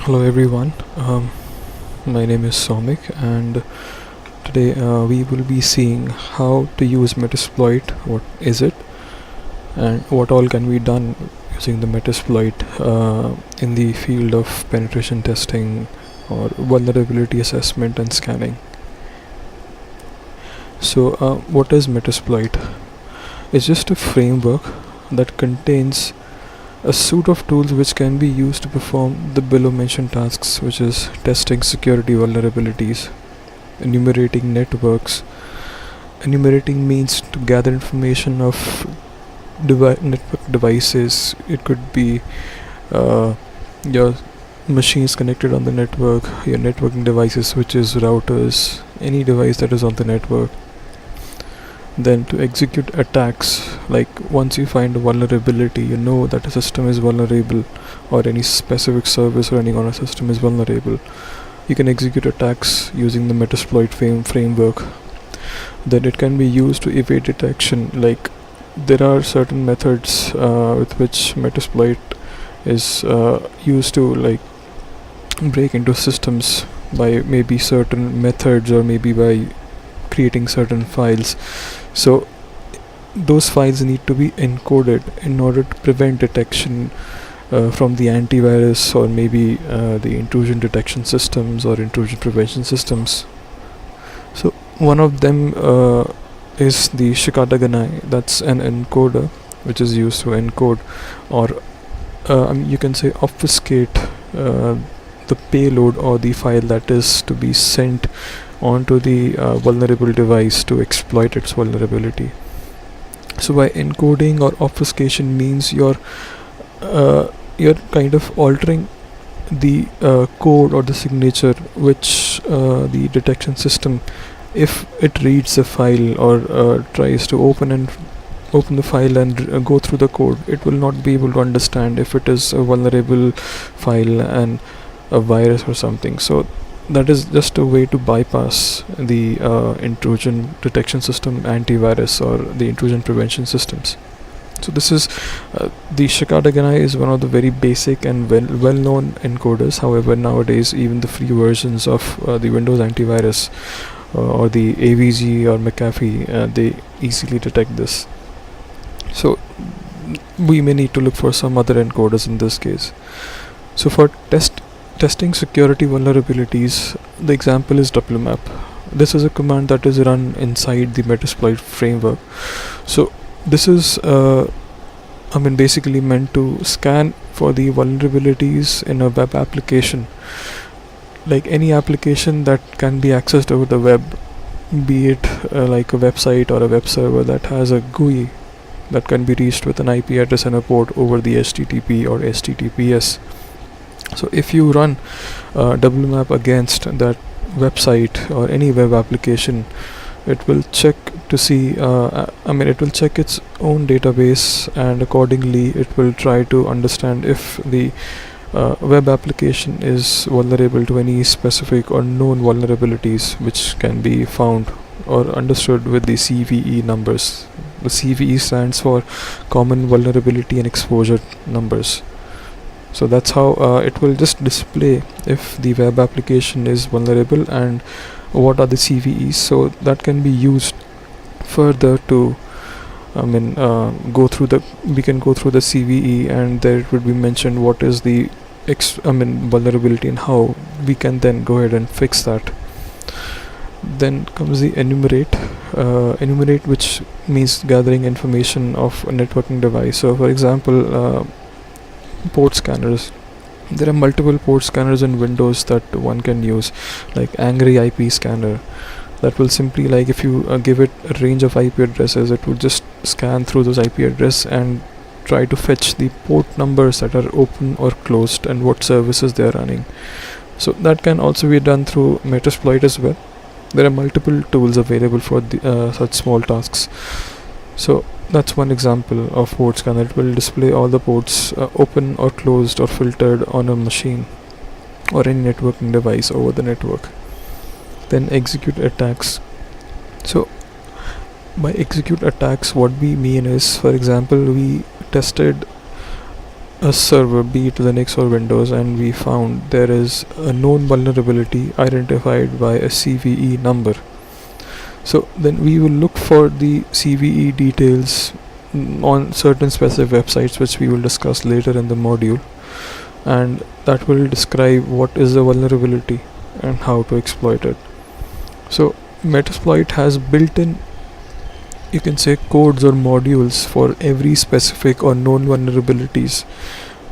Hello everyone, my name is Somik, and today we will be seeing how to use Metasploit, what is it, and what all can be done using the Metasploit in the field of penetration testing or vulnerability assessment and scanning. So what is Metasploit? It's just a framework that contains a suite of tools which can be used to perform the below mentioned tasks, which is testing security vulnerabilities, enumerating networks. Enumerating means to gather information of network devices. It could be your machines connected on the network, your networking devices, switches, routers, any device that is on the network. Then to execute attacks, like once you find a vulnerability, you know that a system is vulnerable or any specific service running on a system is vulnerable, you can execute attacks using the Metasploit framework. Then it can be used to evade detection, like there are certain methods with which Metasploit is used to like break into systems by maybe certain methods or maybe by creating certain files. So those files need to be encoded in order to prevent detection from the antivirus or maybe the intrusion detection systems or intrusion prevention systems. So one of them is the Shikata, that's an encoder which is used to encode or you can say obfuscate the payload or the file that is to be sent onto the vulnerable device to exploit its vulnerability. So by encoding or obfuscation means you're kind of altering the code or the signature which the detection system, if it reads a file or tries to open the file and go through the code, it will not be able to understand if it is a vulnerable file and a virus or something. So that is just a way to bypass the intrusion detection system, antivirus, or the intrusion prevention systems. So this is the Shikata is one of the very basic and well-known encoders. However, nowadays even the free versions of the Windows antivirus or the AVG or McAfee, they easily detect this. So we may need to look for some other encoders in this case. So for testing security vulnerabilities, the example is Nmap. This is a command that is run inside the Metasploit framework. So this is basically meant to scan for the vulnerabilities in a web application, like any application that can be accessed over the web, be it like a website or a web server that has a GUI that can be reached with an IP address and a port over the HTTP or HTTPS. So if you run Nmap against that website or any web application, it will check to see it will check its own database, and accordingly it will try to understand if the web application is vulnerable to any specific or known vulnerabilities which can be found or understood with the CVE numbers. The CVE stands for Common Vulnerability and Exposure Numbers. So that's how it will just display if the web application is vulnerable and what are the CVEs. So that can be used further to go through the CVE, and there it would be mentioned what is the vulnerability and how we can then go ahead and fix that. Then comes the enumerate, which means gathering information of a networking device. So for example, port scanners. There are multiple port scanners in Windows that one can use, like Angry IP scanner, that will simply, like if you give it a range of IP addresses, it will just scan through those IP addresses and try to fetch the port numbers that are open or closed and what services they are running. So that can also be done through Metasploit as well. There are multiple tools available for such small tasks. So that's one example of port scanner. It will display all the ports open or closed or filtered on a machine or any networking device over the network. Then execute attacks. So by execute attacks, what we mean is, for example, we tested a server, be it Linux or Windows, and we found there is a known vulnerability identified by a CVE number. So then we will look for the CVE details on certain specific websites, which we will discuss later in the module, and that will describe what is the vulnerability and how to exploit it. So Metasploit has built-in, you can say, codes or modules for every specific or known vulnerabilities.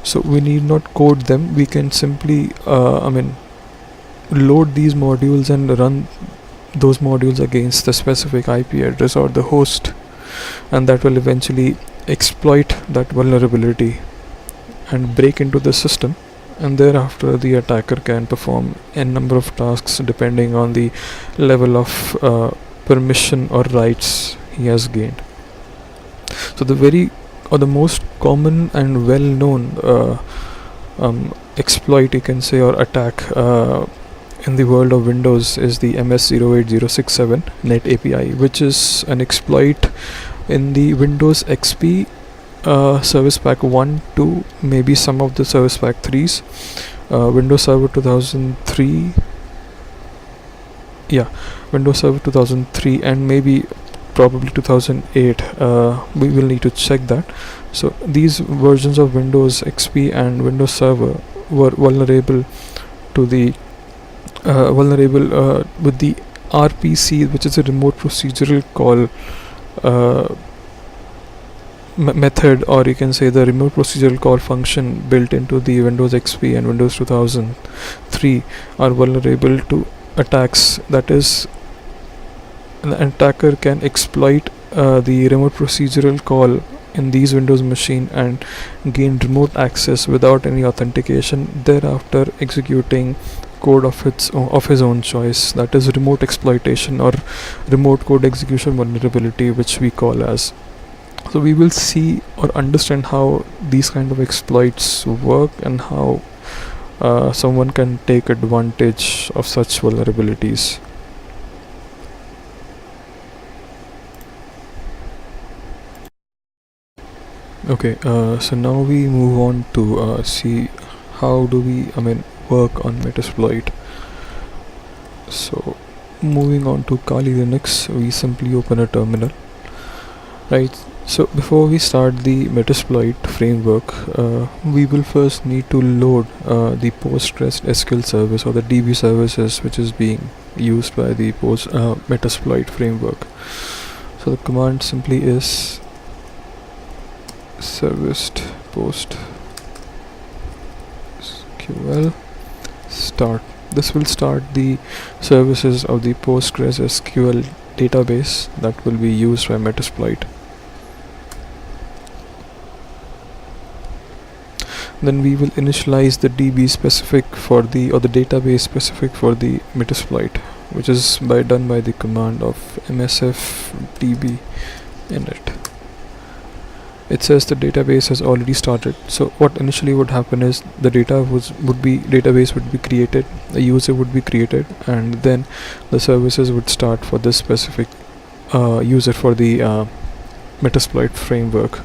So we need not code them, we can simply load these modules and run those modules against the specific IP address or the host, and that will eventually exploit that vulnerability and break into the system, and thereafter the attacker can perform a number of tasks depending on the level of permission or rights he has gained. So the most common and well known exploit, you can say, or attack in the world of Windows is the MS08067 Net API, which is an exploit in the Windows XP Service Pack 1, 2, maybe some of the Service Pack 3s, Windows Server 2003, Windows Server 2003, and maybe probably 2008. We will need to check that. So these versions of Windows XP and Windows Server were vulnerable to the with the RPC, which is a remote procedural call method, or you can say the remote procedural call function built into the Windows XP and Windows 2003 are vulnerable to attacks. That is, an attacker can exploit the remote procedural call in these Windows machine and gain remote access without any authentication, thereafter executing code of his own choice. That is remote exploitation or remote code execution vulnerability, which we call as. So we will see or understand how these kind of exploits work and how someone can take advantage of such vulnerabilities. Okay, so now we move on to see how do we work on Metasploit. So moving on to Kali Linux, we simply open a terminal, right? So before we start the Metasploit framework, we will first need to load the Postgres SQL service or the DB services which is being used by the Metasploit framework. So the command simply is serviced post SQL start. This will start the services of the Postgres SQL database that will be used by Metasploit. Then we will initialize the DB specific for the database specific for the Metasploit, which is done by the command of MSFdb init. It says the database has already started. So what initially would happen is the database would be created, a user would be created, and then the services would start for this specific user for the Metasploit framework.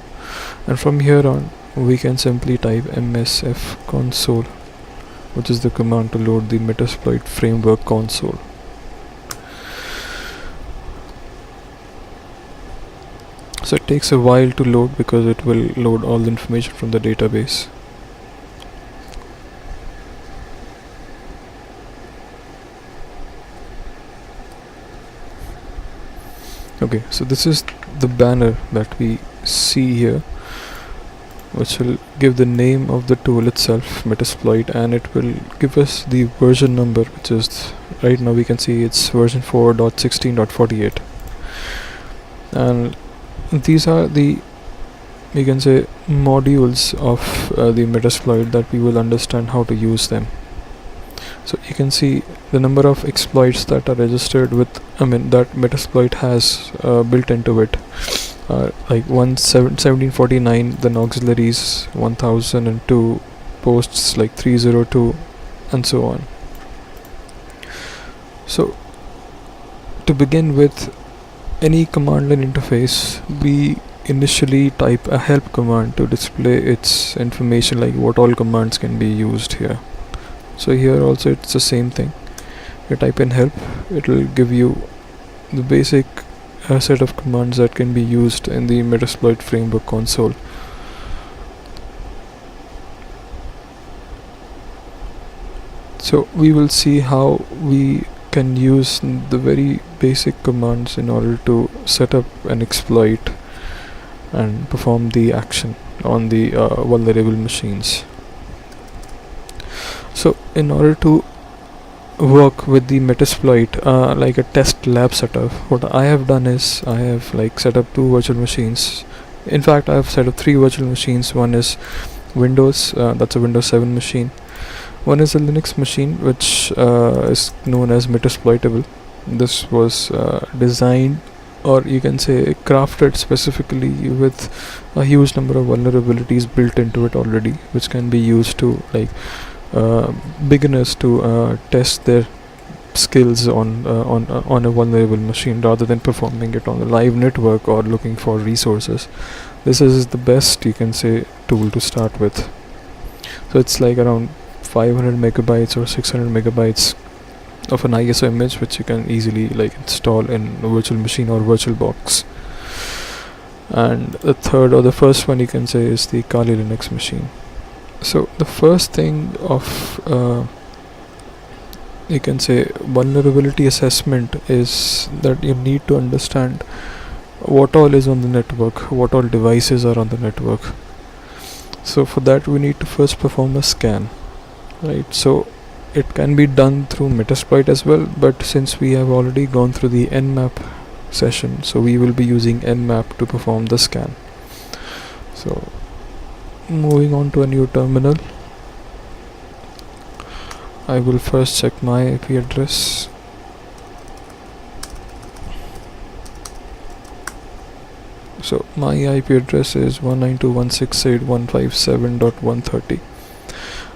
And from here on, we can simply type MSF console, which is the command to load the Metasploit framework console. So it takes a while to load because it will load all the information from the database. Okay, so this is the banner that we see here, which will give the name of the tool itself, Metasploit, and it will give us the version number, which is right now we can see it's version 4.16.48, and these are the, we can say, modules of the Metasploit that we will understand how to use them. So you can see the number of exploits that are registered with that Metasploit has built into it. Like 1749, then auxiliaries 1002, posts like 302, and so on. So to begin with, any command line interface, we initially type a help command to display its information, like what all commands can be used here. So here also it's the same thing. You type in help, it will give you the basic set of commands that can be used in the Metasploit framework console. So we will see how we can use the very basic commands in order to set up an exploit and perform the action on the vulnerable machines. So in order to work with the Metasploit like a test lab setup, what I have done is I have set up 2 virtual machines. In fact, I have set up 3 virtual machines. One is Windows, that's a Windows 7 machine. One is a Linux machine, which is known as Metasploitable. This was designed, or you can say crafted specifically with a huge number of vulnerabilities built into it already, which can be used to beginners to test their skills on a vulnerable machine rather than performing it on a live network or looking for resources. This is the best, you can say, tool to start with. So it's like around 500 megabytes or 600 megabytes of an ISO image, which you can easily install in a virtual machine or VirtualBox. And the third, or the first one, you can say, is the Kali Linux machine. So the first thing of you can say vulnerability assessment is that you need to understand what all is on the network, what all devices are on the network. So for that we need to first perform a scan, right? So it can be done through Metasploit as well, but since we have already gone through the Nmap session, so we will be using Nmap to perform the scan. So moving on to a new terminal, I will first check my IP address. So my IP address is 192.168.157.130,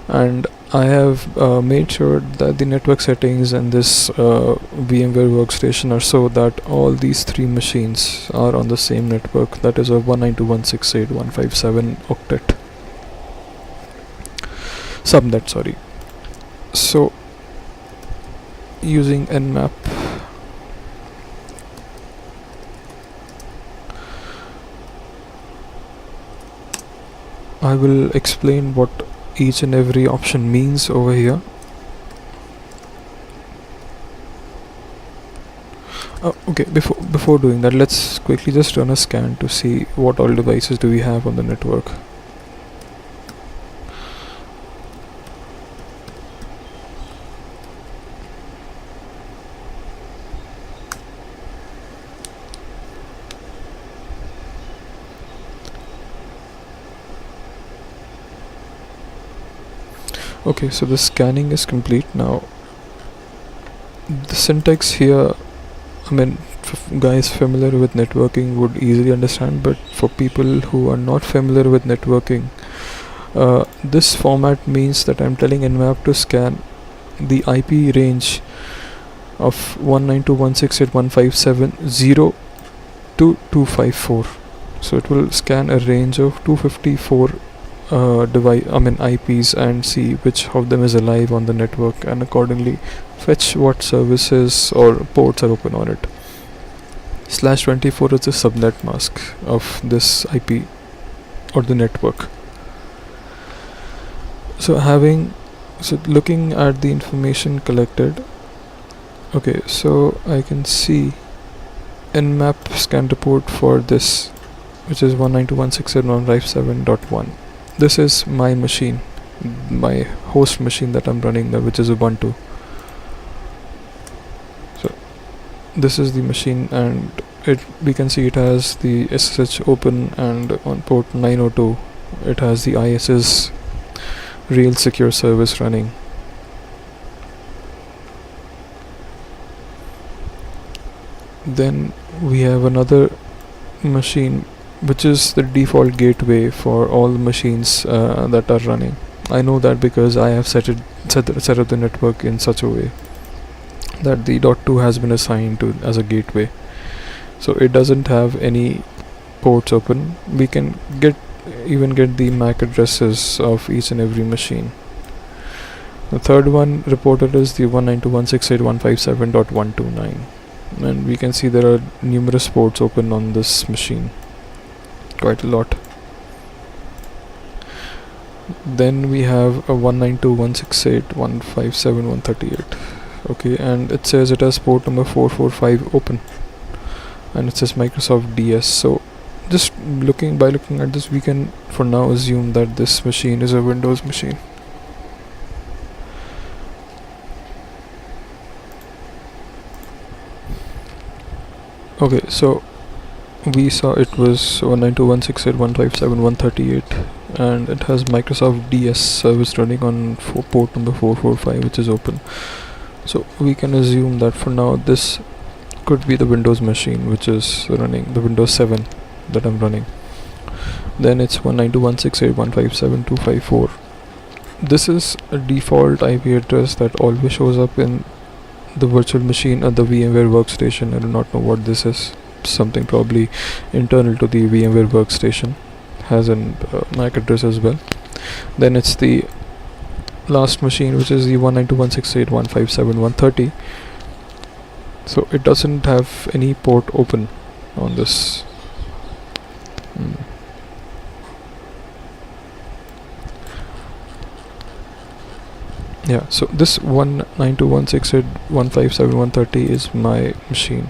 and I have made sure that the network settings and this VMware workstation are so that all these 3 machines are on the same network, that is a 192.168.157 octet subnet, sorry. So using Nmap, I will explain what each and every option means over here. Okay, before doing that, let's quickly just run a scan to see what all devices do we have on the network. Okay, so the scanning is complete now. The syntax here, I mean, guys familiar with networking would easily understand, but for people who are not familiar with networking, this format means that I'm telling Nmap to scan the IP range of 192.168.157.0 to 254. So it will scan a range of 254 IPs and see which of them is alive on the network, and accordingly fetch what services or ports are open on it. /24 is the subnet mask of this IP or the network. So looking at the information collected, okay, so I can see Nmap scan report for this, which is 192.168.157.1. This is my machine, my host machine that I'm running, which is Ubuntu. So this is the machine, and we can see it has the SSH open, and on port 902 it has the ISS real secure service running. Then we have another machine which is the default gateway for all the machines that are running. I know that because I have set up the network in such a way that the .2 has been assigned to as a gateway, so it doesn't have any ports open, we can even get the MAC addresses of each and every machine. The third one reported is the 192.168.157.129, and we can see there are numerous ports open on this machine, quite a lot. Then we have a 192.168.157.138. Okay, and it says it has port number 445 open, and it says Microsoft DS. So just by looking at this, we can for now assume that this machine is a Windows machine. Okay, so we saw it was 192.168.157.138, and it has Microsoft DS service running on port number 445, which is open. So we can assume that for now this could be the Windows machine which is running, the Windows 7 that I'm running. Then it's 192.168.157.254. This is a default IP address that always shows up in the virtual machine or the VMware workstation. I do not know what this is. Something probably internal to the VMware workstation. Has an MAC address as well. Then it's the last machine, which is the 192.168.157.130. So it doesn't have any port open on this. Yeah, so this 192.168.157.130 is my machine.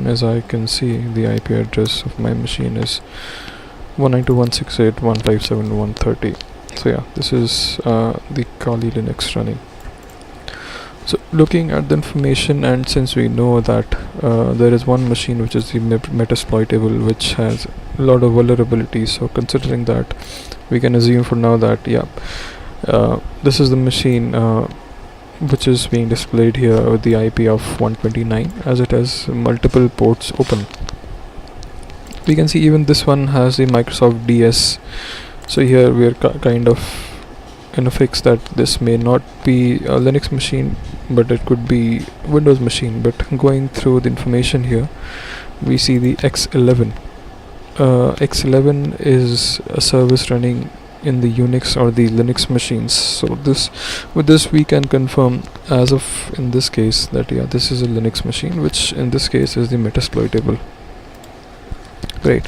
As I can see, the IP address of my machine is 192.168.157.130. So yeah, this is the Kali Linux running. So looking at the information, and since we know that there is one machine which is the Metasploitable, which has a lot of vulnerabilities, so considering that, we can assume for now that this is the machine which is being displayed here with the IP of 129, as it has multiple ports open. We can see even this one has the Microsoft DS. So here we are kind of in a fix that this may not be a Linux machine, but it could be Windows machine. But going through the information here, we see the X11. X11 is a service running in the Unix or the Linux machines. So with this we can confirm, as of in this case, that this is a Linux machine, which in this case is the Metasploitable. Great.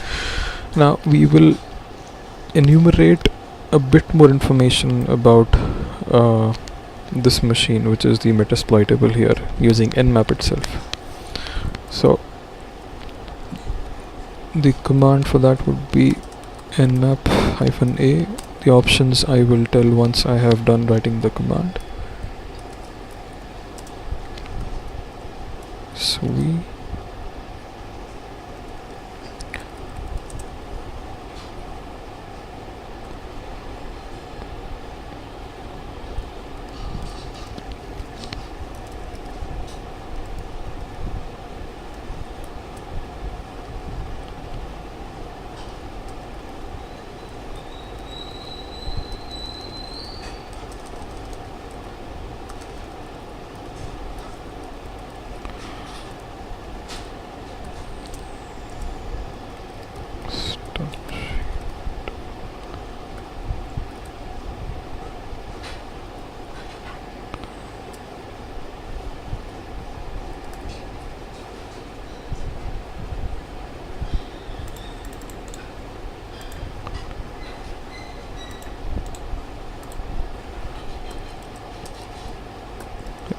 Now we will enumerate a bit more information about this machine, which is the Metasploitable here, using Nmap itself. So the command for that would be nmap-a. The options I will tell once I have done writing the command. Sweet.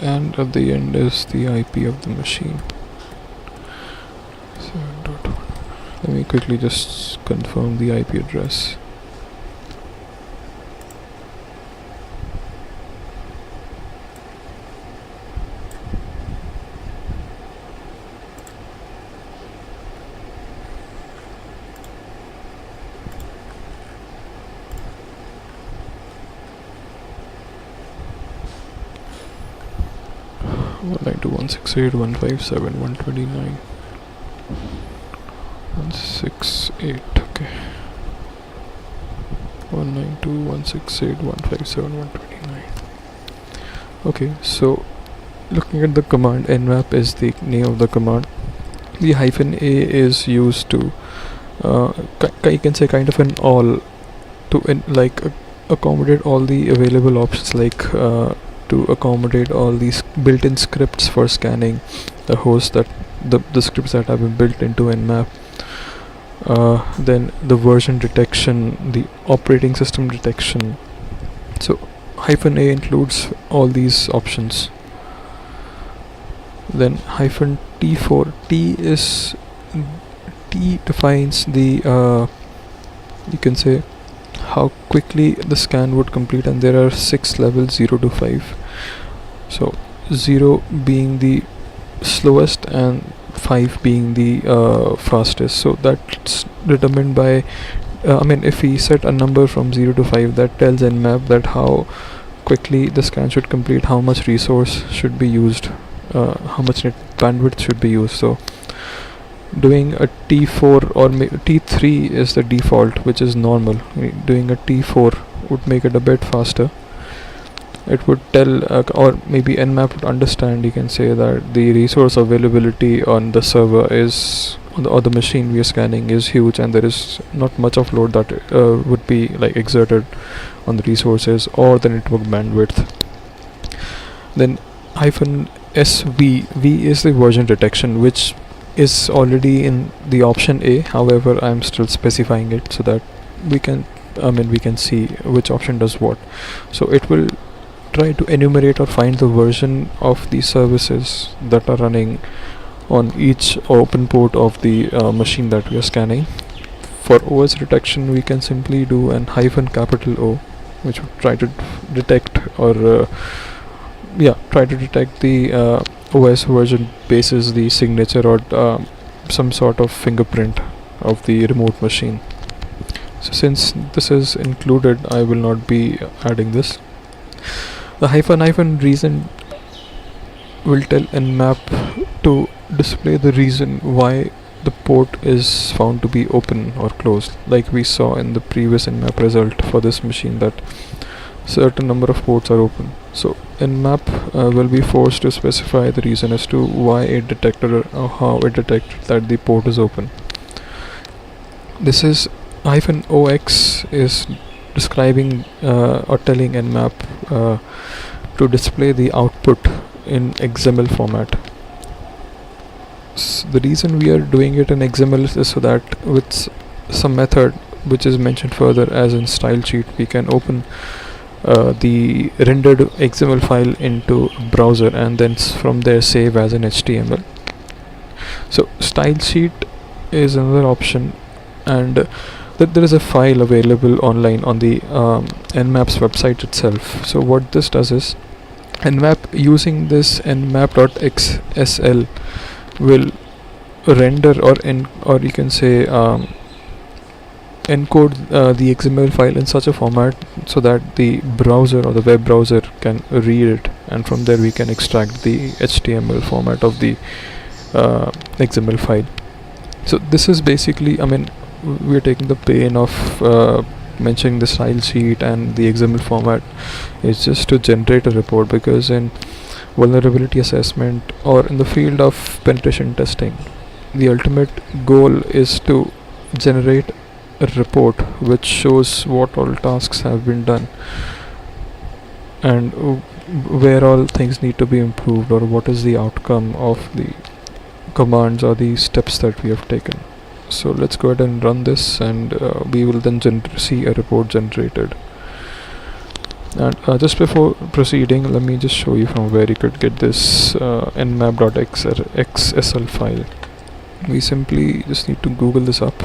And at the end is the IP of the machine. 7.1. Let me quickly just confirm the IP address. One 192.168.157.129. 168. Okay. 192.168.157.129. Okay, so looking at the command, nmap is the name of the command. The -a is used to you can say kind of an all to accommodate all the available options, like to accommodate all these built-in scripts for scanning the host, that the scripts that have been built into Nmap. Then the version detection, the operating system detection. So -a includes all these options. Then -t4, T defines the you can say how quickly the scan would complete, and there are 6 levels, 0 to 5. So 0 being the slowest and 5 being the fastest. So that's determined by if we set a number from 0 to 5, that tells Nmap that how quickly the scan should complete, how much resource should be used, how much net bandwidth should be used. So doing a T4 or T3 is the default, which is normal. Doing a T4 would make it a bit faster. It would tell or maybe Nmap would understand, you can say, that the resource availability on the server is or the machine we are scanning is huge, and there is not much of load that would be like exerted on the resources or the network bandwidth. Then -SV, V is the version detection, which is already in the option A. However, I'm still specifying it so that we can see which option does what. So it will try to enumerate or find the version of the services that are running on each open port of the machine that we are scanning. For OS detection, we can simply do an -O, which would try to detect or try to detect the OS version basis the signature or some sort of fingerprint of the remote machine. So since this is included, I will not be adding this. The -- reason will tell Nmap to display the reason why the port is found to be open or closed, like we saw in the previous Nmap result for this machine, that certain number of ports are open. So Nmap will be forced to specify the reason as to why it detected or how it detected that the port is open. This is -OX is describing or telling Nmap to display the output in XML format. The reason we are doing it in XML is so that with some method which is mentioned further as in style sheet, we can open the rendered XML file into browser and then from there save as an HTML. So style sheet is another option, and that there is a file available online on the Nmap's website itself. So what this does is, Nmap using this nmap.xsl will render or you can say encode the XML file in such a format so that the browser or the web browser can read it, and from there we can extract the HTML format of the XML file. So this is basically, we're taking the pain of mentioning the style sheet and the XML format is just to generate a report, because in vulnerability assessment or in the field of penetration testing, the ultimate goal is to generate a report which shows what all tasks have been done and where all things need to be improved, or what is the outcome of the commands or the steps that we have taken. So let's go ahead and run this, and we will then see a report generated. And just before proceeding, let me just show you from where you could get this nmap.xsl file. We simply just need to Google this up.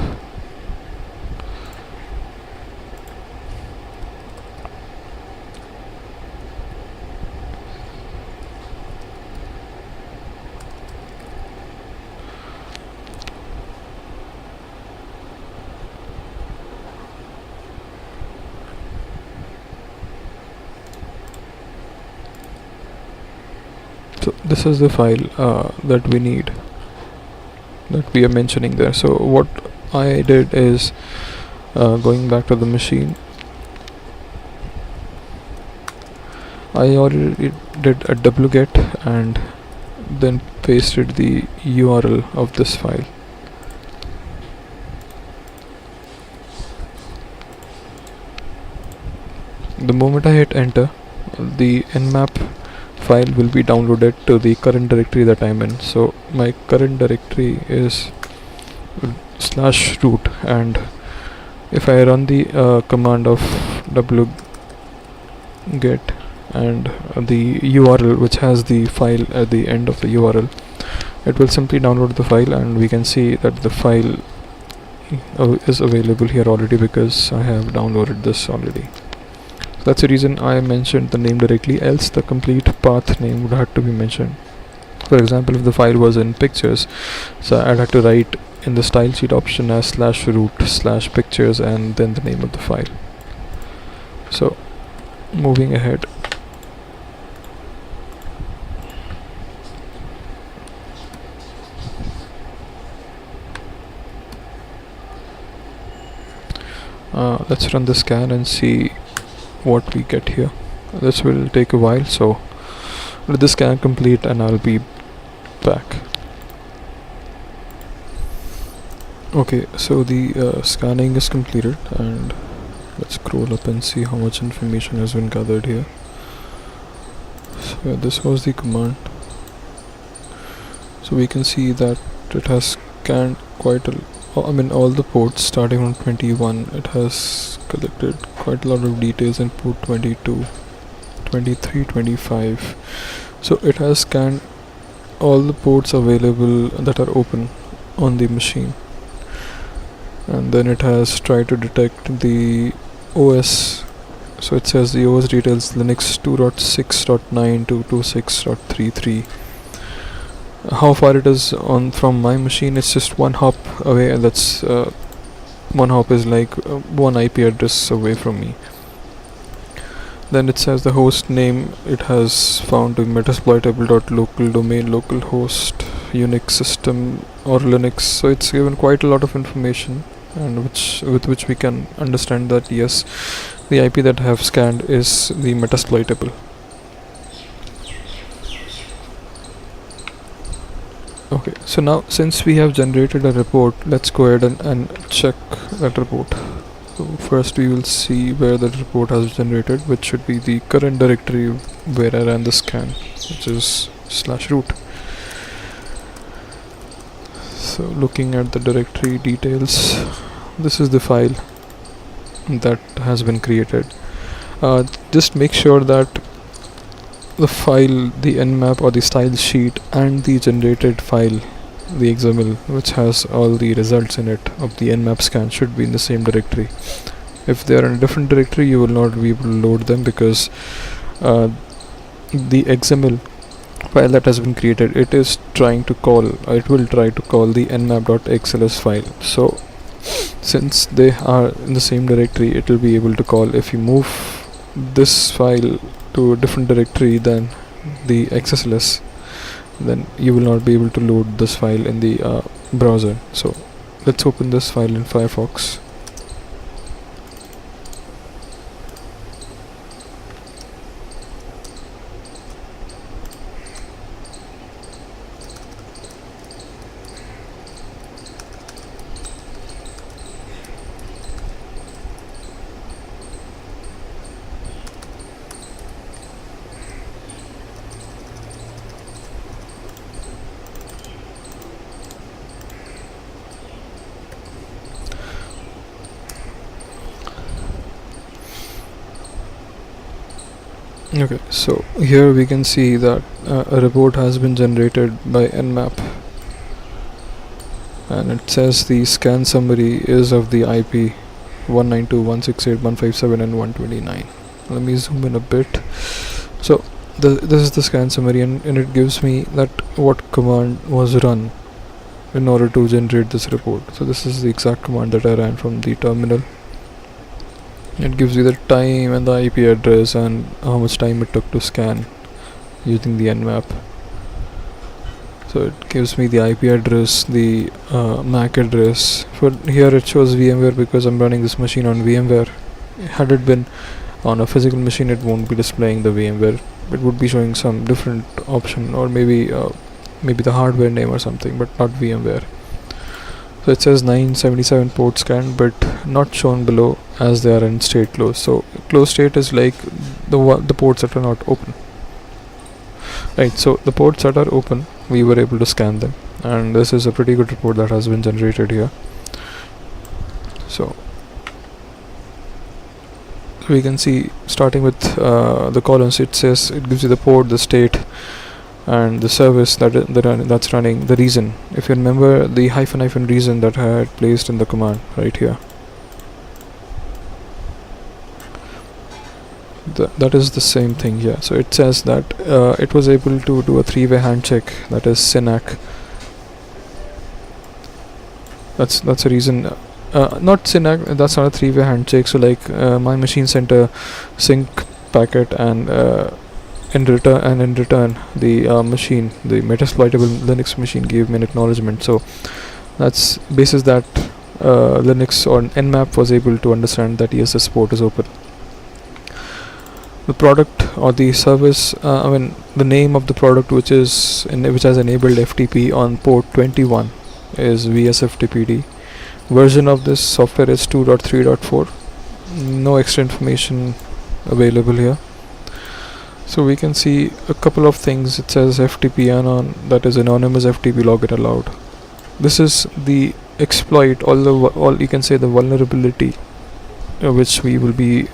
So this is the file that we need, that we are mentioning there. So what I did is, going back to the machine, I already did a wget and then pasted the URL of this file. The moment I hit enter, the nmap file will be downloaded to the current directory that I'm in. So my current directory is /root, and if I run the command of wget and the URL which has the file at the end of the URL, it will simply download the file, and we can see that the file is available here already because I have downloaded this already. So that's the reason I mentioned the name directly, else the complete path name would have to be mentioned. For example, if the file was in pictures, so I'd have to write in the style sheet option as /root/pictures and then the name of the file. So moving ahead, let's run the scan and see what we get here. This will take a while, so let the scan complete and I'll be back. Okay, so the scanning is completed, and let's scroll up and see how much information has been gathered here. So yeah, this was the command. So we can see that it has scanned quite all the ports starting from 21. It has collected quite a lot of details in port 22, 23, 25. So it has scanned all the ports available that are open on the machine, and then it has tried to detect the OS. So it says the OS details Linux 2.6.9 to 26.33. How far it is on from my machine, it's just one hop away, and that's one hop is like one IP address away from me. Then it says the host name it has found to metasploitable.local domain localhost Unix system or Linux. So it's given quite a lot of information, and with which we can understand that yes, the IP that I have scanned is the metasploitable. Okay, so now since we have generated a report, let's go ahead and check that report. So first we will see where the report has generated, which should be the current directory where I ran the scan, which is /root. So looking at the directory details, this is the file that has been created. Just make sure that the file, the nmap or the style sheet, and the generated file, the XML which has all the results in it of the nmap scan, should be in the same directory. If they are in a different directory, you will not be able to load them because the XML file that has been created, it will try to call the nmap.xls file. So since they are in the same directory, it will be able to call. If you move this file to a different directory than the XSLS, then you will not be able to load this file in the browser. So let's open this file in Firefox. Okay, so here we can see that a report has been generated by Nmap, and it says the scan summary is of the IP 192.168.157 and 129. Let me zoom in a bit. So this is the scan summary, and it gives me that what command was run in order to generate this report. So this is the exact command that I ran from the terminal. It gives you the time and the IP address and how much time it took to scan using the Nmap. So it gives me the IP address, the MAC address. For here it shows VMware because I'm running this machine on VMware. Had it been on a physical machine, it won't be displaying the VMware. It would be showing some different option, or maybe the hardware name or something, but not VMware. So it says 977 ports scanned, but not shown below as they are in state closed. So closed state is like the ports that are not open. Right, so the ports that are open, we were able to scan them, and this is a pretty good report that has been generated here. So we can see, starting with the columns, it says, it gives you the port, the state, and the service that's running, the reason. If you remember the hyphen reason that I had placed in the command right here, that is the same thing here. So it says that it was able to do a three-way handshake, that is SYNAC. That's a reason. Not SYNAC, that's not a three-way handshake. So like my machine sent a sync packet, and in return the machine, the Metasploitable Linux machine, gave me an acknowledgement. So that's basis that Linux or Nmap was able to understand that yes, this port is open. The product or the service, the name of the product which has enabled FTP on port 21 is VSFTPD. Version of this software is 2.3.4. No extra information available here. So we can see a couple of things. It says FTP anon, that is anonymous FTP login allowed. This is the exploit, all you can say the vulnerability which we will be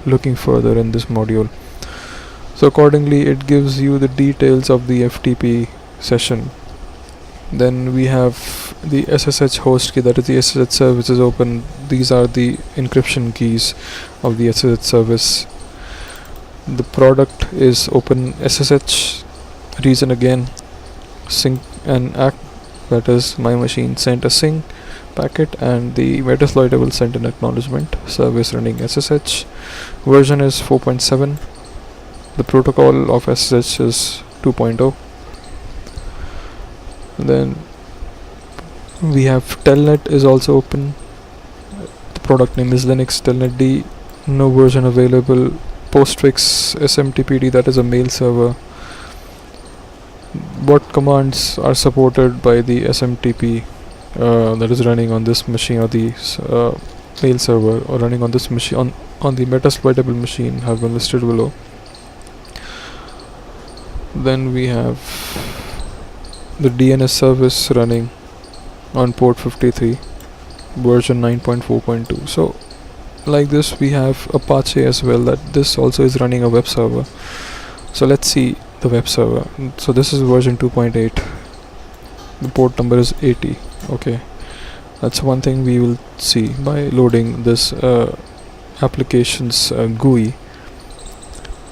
looking further in this module. So accordingly, it gives you the details of the FTP session. Then we have the SSH host key, that is the SSH service is open. These are the encryption keys of the SSH service. The product is open SSH. Reason again, sync and act, that is my machine sent a sync packet, and the Metasploitable sent an acknowledgement. Service running SSH. Version is 4.7. The protocol of SSH is 2.0. Then we have Telnet is also open. The product name is Linux Telnet D. No version available. Postfix SMTPD, that is a mail server. What commands are supported by the SMTP that is running on this machine, or the mail server or running on this machine, on the Metasploitable machine, have been listed below. Then we have the DNS service running on port 53, version 9.4.2. so like this, we have Apache as well, that this also is running a web server. So let's see the web server. So this is version 2.8. the port number is 80. Okay, that's one thing we will see by loading this application's GUI.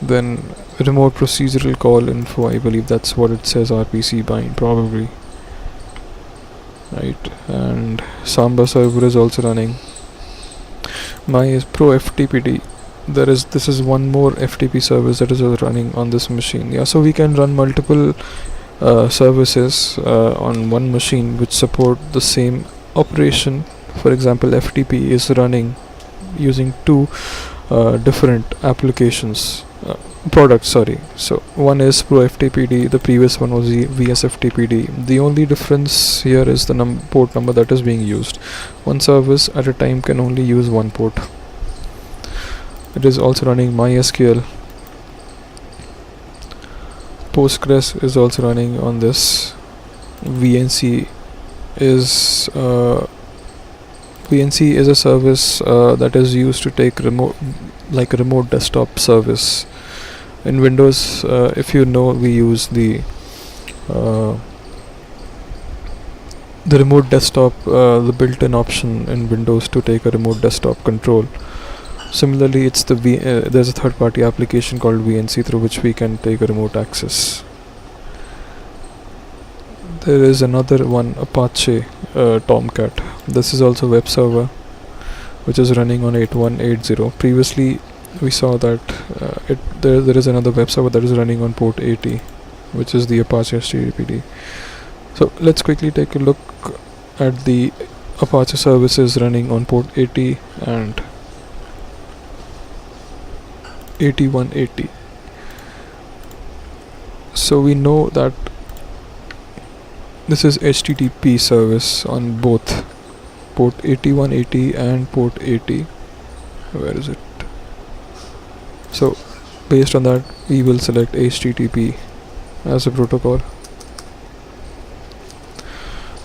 Then remote procedural call info, I believe that's what it says, RPC bind probably, right? And Samba server is also running. My Pro FTPD, this is one more FTP service that is running on this machine. Yeah, so we can run multiple services on one machine which support the same operation. For example, FTP is running using two different applications, products, sorry. So one is Pro FTPD, the previous one was VSFTPD. The only difference here is the port number that is being used. One service at a time can only use one port. It is also running MySQL. Postgres is also running on this. VNC is a service that is used to take remote desktop service. In Windows, if you know, we use the remote desktop, the built-in option in Windows to take a remote desktop control. Similarly, it's there's a third-party application called VNC through which we can take a remote access. There is another one, Apache Tomcat. This is also web server which is running on 8180. Previously we saw that there is another web server that is running on port 80, which is the Apache HTTPD. So let's quickly take a look at the Apache services running on port 80 and 8180. So we know that This is HTTP service on both port 8180 and port 80. Where is it? So based on that, we will select HTTP as a protocol.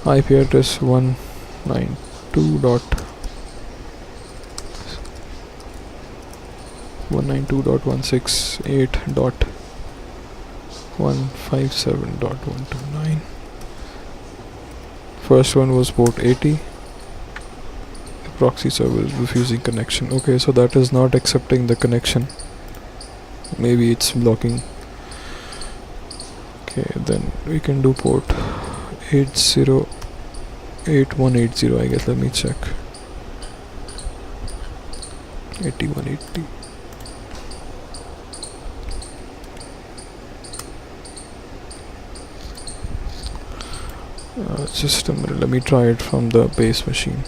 IP address 192.168.157.129. First one was port 80. The proxy server is refusing connection. Okay, so that is not accepting the connection. Maybe it's blocking. Okay, then we can do port 808180, I guess. Let me check. 8180. Just a minute, let me try it from the base machine.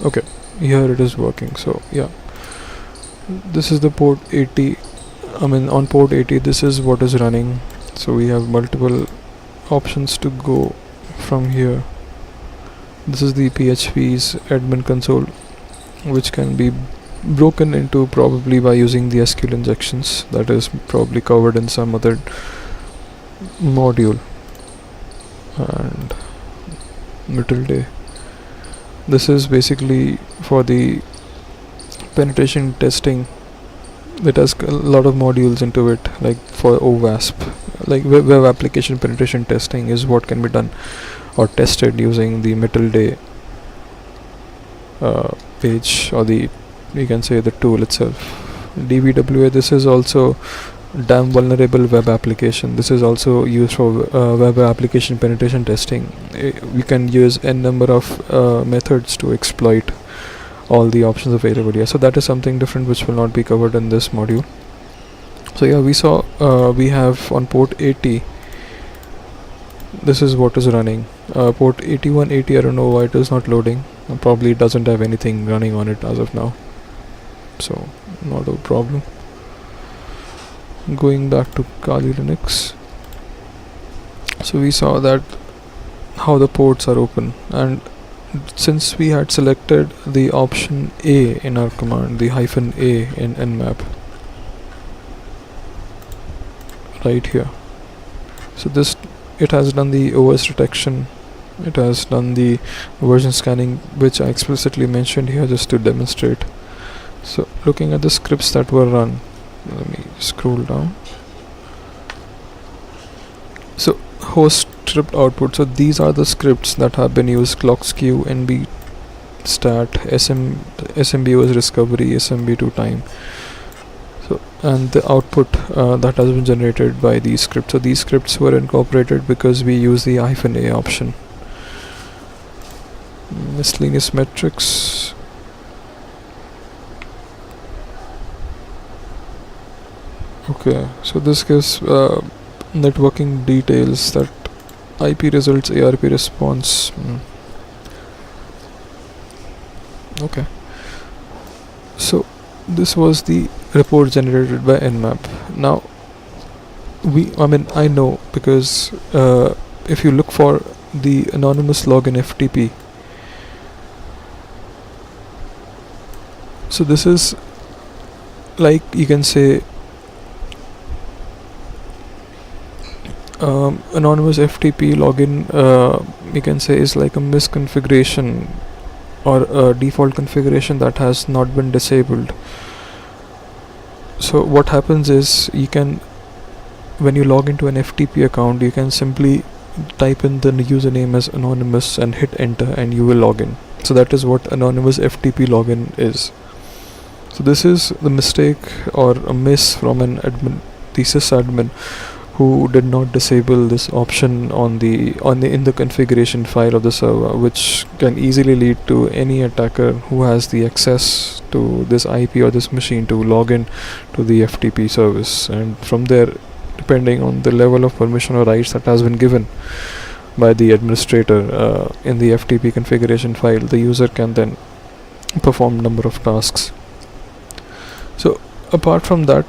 Okay, here it is working. So yeah, this is the port 80. On port 80 this is what is running. So we have multiple options to go from here. This is the PHP's admin console, which can be broken into probably by using the SQL injections. That is probably covered in some other module. And middle day, this is basically for the penetration testing. It has a lot of modules into it, like for OWASP, like web application penetration testing is what can be done or tested using the middle day page, or you can say the tool itself. DBWA, this is also damn vulnerable web application. This is also used for web application penetration testing. We can use n number of methods to exploit all the options available here. So that is something different which will not be covered in this module. So yeah, we saw we have on port 80, this is what is running. Port 8180, I don't know why it is not loading. Probably it doesn't have anything running on it as of now, so not a problem. Going back to Kali Linux, so we saw that how the ports are open, and since we had selected the option A in our command, the -A in Nmap right here, so this, it has done the OS detection, it has done the version scanning, which I explicitly mentioned here just to demonstrate. So looking at the scripts that were run, let me scroll down. So host script output, so these are the scripts that have been used: clockskew, nb stat, smbos discovery, smb2 time. So and the output that has been generated by these scripts. So these scripts were incorporated because we use the -A option. Miscellaneous metrics. Okay, so this gives networking details, that IP results, ARP response. Okay, so this was the report generated by Nmap. Now I know, because if you look for the anonymous login FTP, so this is, like, you can say anonymous FTP login, you can say, is like a misconfiguration or a default configuration that has not been disabled. So what happens is, you can, when you log into an FTP account, you can simply type in the username as anonymous and hit enter, and you will log in. So that is what anonymous FTP login is. So this is the mistake or a miss from an admin, the sysadmin, who did not disable this option in the configuration file of the server, which can easily lead to any attacker who has the access to this IP or this machine to log in to the FTP service, and from there depending on the level of permission or rights that has been given by the administrator in the FTP configuration file. The user can then perform number of tasks. So apart from that,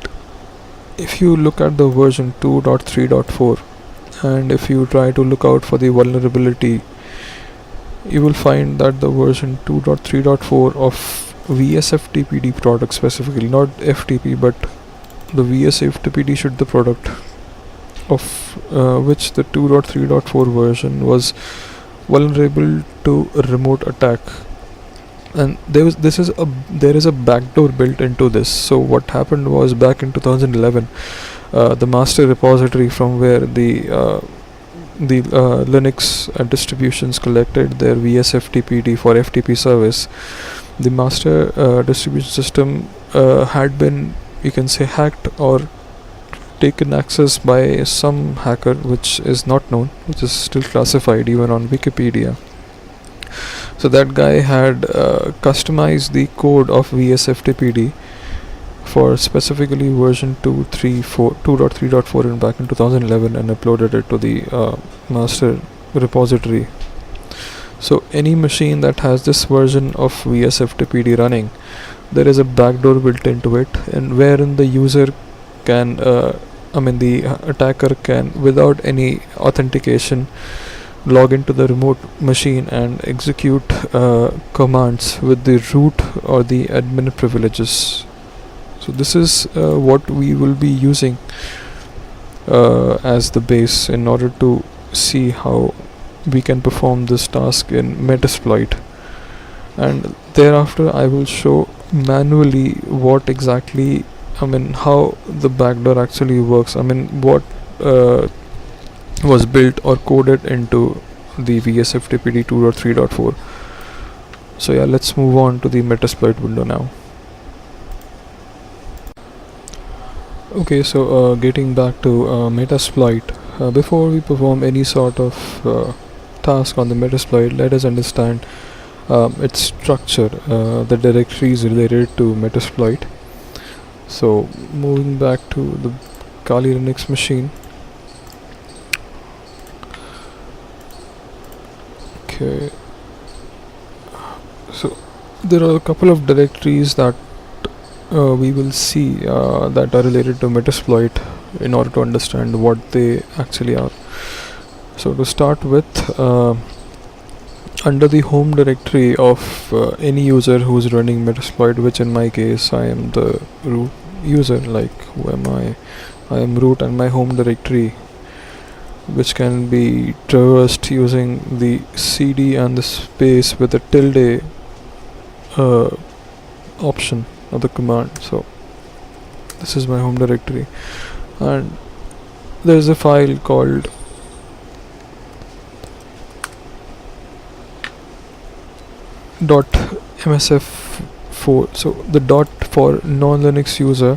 if you look at the version 2.3.4 and if you try to look out for the vulnerability, you will find that the version 2.3.4 of VSFTPD product specifically, not FTP but the VSFTPD should the product of which the 2.3.4 version was vulnerable to a remote attack, and there is a backdoor built into this. So what happened was, back in 2011, the master repository from where the Linux distributions collected their VSFTPD for FTP service, the master distribution system had been, you can say, hacked or taken access by some hacker which is not known, which is still classified even on Wikipedia. So that guy had customized the code of VSFTPD for specifically version 2.3.4 and back in 2011 and uploaded it to the master repository. So any machine that has this version of VSFTPD running, there is a backdoor built into it, and wherein the user can the attacker can, without any authentication, log into the remote machine and execute commands with the root or the admin privileges. So this is what we will be using as the base in order to see how we can perform this task in Metasploit, and thereafter I will show manually what exactly, how the backdoor actually works, what was built or coded into the VSFTPD 2.3.4. So yeah, let's move on to the Metasploit window now. Okay, so getting back to Metasploit, before we perform any sort of task on the Metasploit, let us understand its structure, the directories related to Metasploit. So moving back to the Kali Linux machine. Okay, so there are a couple of directories that we will see that are related to Metasploit in order to understand what they actually are. So to start with, under the home directory of any user who is running Metasploit, which in my case I am the root user, like who am I am root, and my home directory, which can be traversed using the cd and the space with the tilde option of the command. So this is my home directory, and there is a file called .msf4. so the dot for non-Linux user,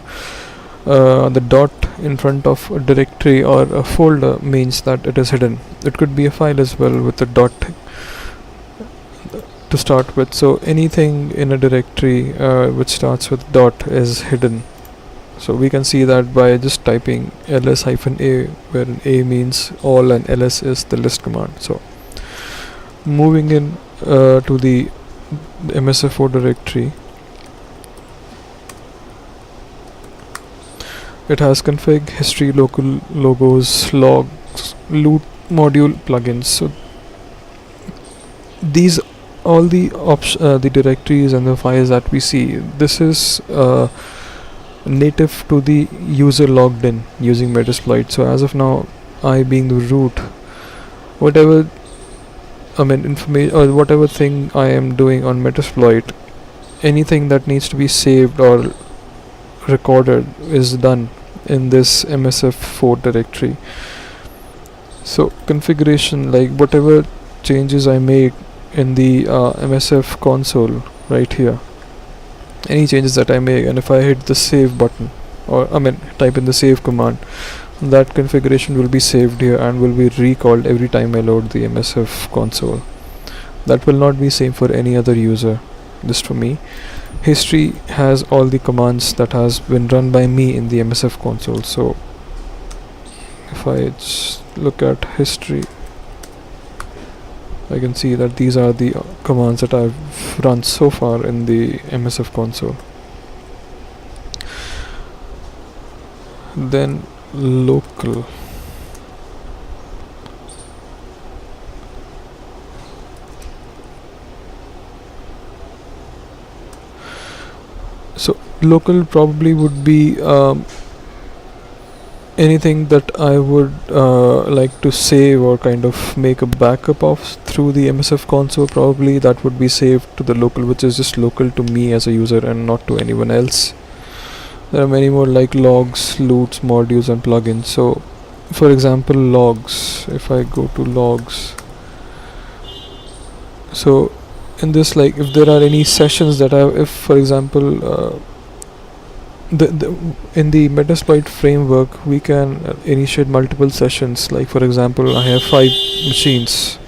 the dot in front of a directory or a folder means that it is hidden. It could be a file as well with a dot to start with. So anything in a directory which starts with dot is hidden. So we can see that by just typing ls-a, where a means all and ls is the list command. So moving in to the MSF4 directory, it has config, history, local, logos, logs, loot module, plugins. So these all the the directories and the files that we see, this is native to the user logged in using Metasploit. So as of now, I being the root, whatever information or whatever thing I am doing on Metasploit, anything that needs to be saved or recorded is done in this MSF4 directory. So configuration, like whatever changes I make in the MSF console right here, any changes that I make, and if I hit the save button or type in the save command, that configuration will be saved here and will be recalled every time I load the MSF console. That will not be same for any other user, just for me. History has all the commands that has been run by me in the MSF console. So if I just look at history, I can see that these are the commands that I've run so far in the MSF console. Then local. So local probably would be anything that I would like to save or kind of make a backup of through the MSF console. Probably that would be saved to the local, which is just local to me as a user and not to anyone else. There are many more like logs, loots, modules and plugins. So for example, logs, if I go to logs, so in this, like if there are any sessions that if for example in the Metasploit framework we can initiate multiple sessions. Like for example, I have 5 machines.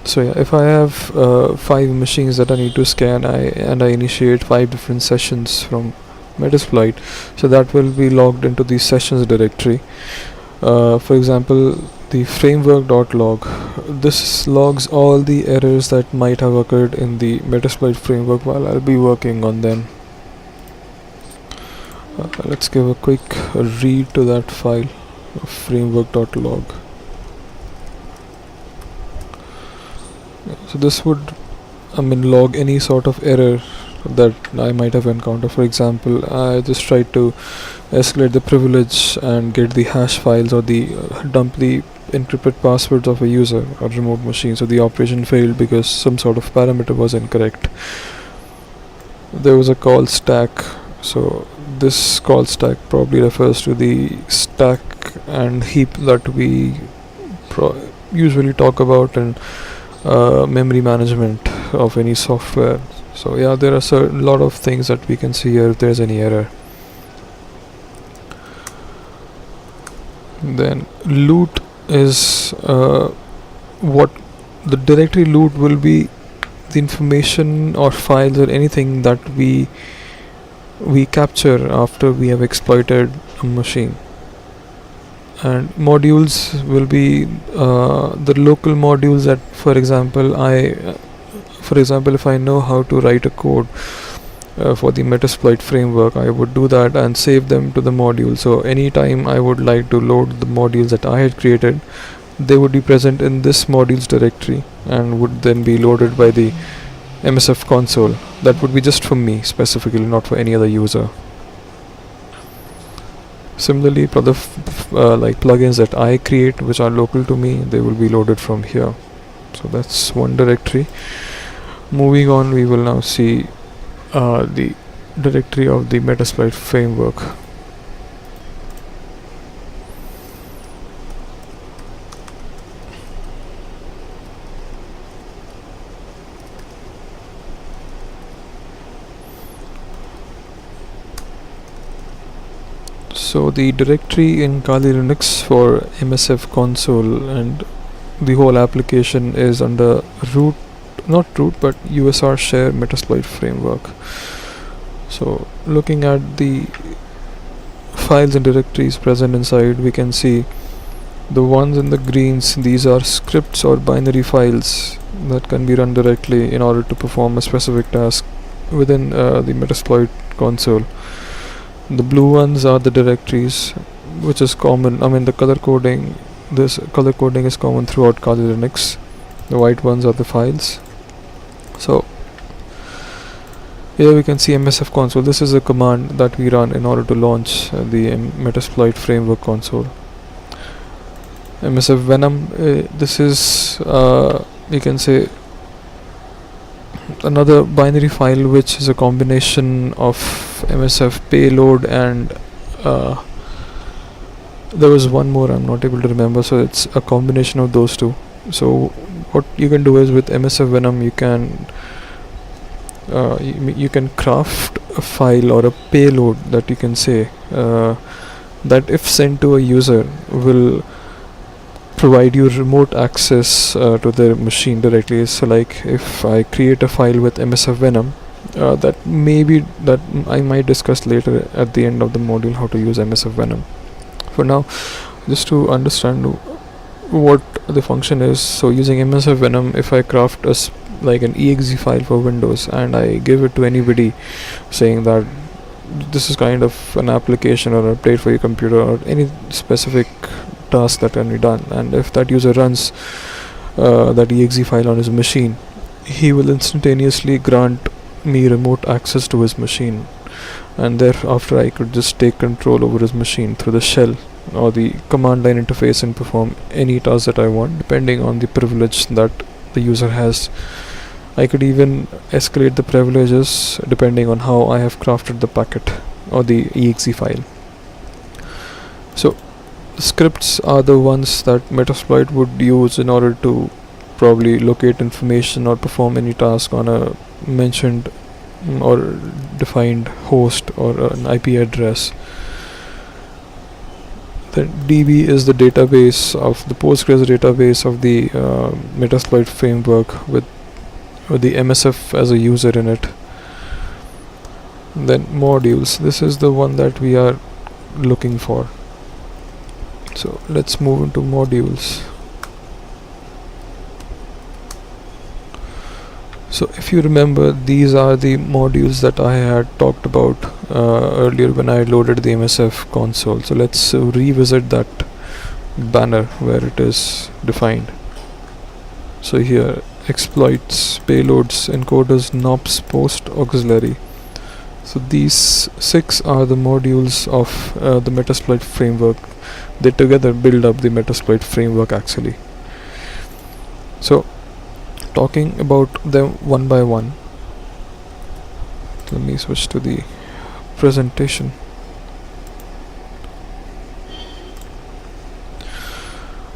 So yeah, if I have 5 machines that I need to scan, I initiate 5 different sessions from Metasploit, so that will be logged into the sessions directory. For example, the framework.log, this logs all the errors that might have occurred in the Metasploit framework while I'll be working on them. Let's give a quick read to that file, framework.log. So this would log any sort of error that I might have encountered. For example, I just tried to escalate the privilege and get the hash files or the dump the encrypted passwords of a user or remote machine, so the operation failed because some sort of parameter was incorrect. There was a call stack, so this call stack probably refers to the stack and heap that we usually talk about in memory management of any software. So yeah, there are a lot of things that we can see here if there's any error. Then loot is what the directory loot will be, the information or files or anything that we capture after we have exploited a machine. And modules will be the local modules that, for example, if I know how to write a code for the Metasploit framework, I would do that and save them to the module. So anytime I would like to load the modules that I had created, they would be present in this modules directory and would then be loaded by the MSF console. That would be just for me specifically, not for any other user. Similarly, for the like plugins that I create which are local to me, they will be loaded from here. So that's one directory. Moving on, we will now see the directory of the Metasploit framework. So the directory in Kali Linux for MSF console and the whole application is under root, not root, but USR share Metasploit framework. So looking at the files and directories present inside, we can see the ones in the greens, these are scripts or binary files that can be run directly in order to perform a specific task within the Metasploit console. The blue ones are the directories, which is common. The color coding, this color coding is common throughout Kali Linux. The white ones are the files. So here we can see MSF console. This is a command that we run in order to launch the Metasploit framework console. MSFvenom, this is you can say another binary file which is a combination of MSF payload and there was one more I'm not able to remember, so it's a combination of those two. So what you can do is with MSFvenom you can craft a file or a payload that you can say that if sent to a user will provide you remote access to their machine directly. So like if I create a file with MSFvenom, that I might discuss later at the end of the module how to use MSFvenom. For now, just to understand what the function is, so using MSFvenom, if I craft like an exe file for Windows and I give it to anybody saying that this is kind of an application or update for your computer or any specific task that can be done, and if that user runs that exe file on his machine, he will instantaneously grant me remote access to his machine, and thereafter I could just take control over his machine through the shell or the command line interface and perform any task that I want depending on the privilege that the user has. I could even escalate the privileges depending on how I have crafted the packet or the exe file. So scripts are the ones that Metasploit would use in order to probably locate information or perform any task on a mentioned or defined host or an IP address. Then DB is the database of the Postgres database of the Metasploit framework with the MSF as a user in it. Then modules, this is the one that we are looking for. So let's move into modules. So if you remember, these are the modules that I had talked about earlier when I loaded the MSF console. So let's revisit that banner where it is defined. So here, exploits, payloads, encoders, nops, post, auxiliary. So these 6 are the modules of the Metasploit framework. They together build up the Metasploit framework actually. So talking about them one by one, let me switch to the presentation.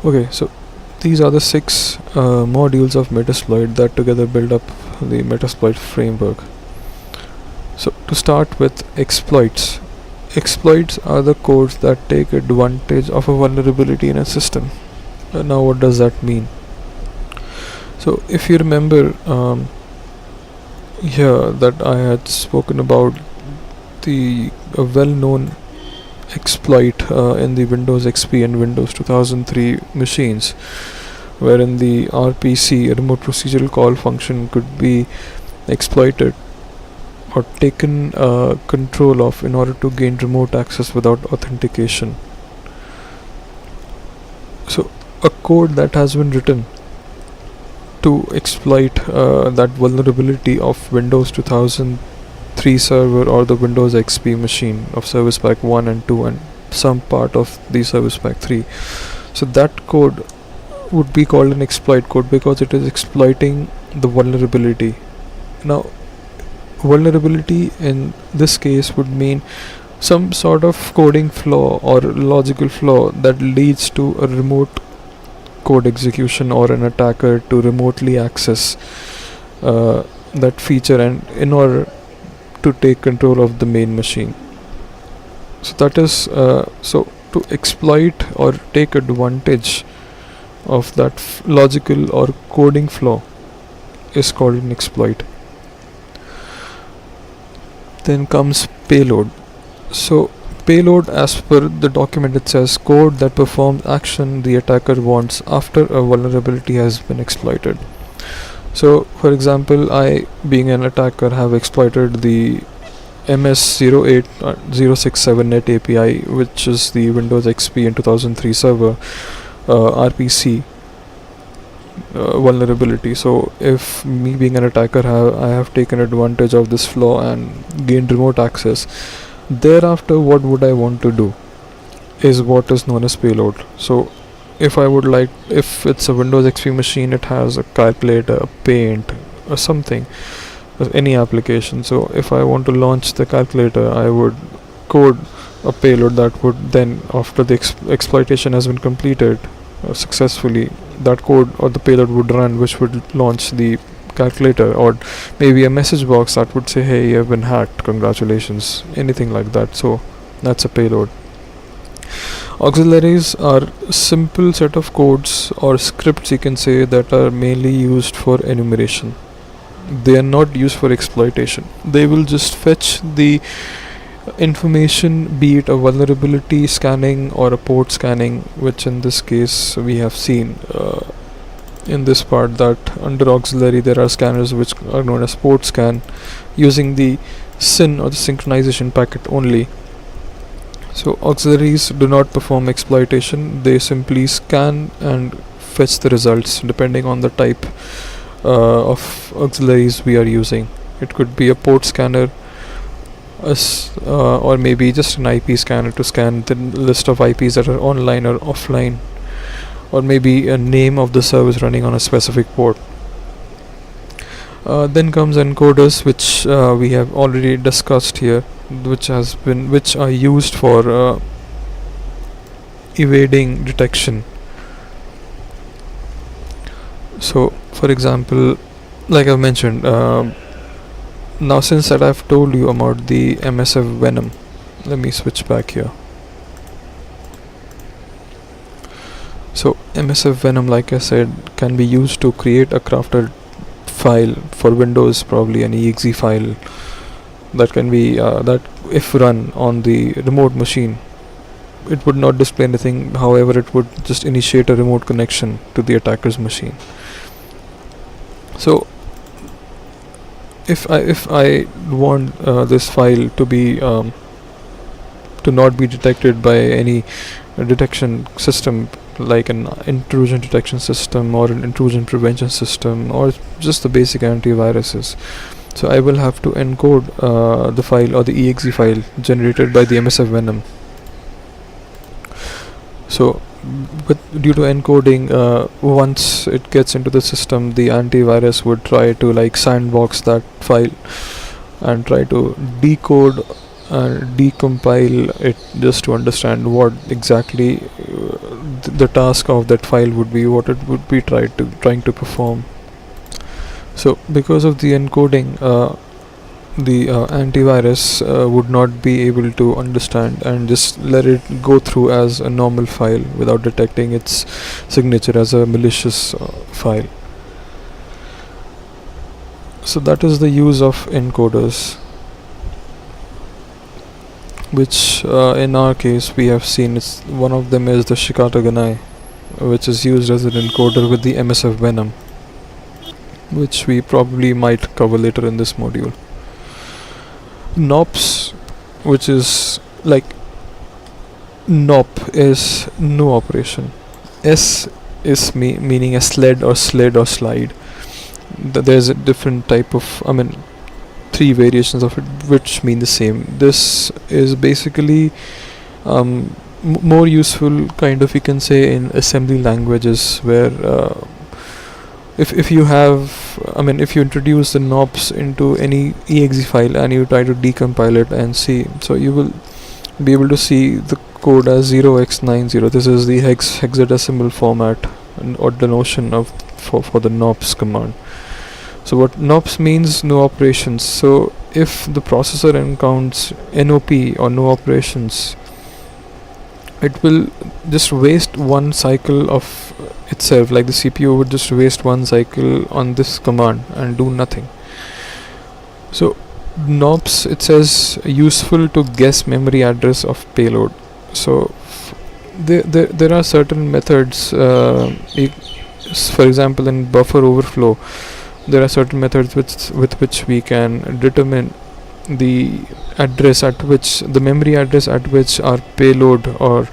Okay, so these are the 6 modules of Metasploit that together build up the Metasploit framework. So to start with exploits. Exploits are the codes that take advantage of a vulnerability in a system. Now what does that mean? So if you remember here that I had spoken about the well-known exploit in the Windows XP and Windows 2003 machines, wherein the RPC, remote procedural call function, could be exploited or taken control of in order to gain remote access without authentication. So a code that has been written to exploit that vulnerability of Windows 2003 server or the Windows XP machine of Service Pack 1 and 2 and some part of the Service Pack 3. So that code would be called an exploit code because it is exploiting the vulnerability. Now vulnerability in this case would mean some sort of coding flaw or logical flaw that leads to a remote code execution or an attacker to remotely access that feature and in order to take control of the main machine. So that is so to exploit or take advantage of that logical or coding flaw is called an exploit. Then comes payload. So payload, as per the document, it says code that performs action the attacker wants after a vulnerability has been exploited. So for example, I being an attacker have exploited the MS08.067net API, which is the Windows XP and 2003 server RPC vulnerability. So if me being an attacker I have taken advantage of this flaw and gained remote access, thereafter what would I want to do is what is known as payload. So if it's a Windows XP machine, it has a calculator, a paint or something, any application. So if I want to launch the calculator, I would code a payload that would then, after the exploitation has been completed successfully, that code or the payload would run, which would launch the calculator, or maybe a message box that would say, hey, you have been hacked, congratulations, anything like that. So that's a payload. Auxiliaries are simple set of codes or scripts, you can say, that are mainly used for enumeration. They are not used for exploitation. They will just fetch the information, be it a vulnerability scanning or a port scanning, which in this case we have seen in this part that under auxiliary there are scanners which are known as port scan, using the SYN or the synchronization packet only. So auxiliaries do not perform exploitation, they simply scan and fetch the results depending on the type of auxiliaries we are using. It could be a port scanner, or maybe just an IP scanner to scan the list of IPs that are online or offline, or maybe a name of the service running on a specific port. Then comes encoders, which we have already discussed here, which are used for evading detection. So, for example, like I've mentioned, now since that I've told you about the MSFvenom, let me switch back here. So MSFvenom, like I said, can be used to create a crafted file for Windows, probably an exe file that can be that if run on the remote machine, it would not display anything. However, it would just initiate a remote connection to the attacker's machine. So if I want this file to be to not be detected by any detection system, like an intrusion detection system or an intrusion prevention system or just the basic antiviruses, so I will have to encode the file or the exe file generated by the MSFvenom. So due to encoding, once it gets into the system, the antivirus would try to like sandbox that file and try to decode and decompile it just to understand what exactly the task of that file would be, what it would be trying to perform. So because of the encoding, the antivirus would not be able to understand and just let it go through as a normal file without detecting its signature as a malicious file. So that is the use of encoders, which in our case we have seen one of them is the Shikata, which is used as an encoder with the MSFvenom, which we probably might cover later in this module. NOPs, which is like NOP is no operation. S is meaning a sled or slide. There's a different type of, three variations of it which mean the same. This is basically more useful, kind of, you can say, in assembly languages where if you have, if you introduce the NOPs into any exe file and you try to decompile it and see, so you will be able to see the code as 0x90. This is the hexadecimal format or the notion of for the NOPs command. So what NOPs means, no operations. So if the processor encounters NOP or no operations, it will just waste one cycle of itself, like the CPU would just waste one cycle on this command and do nothing. So NOPs, it says useful to guess memory address of payload. So there are certain methods, for example in buffer overflow, there are certain methods with which we can determine the address at which, the memory address at which our payload or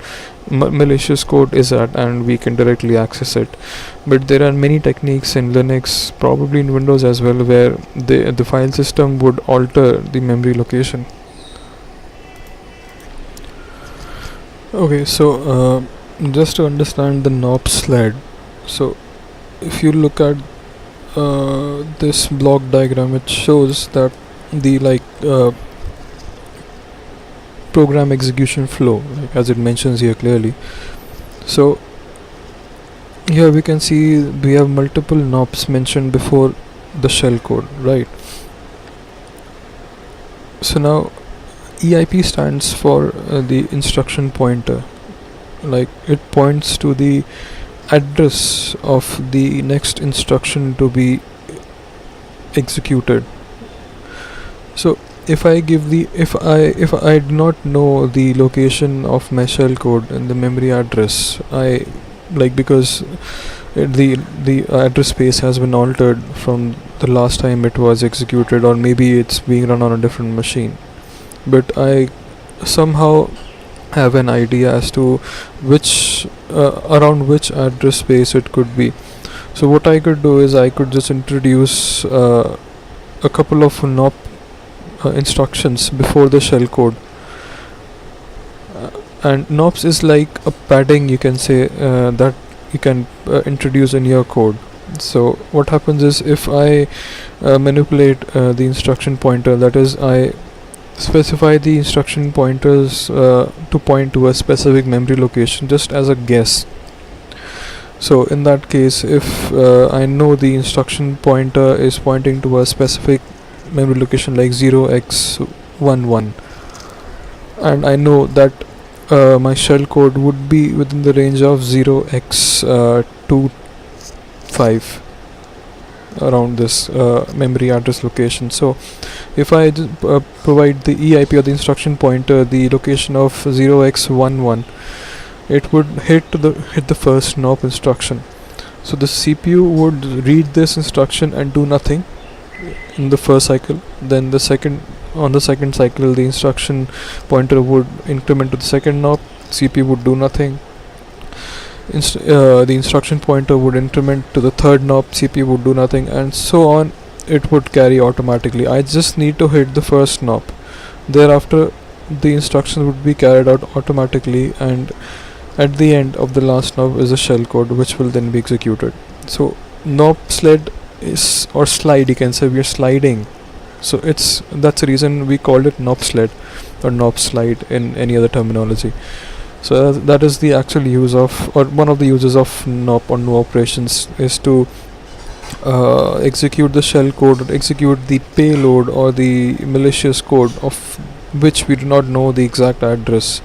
malicious code is at, and we can directly access it. But there are many techniques in Linux, probably in Windows as well, where the file system would alter the memory location. Okay, so just to understand the NOP sled, so if you look at this block diagram, it shows that the program execution flow, as it mentions here clearly. So here we can see we have multiple NOPs mentioned before the shell code, right? So now EIP stands for the instruction pointer, like it points to the address of the next instruction to be executed. So if I do not know the location of my shellcode and the memory address, I like because the address space has been altered from the last time it was executed, or maybe it's being run on a different machine, but I somehow have an idea as to which around which address space it could be. So what I could do is I could just introduce a couple of nop instructions before the shellcode. And nops is like a padding, you can say, that you can introduce in your code. So what happens is, if I manipulate the instruction pointer, that is, I specify the instruction pointers to point to a specific memory location just as a guess. So in that case, if I know the instruction pointer is pointing to a specific memory location like 0x11, and I know that my shell code would be within the range of 0x25, around this memory address location. So if I provide the EIP or the instruction pointer the location of 0x11, it would hit the first NOP instruction. So the CPU would read this instruction and do nothing in the first cycle. Then on the second cycle, the instruction pointer would increment to the second NOP. CPU would do nothing. The instruction pointer would increment to the third NOP. CPU would do nothing, and so on. It would carry automatically. I just need to hit the first NOP. Thereafter, the instructions would be carried out automatically, and at the end of the last NOP is a shell code which will then be executed. So NOP sled is, or slide, you can say, we are sliding. So that's the reason we called it NOP sled or NOP slide in any other terminology. So that is the actual use of, or one of the uses of NOP or no operations, is to execute the shell code, or execute the payload or the malicious code of which we do not know the exact address,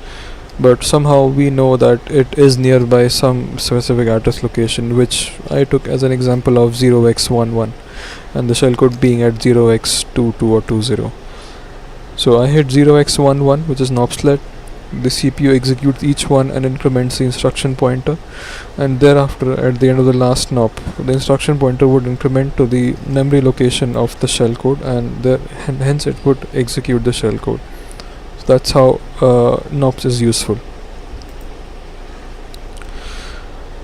but somehow we know that it is nearby some specific address location, which I took as an example of 0x11, and the shell code being at 0x22 or 20. So I hit 0x11, which is NOP sled. The CPU executes each one and increments the instruction pointer, and thereafter at the end of the last NOP, the instruction pointer would increment to the memory location of the shell code, and hence it would execute the shell code. So that's how NOPS is useful.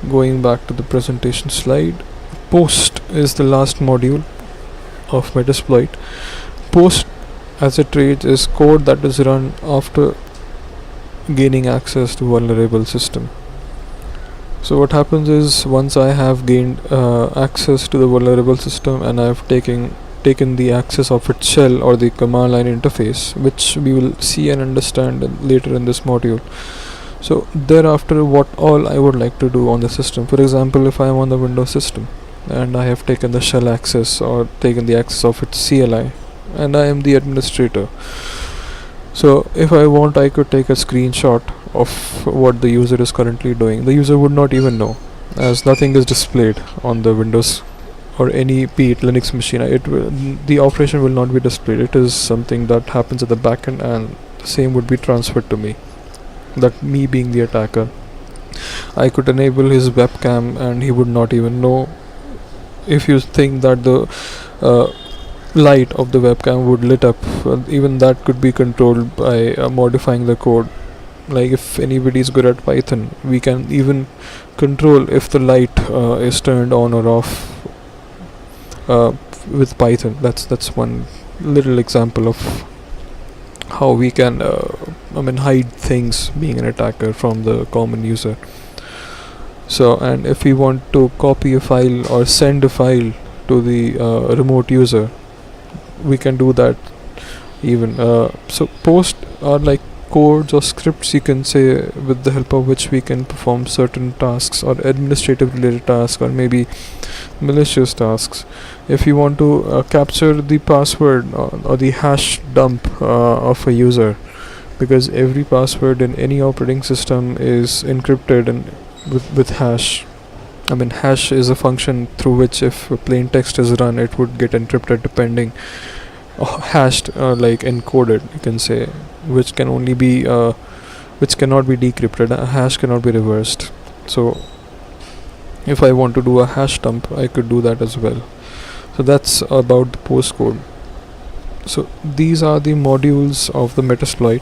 Going back to the presentation slide, post is the last module of Metasploit. Post, as it reads, is code that is run after gaining access to vulnerable system. So what happens is, once I have gained access to the vulnerable system and I have taken the access of its shell or the command line interface, which we will see and understand later in this module. So thereafter, what all I would like to do on the system, for example, if I am on the Windows system and I have taken the shell access or taken the access of its CLI, and I am the administrator. So if I want, I could take a screenshot of what the user is currently doing. The user would not even know, as nothing is displayed on the Windows or any, be it Linux machine. The operation will not be displayed. It is something that happens at the backend, and the same would be transferred to me, that me being the attacker. I could enable his webcam and he would not even know. If you think that the light of the webcam would lit up, even that could be controlled by modifying the code. Like, if anybody is good at Python, we can even control if the light is turned on or off with Python. That's one little example of how we can hide things, being an attacker, from the common user. So, and if we want to copy a file or send a file to the remote user, we can do that even. So post are like codes or scripts, you can say, with the help of which we can perform certain tasks, or administrative related tasks, or maybe malicious tasks. If you want to capture the password or the hash dump of a user, because every password in any operating system is encrypted and with hash. Hash is a function through which, if a plain text is run, it would get encrypted depending hashed, like encoded, you can say, which can only be which cannot be decrypted. A hash cannot be reversed. So if I want to do a hash dump, I could do that as well. So that's about the postcode. So these are the modules of the Metasploit,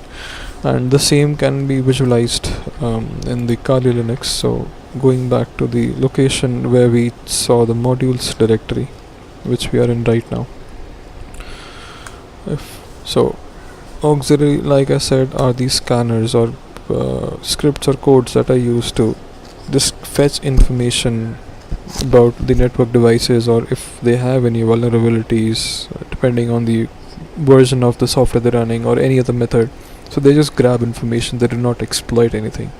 and the same can be visualized in the Kali Linux. So going back to the location where we saw the modules directory, which we are in right now. So auxiliary, like I said, are these scanners or scripts or codes that are used to just fetch information about the network devices, or if they have any vulnerabilities, depending on the version of the software they're running or any other method. So they just grab information, they do not exploit anything.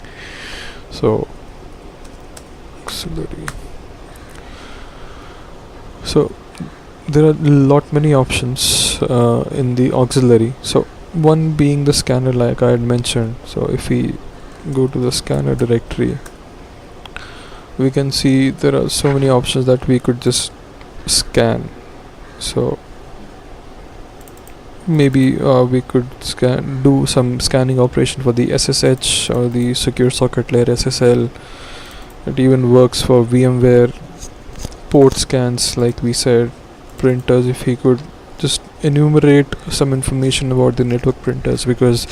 So auxiliary. So there are many options in the auxiliary. So one being the scanner, like I had mentioned. So if we go to the scanner directory, we can see there are so many options that we could just scan. So maybe we could do some scanning operation for the SSH or the secure socket layer SSL. It even works for VMware port scans, like we said, printers. If we could just enumerate some information about the network printers, because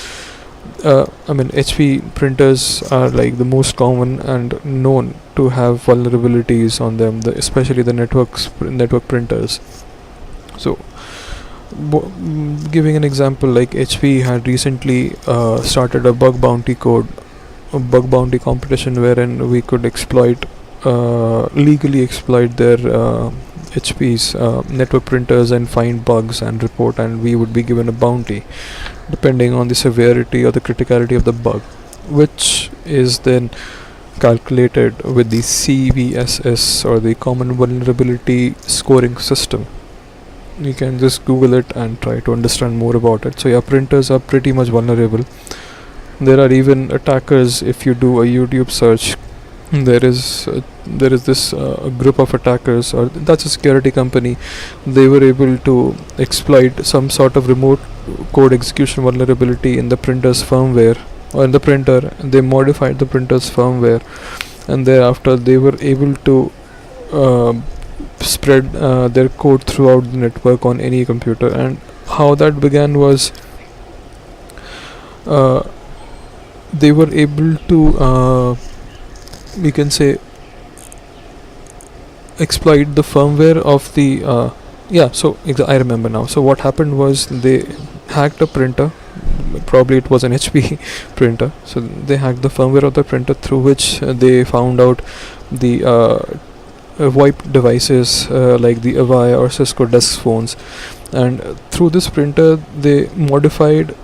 HP printers are like the most common and known to have vulnerabilities on them, especially the network printers. So giving an example, like HP had recently started a bug bounty competition, wherein we could legally exploit their HP's network printers and find bugs and report, and we would be given a bounty depending on the severity or the criticality of the bug, which is then calculated with the CVSS, or the Common Vulnerability Scoring System. You can just Google it and try to understand more about it. So yeah, printers are pretty much vulnerable. There are even attackers. If you do a YouTube search, there is this group of attackers, or that's a security company. They were able to exploit some sort of remote code execution vulnerability in the printer's firmware, or in the printer. They modified the printer's firmware, and thereafter they were able to spread their code throughout the network on any computer. And how that began was they were able to we can say exploit the firmware of the I remember now. So what happened was they hacked a printer, probably it was an HP printer. So they hacked the firmware of the printer, through which they found out the VoIP devices like the Avaya or Cisco desk phones, and through this printer they modified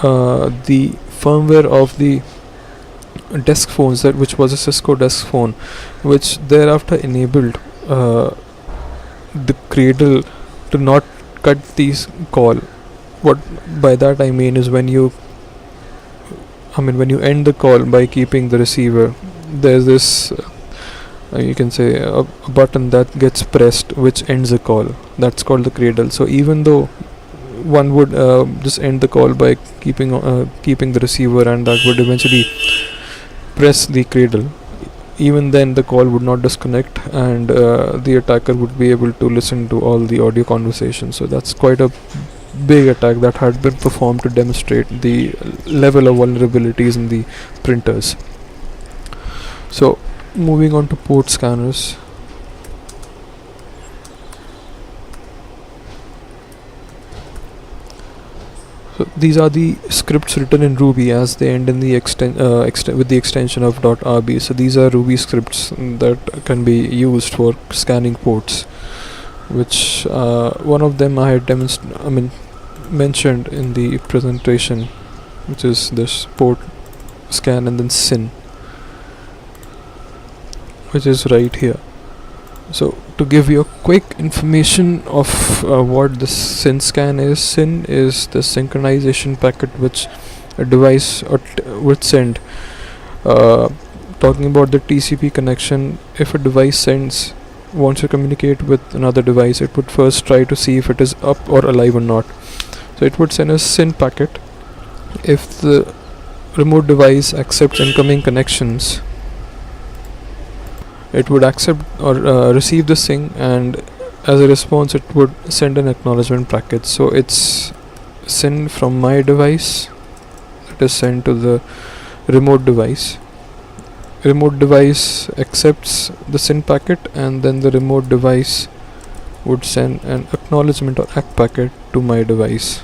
the firmware of the desk phones, which was a Cisco desk phone, which thereafter enabled the cradle to not cut these call. What by that I mean is when you end the call by keeping the receiver, there's this you can say a button that gets pressed which ends the call. That's called the cradle. So even though one would just end the call by keeping the receiver, and that would eventually press the cradle, even then the call would not disconnect, and the attacker would be able to listen to all the audio conversations. So that's quite a big attack that had been performed to demonstrate the level of vulnerabilities in the printers. So moving on to port scanners. So these are the scripts written in Ruby, as they end in the with the extension of .rb. So these are Ruby scripts that can be used for scanning ports, which one of them I had mentioned in the presentation, which is this port scan and then SYN, which is right here. So to give you a quick information of what the SYN scan is, SYN is the synchronization packet which a device would send. Talking about the TCP connection, if a device sends wants to communicate with another device, it would first try to see if it is up or alive or not. So it would send a SYN packet. If the remote device accepts incoming connections, it would accept or receive the SYN, and as a response it would send an acknowledgement packet. So it's SYN from my device that is sent to the remote device. Remote device accepts the SYN packet, and then the remote device would send an acknowledgement or ACK packet to my device.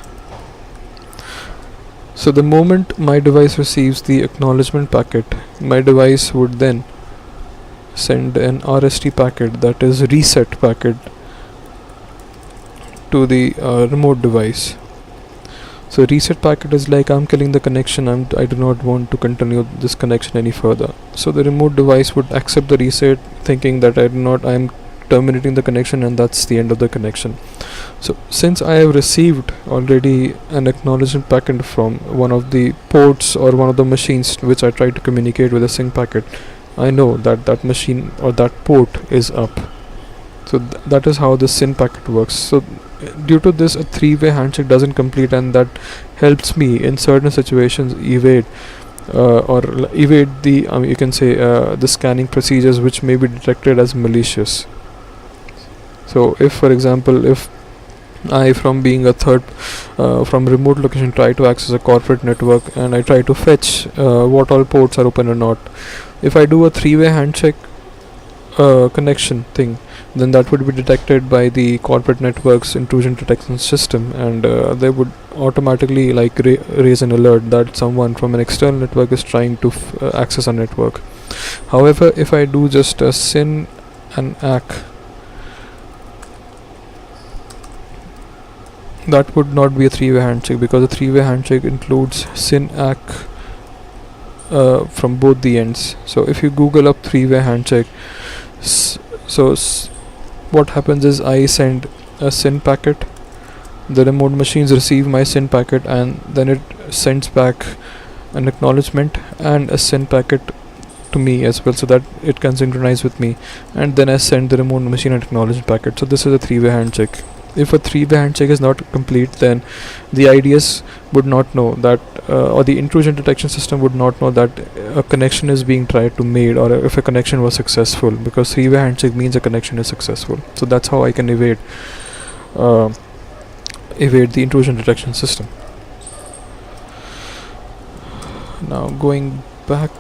So the moment my device receives the acknowledgement packet, my device would then send an RST packet, that is reset packet, to the remote device. So reset packet is like, I'm killing the connection, I do not want to continue this connection any further. So the remote device would accept the reset, thinking that I'm terminating the connection, and that's the end of the connection. So since I have received already an acknowledgement packet from one of the ports or one of the machines which I try to communicate with a SYN packet, I know that that machine or that port is up. So that is how the SYN packet works. So due to this, a three-way handshake doesn't complete, and that helps me in certain situations evade the you can say the scanning procedures which may be detected as malicious. So if, for example, if I, from being a third from remote location, try to access a corporate network, and I try to fetch what all ports are open or not, if I do a three-way handshake connection thing, then that would be detected by the corporate network's intrusion detection system, and they would automatically raise an alert that someone from an external network is trying to access a network. However, if I do just a SYN and ACK, that would not be a three-way handshake, because a three-way handshake includes SYN ACK from both the ends. So if you Google up three-way handshake, what happens is, I send a SYN packet, the remote machines receive my SYN packet, and then it sends back an acknowledgement and a SYN packet to me as well, so that it can synchronize with me, and then I send the remote machine an acknowledgement packet. So this is a three-way handshake. If a three-way handshake is not complete, then the IDS would not know that, or the intrusion detection system would not know that a connection is being tried to made, or if a connection was successful, because three-way handshake means a connection is successful. So that's how I can evade the intrusion detection system. Now going back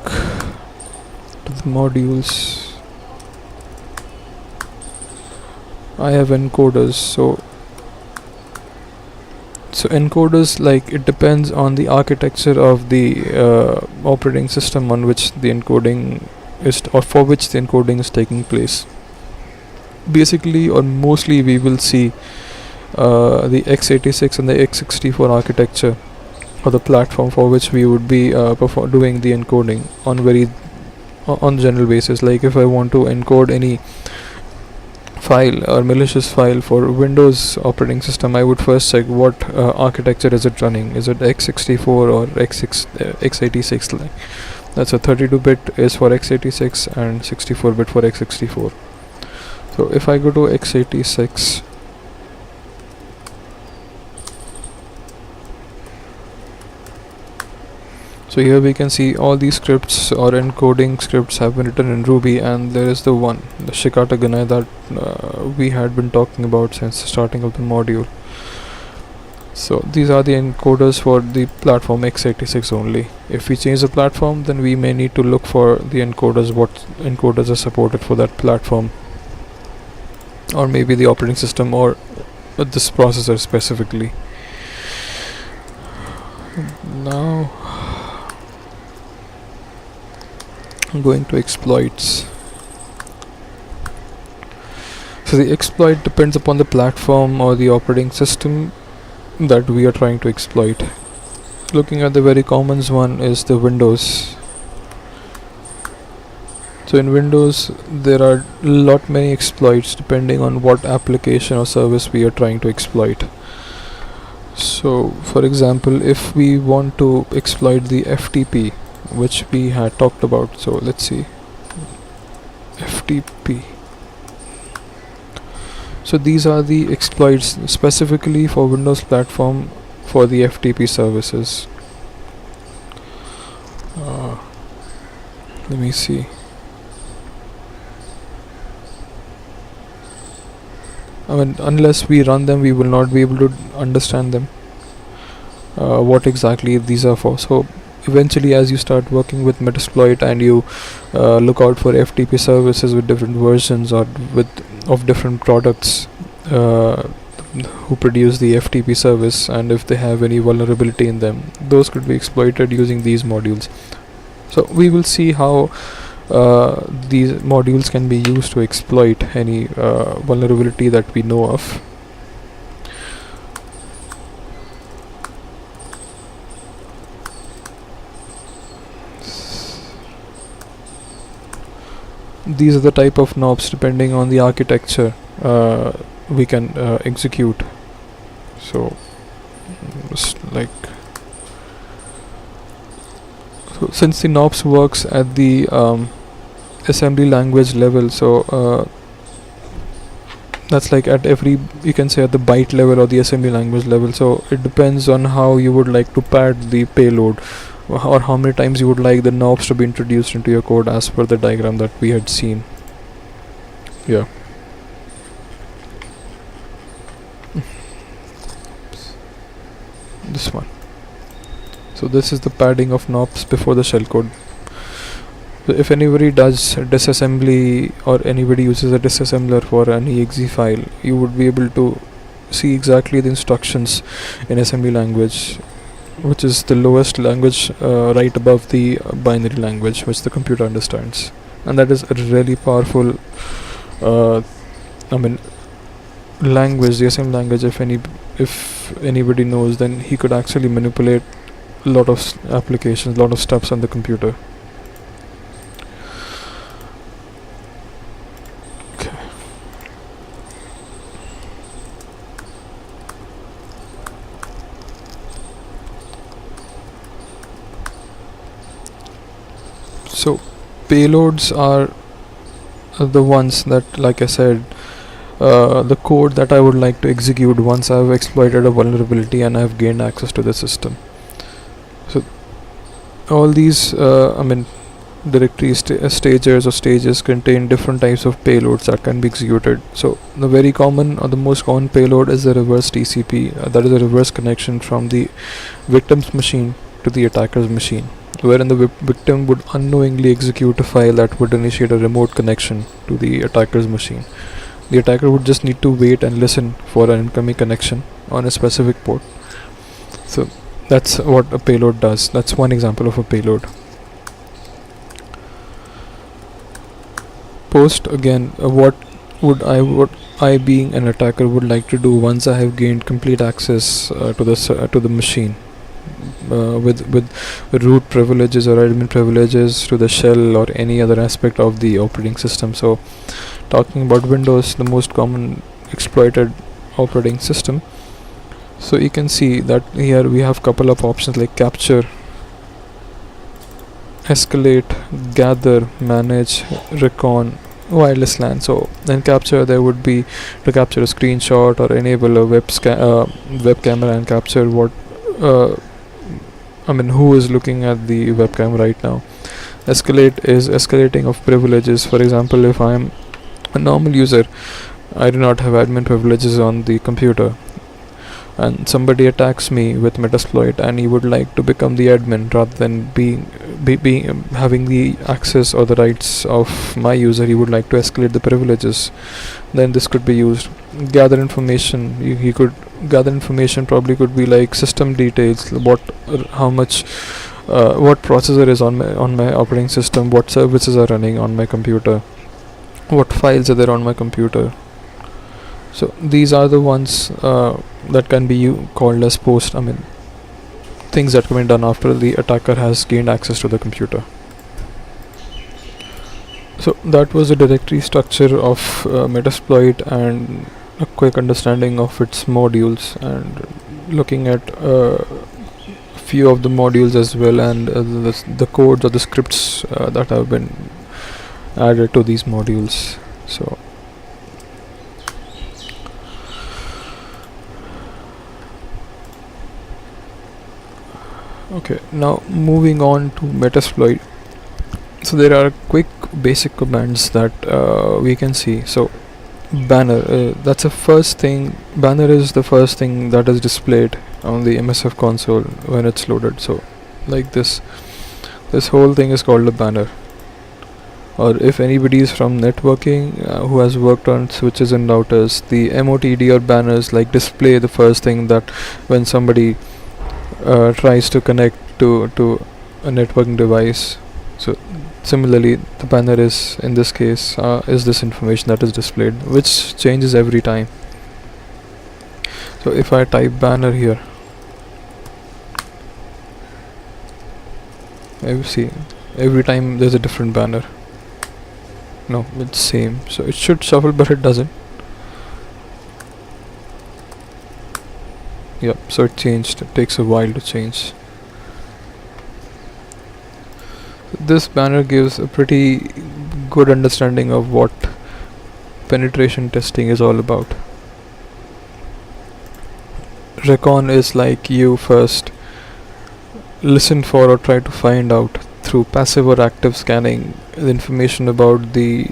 to the modules, I have encoders. So encoders, it depends on the architecture of the operating system on which the encoding is, or for which the encoding is taking place. Basically, or mostly, we will see the x86 and the x64 architecture, or the platform for which we would be doing the encoding on general basis. Like if I want to encode any file or malicious file for Windows operating system, I would first check what architecture is it running. Is it x64 or x86? That's a 32-bit is for x86 and 64-bit for x64. So if I go to x86, so here we can see all these scripts or encoding scripts have been written in Ruby, and there is the Shikata Ganai that we had been talking about since the starting of the module. So these are the encoders for the platform x86 only. If we change the platform, then we may need to look for the encoders, what encoders are supported for that platform, or maybe the operating system, or this processor specifically. Now I'm going to exploits. So the exploit depends upon the platform or the operating system that we are trying to exploit. Looking at the very common one is the Windows. So in Windows there are many exploits depending on what application or service we are trying to exploit. So for example, if we want to exploit the FTP, which we had talked about, so let's see, FTP. So these are the exploits specifically for Windows platform for the FTP services. Let me see. I mean, unless we run them, we will not be able to understand them. What exactly these are for. So eventually, as you start working with Metasploit and you look out for FTP services with different versions or with of different products who produce the FTP service, and if they have any vulnerability in them, those could be exploited using these modules. So we will see how these modules can be used to exploit any vulnerability that we know of. These are the type of knobs depending on the architecture we can execute. So since the knobs works at the assembly language level, so that's like at every, you can say at the byte level or the assembly language level. So it depends on how you would like to pad the payload, or how many times you would like the knobs to be introduced into your code as per the diagram that we had seen. Yeah. This one. So this is the padding of knobs before the shellcode. So if anybody does disassembly or anybody uses a disassembler for an exe file, you would be able to see exactly the instructions in assembly language, which is the lowest language right above the binary language which the computer understands. And that is a really powerful language, the assembly language. If anybody knows, then he could actually manipulate a lot of applications, a lot of steps on the computer. Okay. So payloads are the ones that, like I said, the code that I would like to execute once I've exploited a vulnerability and I've gained access to the system. So all these directory stagers or stages contain different types of payloads that can be executed. So the very common or the most common payload is the reverse TCP, that is a reverse connection from the victim's machine to the attacker's machine, wherein the victim would unknowingly execute a file that would initiate a remote connection to the attacker's machine. The attacker would just need to wait and listen for an incoming connection on a specific port. So that's what a payload does. That's one example of a payload. Post, again, what I being an attacker would like to do once I have gained complete access to the machine with root privileges or admin privileges to the shell or any other aspect of the operating system. So talking about Windows, the most common exploited operating system. So you can see that here we have couple of options like capture, escalate, gather, manage, recon, wireless LAN. So in capture, there would be to capture a screenshot or enable a web camera and capture what who is looking at the webcam right now. Escalate is escalating of privileges. For example, if I am a normal user, I do not have admin privileges on the computer, and somebody attacks me with Metasploit and he would like to become the admin rather than having the access or the rights of my user. He would like to escalate the privileges. Then this could be used. Gather information. He could gather information, probably could be like system details, what processor is on my operating system, what services are running on my computer, what files are there on my computer. So these are the ones that can be called as post. Things that can be done after the attacker has gained access to the computer. So that was the directory structure of Metasploit and a quick understanding of its modules, and looking at a few of the modules as well, and the codes or the scripts that have been added to these modules. So Okay, now moving on to Metasploit. So there are quick basic commands that we can see. So banner, that's the first thing. Banner is the first thing that is displayed on the MSF console when it's loaded. So like this whole thing is called a banner. Or if anybody is from networking who has worked on switches and routers, the MOTD or banners like display the first thing that when somebody tries to connect to a networking device. So similarly, the banner is in this case is this information that is displayed, which changes every time. So if I type banner here, you see every time there's a different banner. No, it's same. So it should shuffle, but it doesn't. Yep, so it changed. It takes a while to change. This banner gives a pretty good understanding of what penetration testing is all about. Recon is like you first listen for or try to find out through passive or active scanning the information about the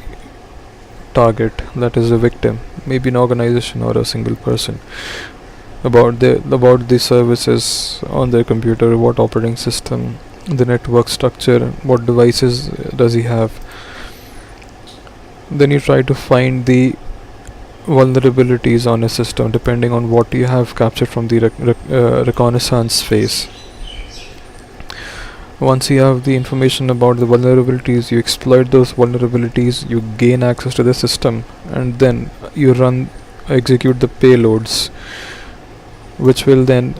target, that is a victim, maybe an organization or a single person, about the services on their computer, what operating system, the network structure, what devices does he have. Then you try to find the vulnerabilities on a system depending on what you have captured from the reconnaissance phase. Once you have the information about the vulnerabilities, you exploit those vulnerabilities, you gain access to the system, and then you execute the payloads, which will then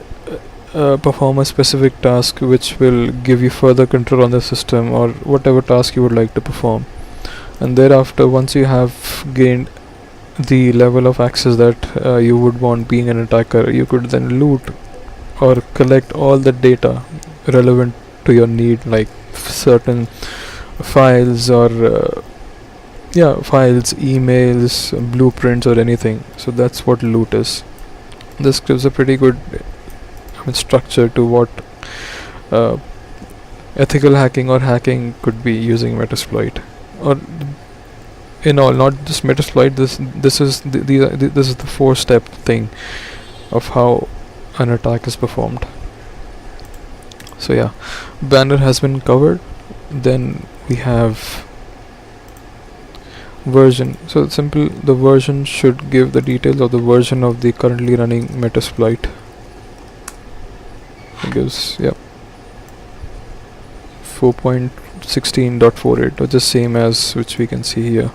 perform a specific task which will give you further control on the system or whatever task you would like to perform. And thereafter, once you have gained the level of access that you would want being an attacker, you could then loot or collect all the data relevant to your need, like certain files or files, emails, blueprints or anything. So that's what loot is. This gives a pretty good structure to what ethical hacking or hacking could be using Metasploit. Or in all, not just Metasploit, this is this is the 4-step thing of how an attack is performed. So yeah, banner has been covered. Then we have version. So it's simple, the version should give the details of the version of the currently running Metasploit. It gives 4.16.48, which is same as which we can see here.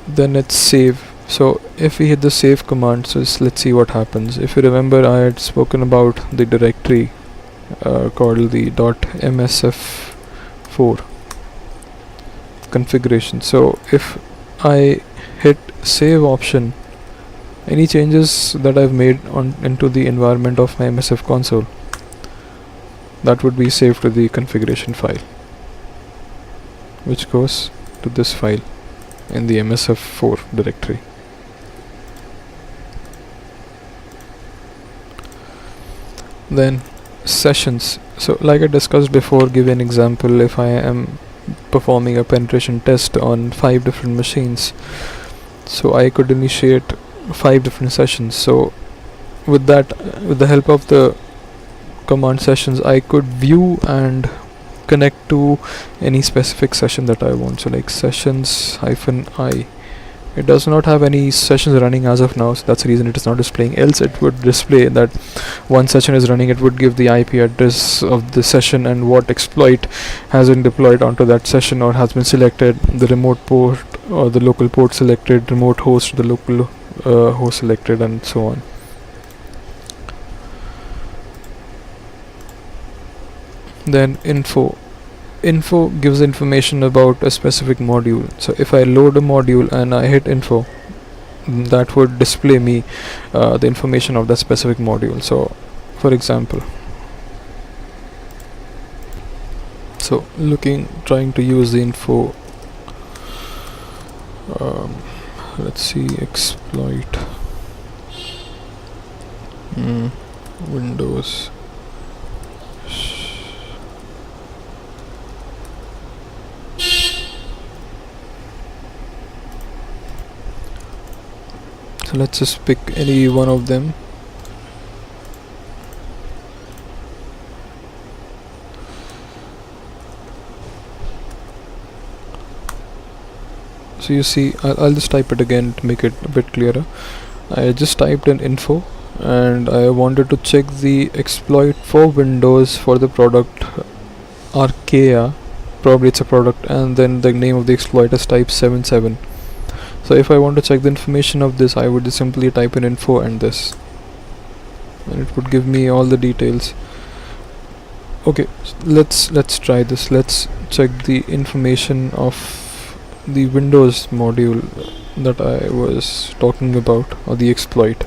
Then it's save. So if we hit the save command, so let's see what happens. If you remember, I had spoken about the directory called the .msf4 configuration. So if I hit save option, any changes that I've made into the environment of my MSF console, that would be saved to the configuration file, which goes to this file in the MSF4 directory. Then sessions. So like I discussed before, give an example. If I am performing a penetration test on 5 different machines, so I could initiate 5 different sessions. So with that, with the help of the command sessions, I could view and connect to any specific session that I want. So like sessions -I, it does not have any sessions running as of now, so that's the reason it is not displaying. Else it would display that one session is running. It would give the IP address of the session and what exploit has been deployed onto that session or has been selected, the remote port or the local port selected, remote host, the local host selected, and so on. Then info gives information about a specific module. So if I load a module and I hit info, that would display me the information of that specific module. So for example, so trying to use the info, let's see, exploit. Windows. So let's just pick any one of them. So you see, I'll just type it again to make it a bit clearer. I just typed in info and I wanted to check the exploit for Windows for the product Archaea. Probably it's a product, and then the name of the exploit is type 77. So if I want to check the information of this, I would just simply type in info and this, and it would give me all the details. Okay, let's try this. Let's check the information of the Windows module that I was talking about, or the exploit.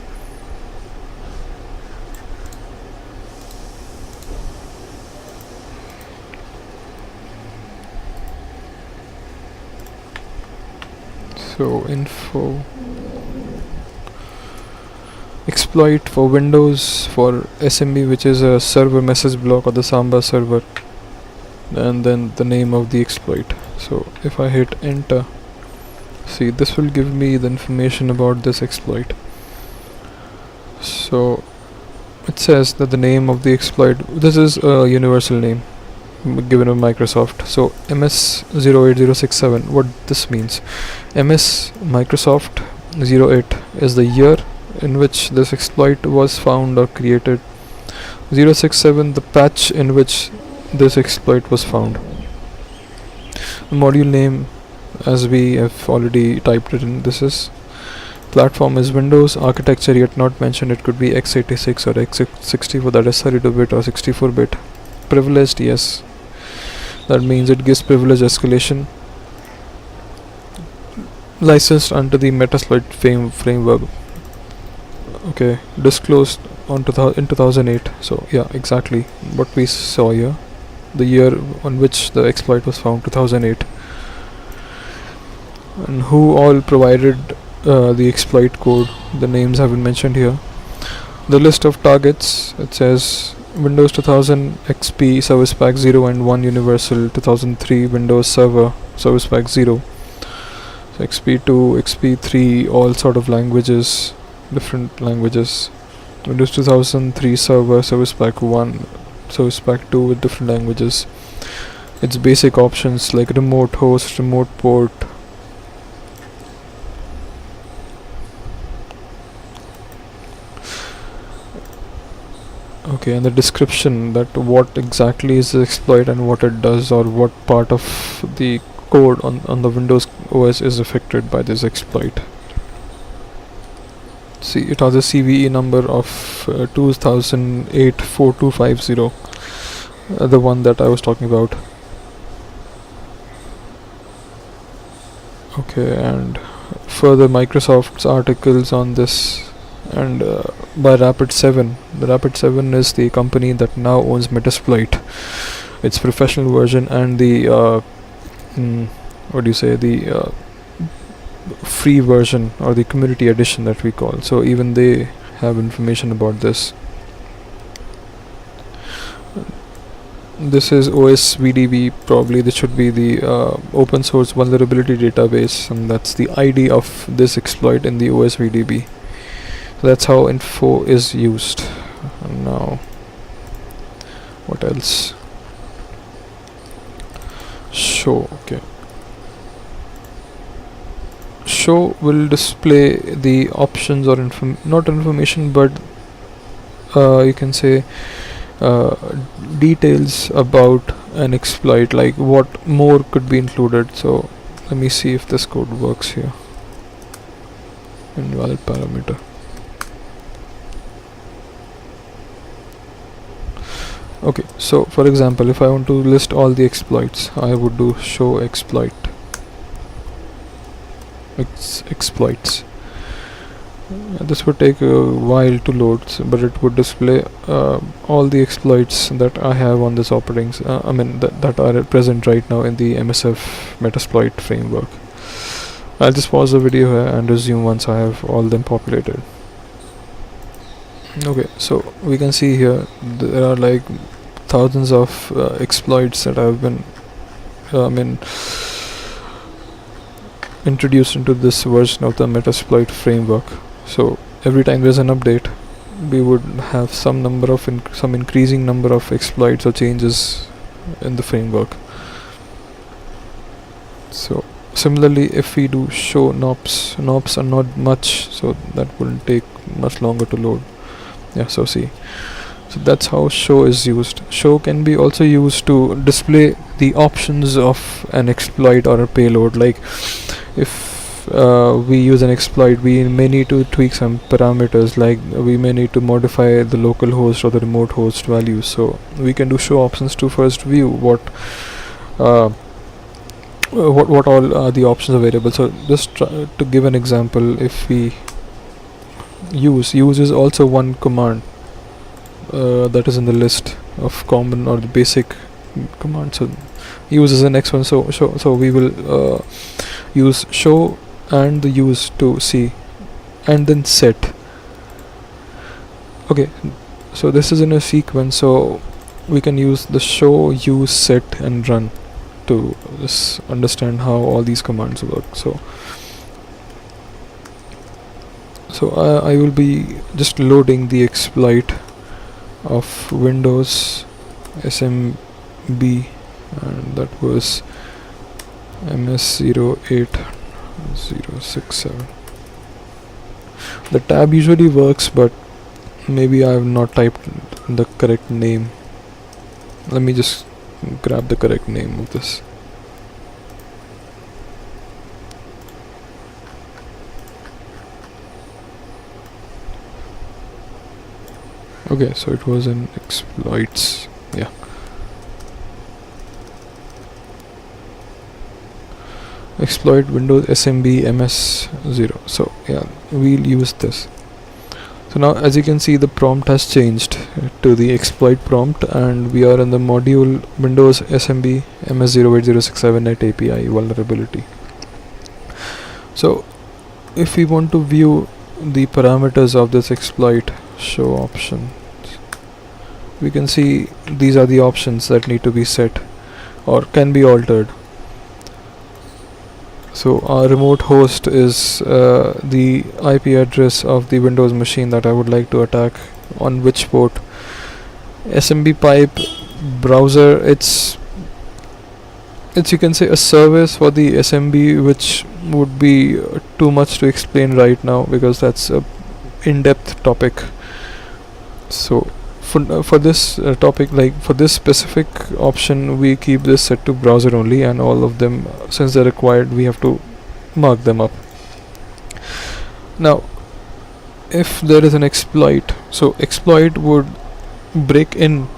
So info exploit for Windows for SMB, which is a server message block or the Samba server, and then the name of the exploit. So if I hit enter, see, this will give me the information about this exploit. So it says that the name of the exploit, this is a universal name given by Microsoft. So MS08067, what this means, MS Microsoft 08 is the year in which this exploit was found or created. 067 the patch in which this exploit was found. The module name, as we have already typed it in, this is platform is Windows, architecture yet not mentioned, it could be x86 or x64, that is 32-bit or 64-bit. Privileged, yes, that means it gives privilege escalation. Licensed under the Metasploit framework. Okay, disclosed in 2008. So yeah, exactly what we saw here. The year on which the exploit was found, 2008. And who all provided the exploit code, the names have been mentioned here. The list of targets, it says Windows 2000 XP Service Pack 0 and 1 Universal, 2003 Windows Server Service Pack 0. So XP2, XP3, all sort of languages, different languages. Windows 2003 Server Service Pack 1, Service Pack 2 with different languages. Its basic options like remote host, remote port. Okay, and the description, that what exactly is the exploit and what it does, or what part of the code on the Windows OS is affected by this exploit. See, it has a CVE number of 2008-4250, the one that I was talking about. Okay, and further Microsoft's articles on this, and by Rapid7. The Rapid7 is the company that now owns Metasploit, its professional version, and the the free version, or the community edition that we call. So even they have information about this. This is OSVDB, probably this should be the open source vulnerability database, and that's the ID of this exploit in the OSVDB. So that's how info is used. And now, what else? Show, okay. Show will display the options, or not information, but you can say details about an exploit, like what more could be included. So let me see if this code works here. Invalid parameter. Okay, so for example, if I want to list all the exploits, I would do show exploit exploits. This would take a while to load, but it would display all the exploits that I have on this operating that are present right now in the MSF Metasploit framework. I'll just pause the video here and resume once I have all them populated. Okay, so we can see here there are like thousands of exploits that have been I mean introduced into this version of the Metasploit framework. So every time there's an update, we would have some number of some increasing number of exploits or changes in the framework. So similarly, if we do show knobs are not much, so that wouldn't take much longer to load. Yeah, so see, so that's how show is used. Show can be also used to display the options of an exploit or a payload. Like if we use an exploit, we may need to tweak some parameters, like we may need to modify the local host or the remote host values. So we can do show options to first view uh, what all are the options available. So just to give an example, if we use is also one command that is in the list of common or the basic commands. So use is the next one. So we will use show and the use to see, and then set. Okay, so this is in a sequence, so we can use the show, use, set and run to just understand how all these commands work. So I will be just loading the exploit of Windows SMB, and that was MS08067. The tab usually works, but maybe I have not typed the correct name. Let me just grab the correct name of this. Okay, so it was in exploits. Yeah. Exploit Windows SMB MS0. So yeah, we'll use this. So now as you can see, the prompt has changed to the exploit prompt, and we are in the module Windows SMB MS08067 net API vulnerability. So if we want to view the parameters of this exploit, show options, we can see these are the options that need to be set or can be altered. So our remote host is the IP address of the Windows machine that I would like to attack, on which port. SMB pipe browser, it's you can say a service for the SMB, which would be too much to explain right now because that's a in-depth topic. So for this topic, like for this specific option, we keep this set to browser only, and all of them, since they're required, we have to mark them up. Now if there is an exploit, so exploit would break in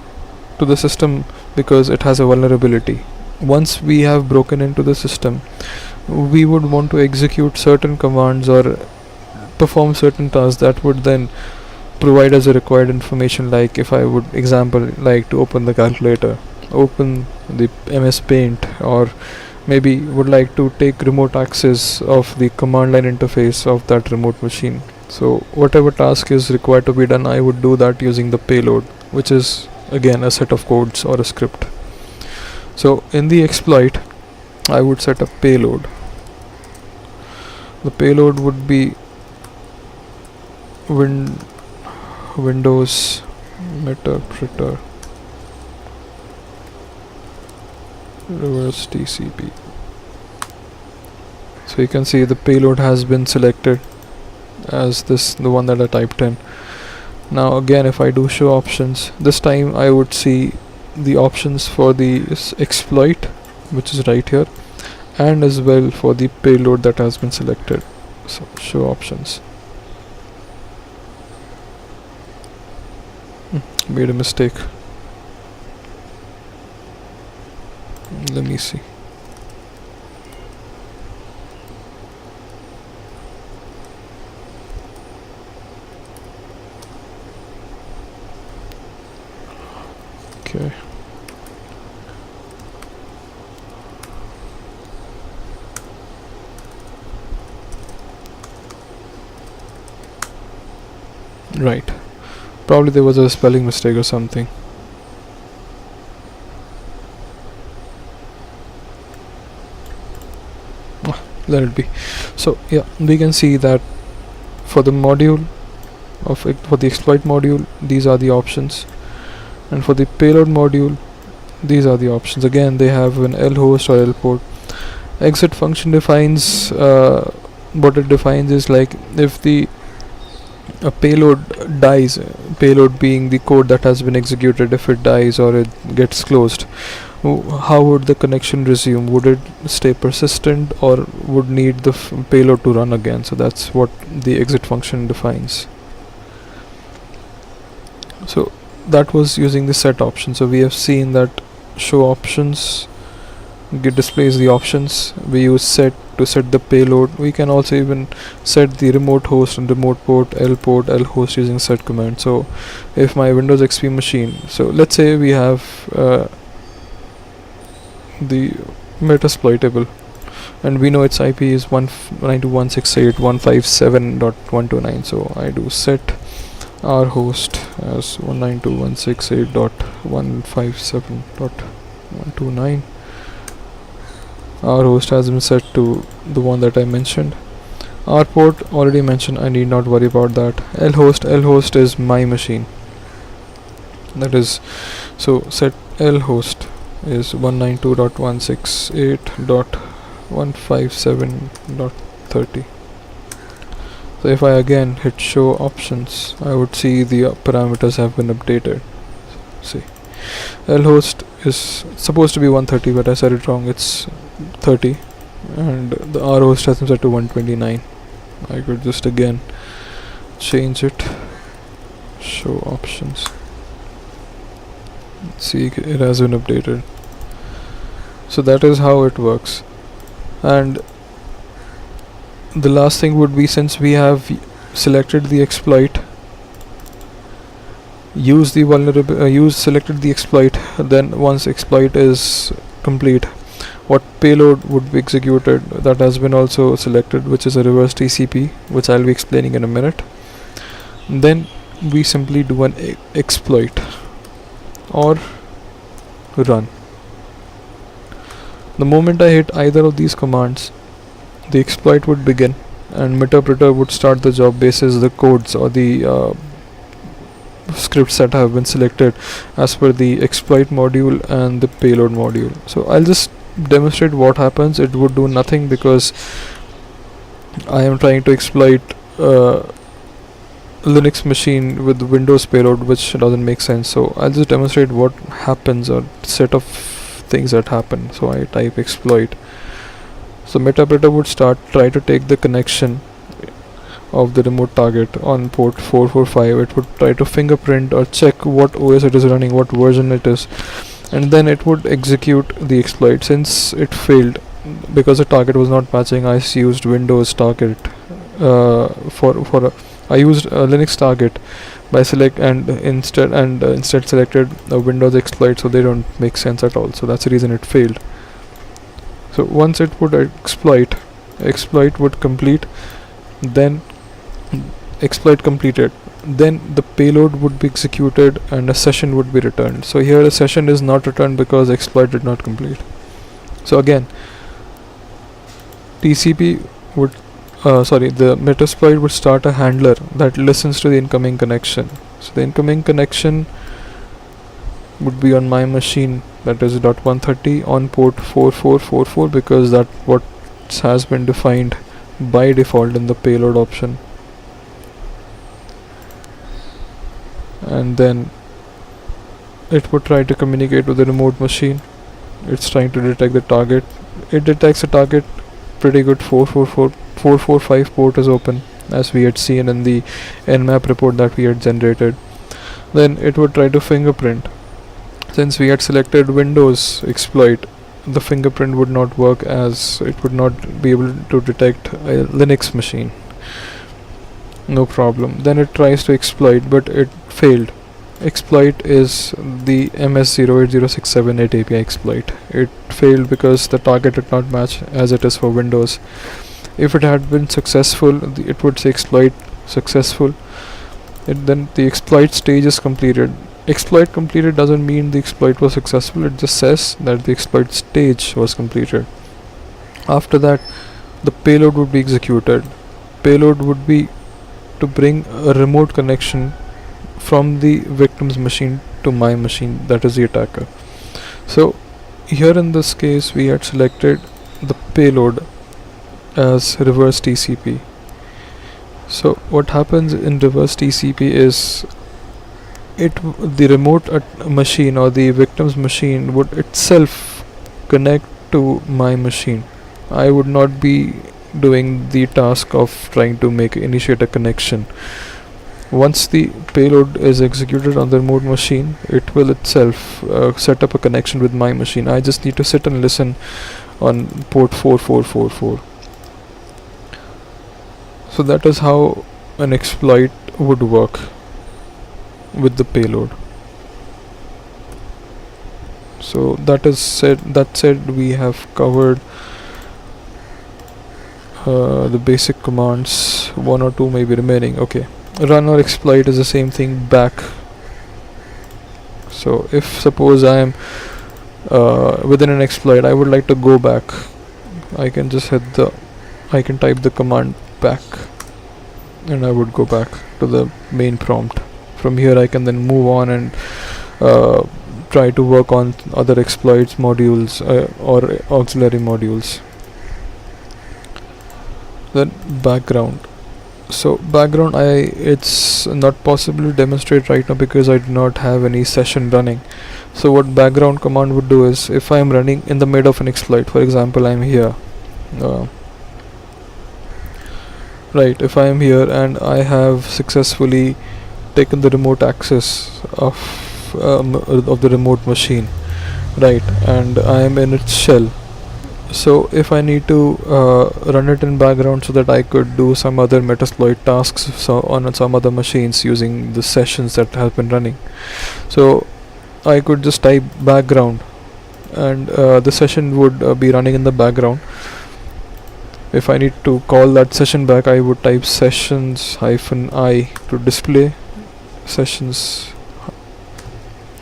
to the system because it has a vulnerability. Once we have broken into the system, we would want to execute certain commands or perform certain tasks that would then provide us the required information. Like if I would example like to open the calculator, open the MS Paint, or maybe would like to take remote access of the command line interface of that remote machine. So whatever task is required to be done, I would do that using the payload, which is again a set of codes or a script. So in the exploit, I would set a payload. The payload would be Windows Metasploit reverse TCP. So you can see the payload has been selected as this, the one that I typed in. Now again, if I do show options, this time I would see the options for the exploit, which is right here, and as well for the payload that has been selected. So show options. Made a mistake. Let me see. Okay. Right. Probably there was a spelling mistake or something. Let it be. So yeah, we can see that for the module for the exploit module, these are the options, and for the payload module, these are the options. Again, they have an L host or L port. Exit function defines what it defines is like if the payload dies, payload being the code that has been executed, if it dies or it gets closed, how would the connection resume? Would it stay persistent or would need the payload to run again? So that's what the exit function defines. So that was using the set option. So we have seen that show options displays the options. We use set to set the payload. We can also even set the remote host and remote port, L host using set command. So if my Windows XP machine, so let's say we have the Metasploitable, and we know its IP is 192.168.157.129. so I do set our host as 192.168.157.129. Our host has been set to the one that I mentioned. Our port already mentioned, I need not worry about that. L host is my machine. That is, so set L host is 192.168.157.30. So if I again hit show options, I would see the parameters have been updated. See, L host is supposed to be 130, but I said it wrong. It's 30, and the R host has been set to 129. I could just again change it. Show options. See, it has been updated. So that is how it works. And the last thing would be, since we have selected the exploit, selected the exploit, then once exploit is complete, what payload would be executed, that has been also selected, which is a reverse TCP, which I'll be explaining in a minute. Then we simply do an exploit or run. The moment I hit either of these commands, the exploit would begin and Metasploit would start the job basis the codes or the scripts that have been selected as per the exploit module and the payload module. So I'll just demonstrate what happens. It would do nothing because I am trying to exploit Linux machine with Windows payload, which doesn't make sense. So I'll just demonstrate what happens or set of things that happen. So I type exploit. So Metasploit would try to take the connection of the remote target on port 445. It would try to fingerprint or check what OS it is running, what version it is, and then it would execute the exploit. Since it failed because the target was not matching, I used Windows target I used a Linux target by instead selected a Windows exploit, so they don't make sense at all. So that's the reason it failed. So once it would exploit would complete, then exploit completed, then the payload would be executed and a session would be returned. So here a session is not returned because exploit did not complete. So again, TCP would the Metasploit would start a handler that listens to the incoming connection. So the incoming connection would be on my machine, that is .130 on port 4444, because that what has been defined by default in the payload option. And then it would try to communicate with the remote machine. It's trying to detect the target. It detects a target pretty good. 445 port is open, as we had seen in the Nmap report that we had generated. Then it would try to fingerprint. Since we had selected Windows exploit, the fingerprint would not work, as it would not be able to detect a Linux machine. No problem. Then it tries to exploit, but it failed. Exploit is the MS080678 API exploit. It failed because the target did not match, as it is for Windows. If it had been successful, it would say exploit successful. then the exploit stage is completed. Exploit completed doesn't mean the exploit was successful, it just says that the exploit stage was completed. After that, the payload would be executed. Payload would be to bring a remote connection from the victim's machine to my machine, that is the attacker. So here in this case we had selected the payload as reverse TCP. So what happens in reverse TCP is the remote machine or the victim's machine would itself connect to my machine. I would not be doing the task of trying to initiate a connection. Once the payload is executed on the remote machine, it will itself set up a connection with my machine. I just need to sit and listen on port 4444. So that is how an exploit would work with the payload. So that said, we have covered the basic commands. One or two may be remaining. Okay, run or exploit is the same thing back. So if suppose I am within an exploit, I would like to go back, I can just I can type the command back and I would go back to the main prompt. From here I can then move on and try to work on other exploits modules or auxiliary modules. Then background. So background, it's not possible to demonstrate right now because I do not have any session running. So what background command would do is, if I am running in the mid of an exploit, for example I am here, right, if I am here and I have successfully taken the remote access of the remote machine, right, and I am in its shell. So if I need to run it in background so that I could do some other Metasploit tasks on some other machines using the sessions that have been running, so I could just type background and the session would be running in the background. If I need to call that session back, I would type sessions -i to display sessions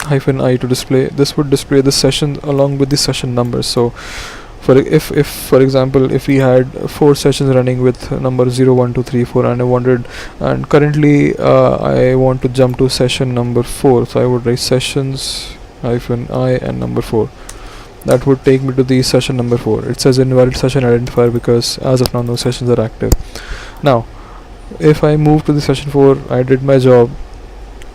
-i to display. This would display the session along with the session numbers. So if for example if we had 4 sessions running with number 0 1 2 3 4 and currently I want to jump to session number 4, so I would write sessions -i and number 4. That would take me to the session number 4. It says invalid session identifier because as of now no sessions are active. Now if I move to the session 4, I did my job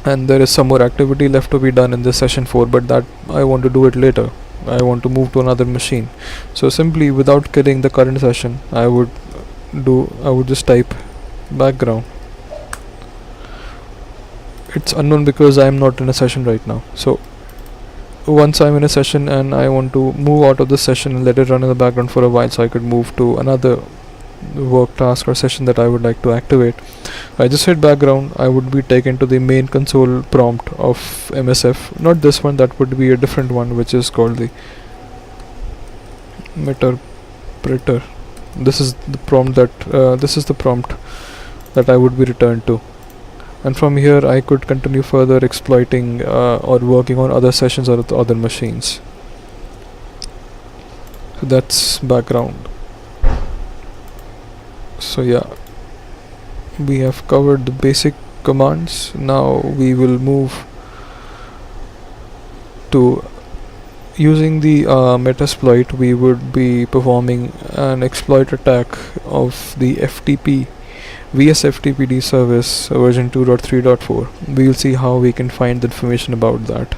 and there is some more activity left to be done in this session 4, but that I want to do it later. I want to move to another machine. So simply, without killing the current session, I would just type background. It's unknown because I am not in a session right now. So once I'm in a session and I want to move out of the session and let it run in the background for a while, so I could move to another work task or session that I would like to activate, I just hit background. I would be taken to the main console prompt of MSF, not this one, that would be a different one which is called the Metasploit. This is the prompt that I would be returned to, and from here I could continue further exploiting or working on other sessions or other machines. So that's background. So yeah, we have covered the basic commands. Now we will move to using the Metasploit. We would be performing an exploit attack of the VSFTPD service version 2.3.4. We will see how we can find the information about that.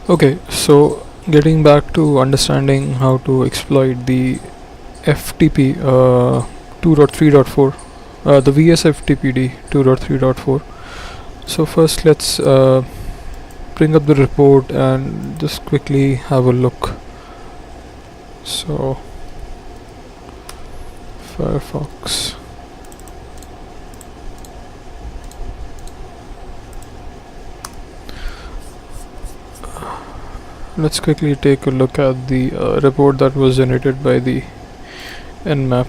Okay, so getting back to understanding how to exploit the FTP 2.3.4, the VSFTPD 2.3.4. So first let's bring up the report and just quickly have a look. So Firefox, let's quickly take a look at the report that was generated by the Nmap.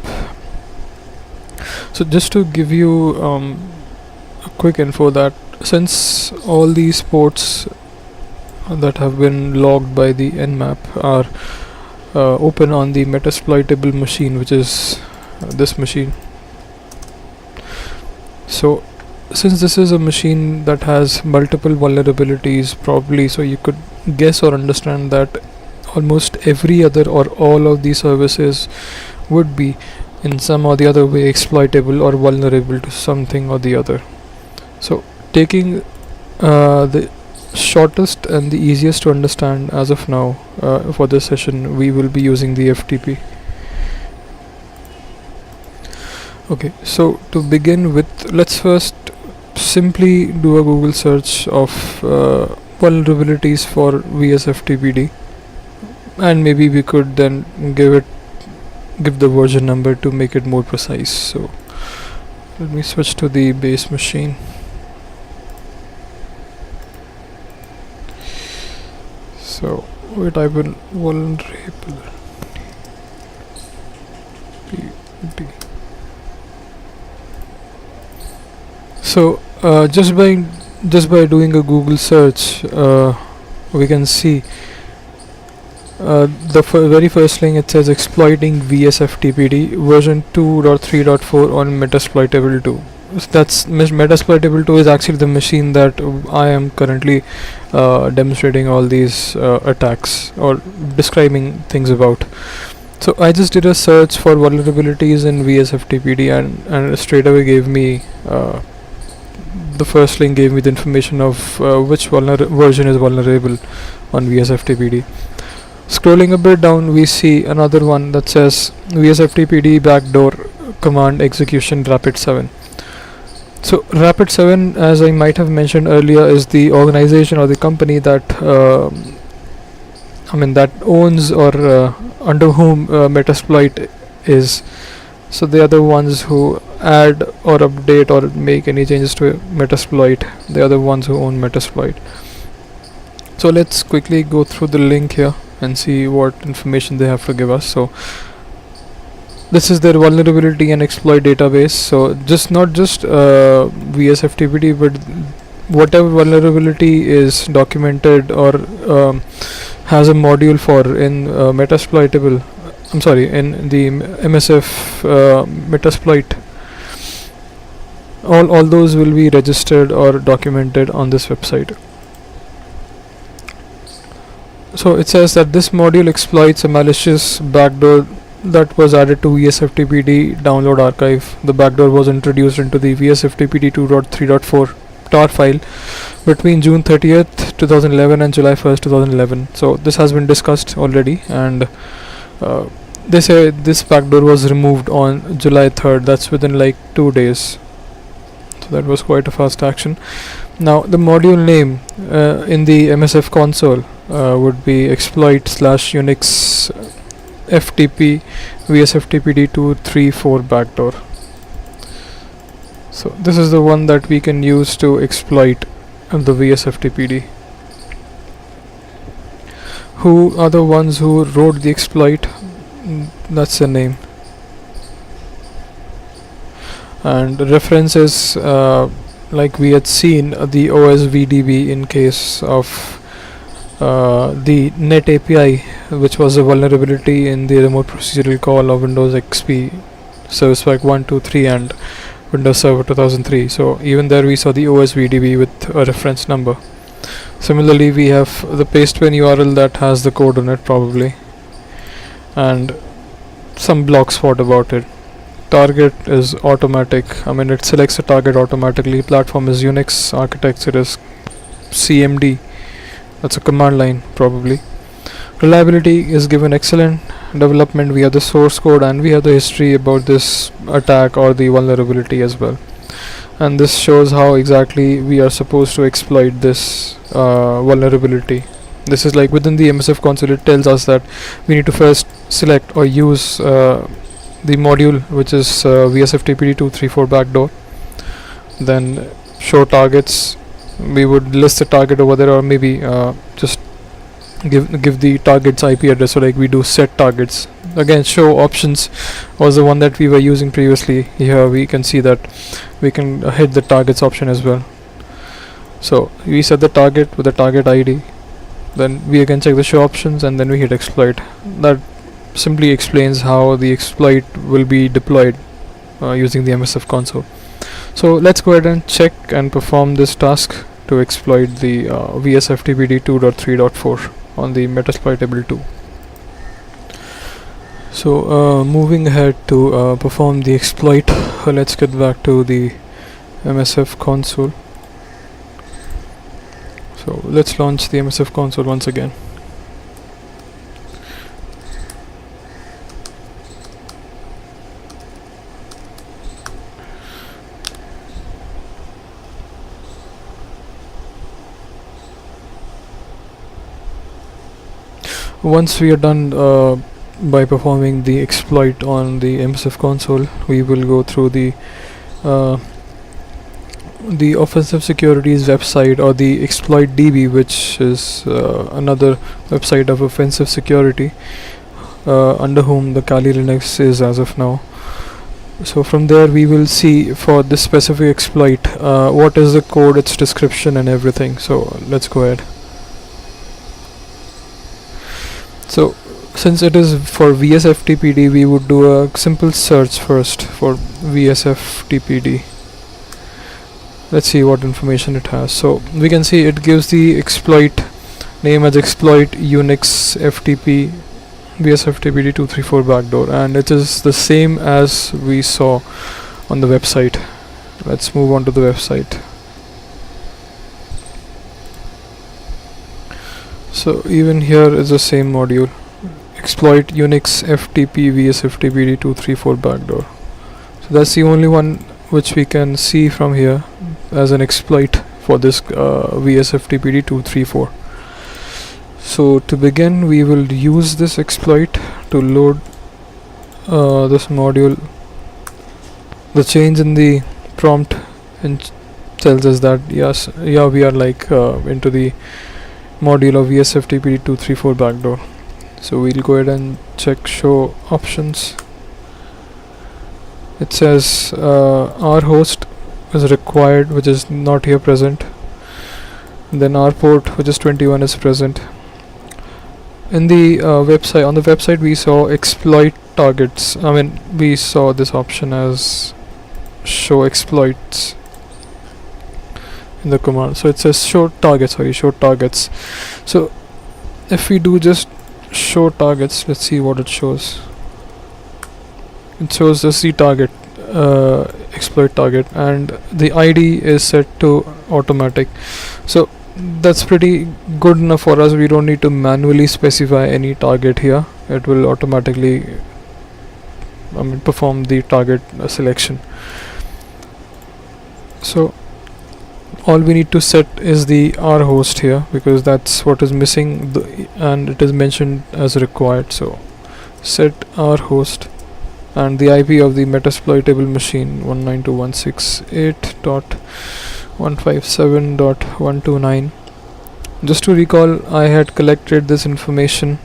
So just to give you a quick info, that since all these ports that have been logged by the Nmap are open on the Metasploitable machine, which is this machine. So since this is a machine that has multiple vulnerabilities, probably, so you could guess or understand that almost every other or all of these services would be in some or the other way exploitable or vulnerable to something or the other. So taking the shortest and the easiest to understand as of now for this session, we will be using the FTP. Okay, so to begin with, let's first simply do a Google search of vulnerabilities for VSFTPD, and maybe we could then give the version number to make it more precise. So let me switch to the base machine. So we type in vulnerable PD. So just by doing a Google search, we can see the very first link. It says exploiting VSFTPD version 2.3.4 on Metasploitable 2. That's Metasploitable 2 is actually the machine that I am currently demonstrating all these attacks or describing things about. So I just did a search for vulnerabilities in VSFTPD, and straight away gave me the first link gave me the information of which version is vulnerable on VSFTPD. Scrolling a bit down, we see another one that says VSFTPD backdoor command execution Rapid 7. So Rapid 7, as I might have mentioned earlier, is the organization or the company that that owns or under whom Metasploit is. So they are the ones who add or update or make any changes to Metasploit. They are the ones who own Metasploit. So let's quickly go through the link here and see what information they have to give us. So this is their vulnerability and exploit database. So not just VSFTPD, but whatever vulnerability is documented or has a module for in Metasploitable. I'm sorry, in the MSF Metasploit. All those will be registered or documented on this website. So it says that this module exploits a malicious backdoor that was added to VSFTPD download archive. The backdoor was introduced into the VSFTPD 2.3.4 tar file between June 30th 2011 and July 1st 2011. So this has been discussed already, and they say this backdoor was removed on July 3rd. That's within like 2 days. So that was quite a fast action. Now the module name in the MSF console would be exploit/Unix FTP VSFTPD 234 backdoor. So this is the one that we can use to exploit the VSFTPD. Who are the ones who wrote the exploit? That's the name. And references, like we had seen, the OSVDB in case of the net API, which was a vulnerability in the remote procedural call of Windows XP Service Pack 123 and Windows Server 2003. So even there we saw the OSVDB with a reference number. Similarly, we have the pastebin URL that has the code on it probably, and some block spot about it. Target is automatic. It selects a target automatically. Platform is Unix. Architecture is CMD. That's a command line probably. Reliability is given excellent. Development, we have the source code and we have the history about this attack or the vulnerability as well. And this shows how exactly we are supposed to exploit this vulnerability. This is like within the MSF console, it tells us that we need to first select or use the module which is VSFTPD 234 backdoor. Then show targets. We would list the target over there, or maybe just give the target's IP address. So like we do set targets, again, show options was the one that we were using previously. Here we can see that we can hit the targets option as well. So we set the target with the target ID, then we again check the show options, and then we hit exploit. That simply explains how the exploit will be deployed using the MSF console. So let's go ahead and check and perform this task to exploit the VSFTPD 2.3.4 on the Metasploit table 2. So moving ahead to perform the exploit, let's get back to the MSF console. So let's launch the MSF console once again. Once we are done by performing the exploit on the MSF console, we will go through the offensive securities website, or the exploit DB, which is another website of offensive security under whom the Kali Linux is as of now. So from there we will see for this specific exploit what is the code, its description and everything. So let's go ahead. So since it is for VSFTPD, we would do a simple search first for VSFTPD. Let's see what information it has. So we can see it gives the exploit name as exploit Unix FTP VSFTPD 234 backdoor, and it is the same as we saw on the website. Let's move on to the website. So even here is the same module, exploit Unix FTP VSFTPD 234 backdoor. So that's the only one which we can see from here as an exploit for this VSFTPD 234. So to begin, we will use this exploit to load this module. The change in the prompt tells us that we are into the module of VSFTPD 234 backdoor. So we'll go ahead and check show options. It says our host is required, which is not here present. Then our port, which is 21, is present. In the website, on the website, we saw exploit targets. We saw this option as show exploits in the command. So it says show targets. So if we do just show targets, let's see what it shows. It shows us the target, exploit target, and the ID is set to automatic. So that's pretty good enough for us. We don't need to manually specify any target here. It will automatically perform the target selection. So all we need to set is the R host here, because that's what is missing, and it is mentioned as required. So set R host and the IP of the Metasploitable machine 192.168.157.129. Just to recall, I had collected this information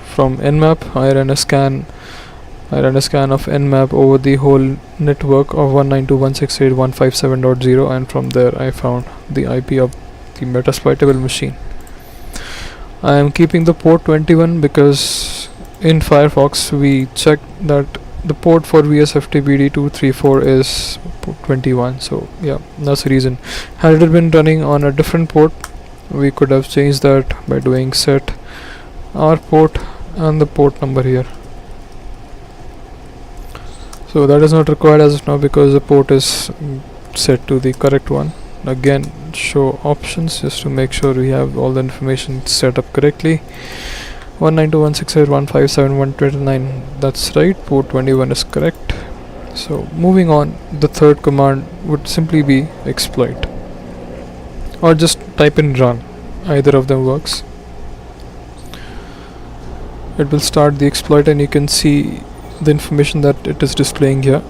from Nmap. I ran a scan of Nmap over the whole network of 192.168.157.0, and from there I found the IP of the Metasploitable machine. I am keeping the port 21 because in Firefox we checked that the port for VSFTPD 234 is port 21. So yeah, that's the reason. Had it been running on a different port, we could have changed that by doing set our port and the port number here. So that is not required as of now because the port is set to the correct one. Again, show options just to make sure we have all the information set up correctly. 192.168.157.129, that's right, port 21 is correct. So moving on, the third command would simply be exploit, or just type in run, either of them works. It will start the exploit and you can see the information that it is displaying here.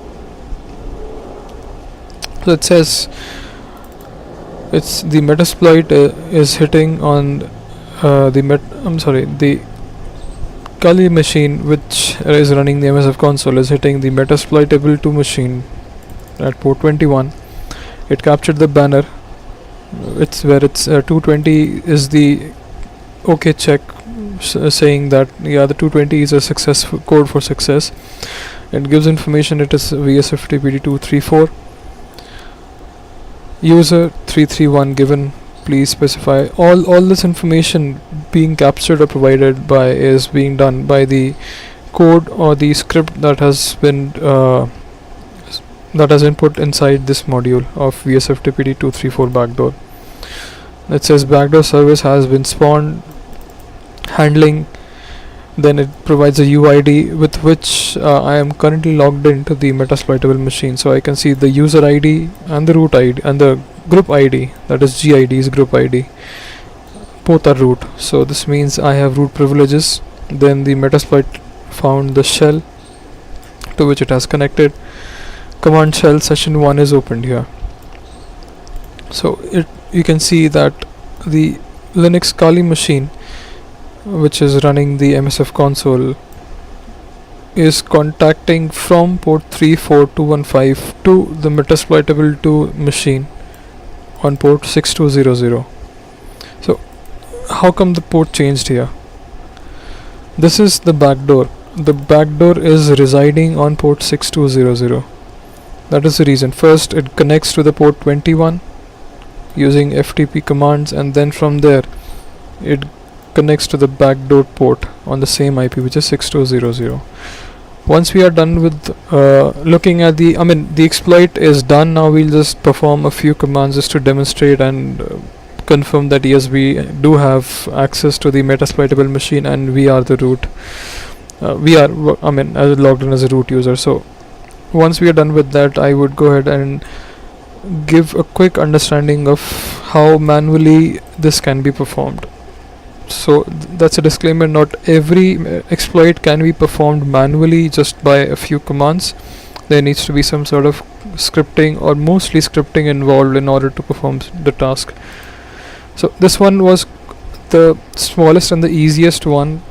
So it says it's the Metasploit is hitting on the Kali machine, which is running the MSF console, is hitting the Metasploitable 2 machine at port 21. It captured the banner. It's where it's 220 is the OK check, saying that yeah, the 220 is a successful code for success. It gives information. It is VSFTPD234. User 331 given. Please specify. All this information being captured or provided by is being done by the code or the script that has been that has been put inside this module of VSFTPD234 backdoor. It says backdoor service has been spawned, handling. Then it provides a UID with which I am currently logged into the Metasploitable machine. So I can see the user ID and the root ID and the group ID, that is GID is group ID. Both are root. So this means I have root privileges. Then the Metasploit found the shell to which it has connected. Command shell session 1 is opened here. So you can see that the Linux Kali machine, which is running the MSF console, is contacting from port 34215 to the Metasploitable 2 machine on port 6200. So how come the port changed here? This is the backdoor. The backdoor is residing on port 6200. That is the reason. First it connects to the port 21 using FTP commands, and then from there it connects to the backdoor port on the same IP, which is 6200. Once we are done with looking at the exploit is done. Now we'll just perform a few commands just to demonstrate and confirm that yes, we do have access to the Metasploitable machine and we are the root. We are logged in as a root user. So once we are done with that, I would go ahead and give a quick understanding of how manually this can be performed. So that's a disclaimer. Not every exploit can be performed manually just by a few commands. There needs to be some sort of scripting or mostly scripting involved in order to perform the task. So this one was the smallest and the easiest one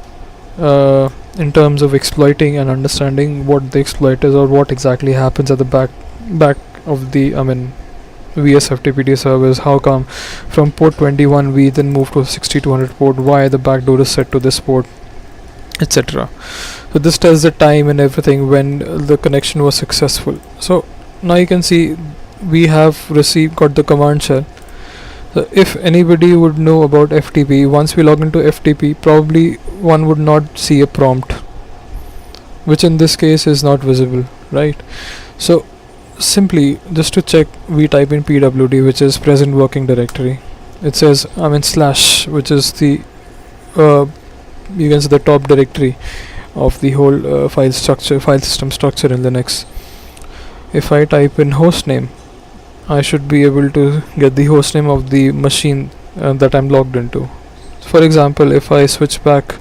in terms of exploiting and understanding what the exploit is or what exactly happens at the back of the VSFTPD service. How come from port 21 we then move to 6200 port, why the backdoor is set to this port, etc. So this tells the time and everything when the connection was successful. So now you can see we have got the command shell. So if anybody would know about FTP, once we log into FTP, probably one would not see a prompt, which in this case is not visible, right? So simply just to check, we type in pwd, which is present working directory. It says slash, which is the you can say the top directory of the whole file system structure in Linux. If I type in hostname, I should be able to get the hostname of the machine that I'm logged into. For example, if I switch back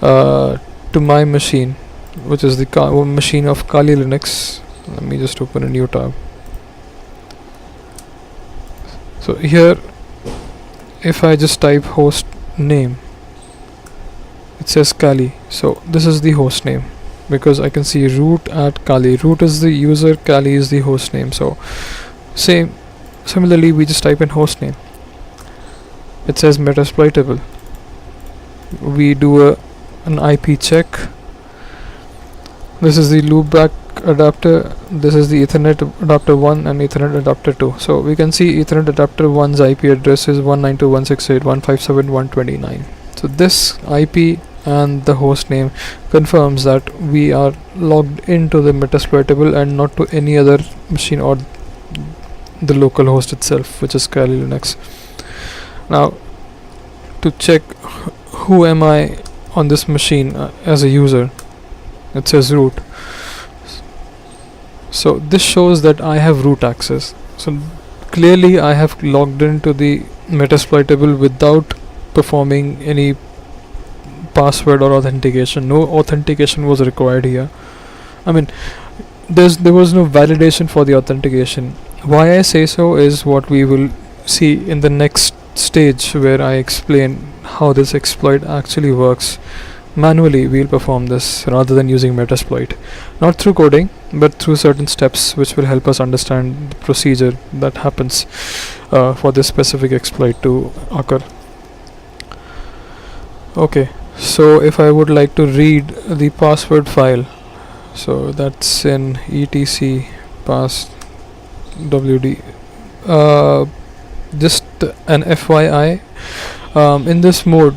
to my machine, which is the machine of Kali Linux, let me just open a new tab. So here, if I just type host name, it says Kali. So this is the host name, because I can see root at Kali. Root is the user, Kali is the host name. So similarly, we just type in host name. It says Metasploitable. We do an IP check. This is the loopback adapter. This is the Ethernet adapter 1 and Ethernet adapter 2. So we can see Ethernet adapter 1's IP address is 192.168.157.129. So this IP and the host name confirms that we are logged into the Metasploitable and not to any other machine or the local host itself, which is Kali Linux. Now to check who am I on this machine as a user, it says root. So this shows that I have root access. So clearly I have logged into the Metasploitable without performing any password or authentication. No authentication was required here. There was no validation for the authentication. Why I say so is what we will see in the next stage, where I explain how this exploit actually works manually we'll perform this rather than using Metasploit, not through coding but through certain steps which will help us understand the procedure that happens for this specific exploit to occur. Okay, so if I would like to read the password file, so that's in etc pass wd. Just an FYI, in this mode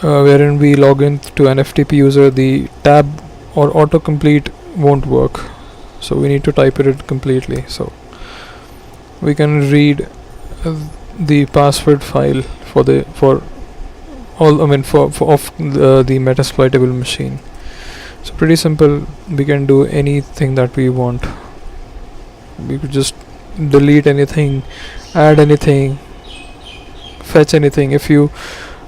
wherein we log in to an FTP user, the tab or autocomplete won't work, so we need to type it completely. So we can read the password file for all, for the Metasploitable machine. So pretty simple, we can do anything that we want. We could just delete anything, add anything, fetch anything. If you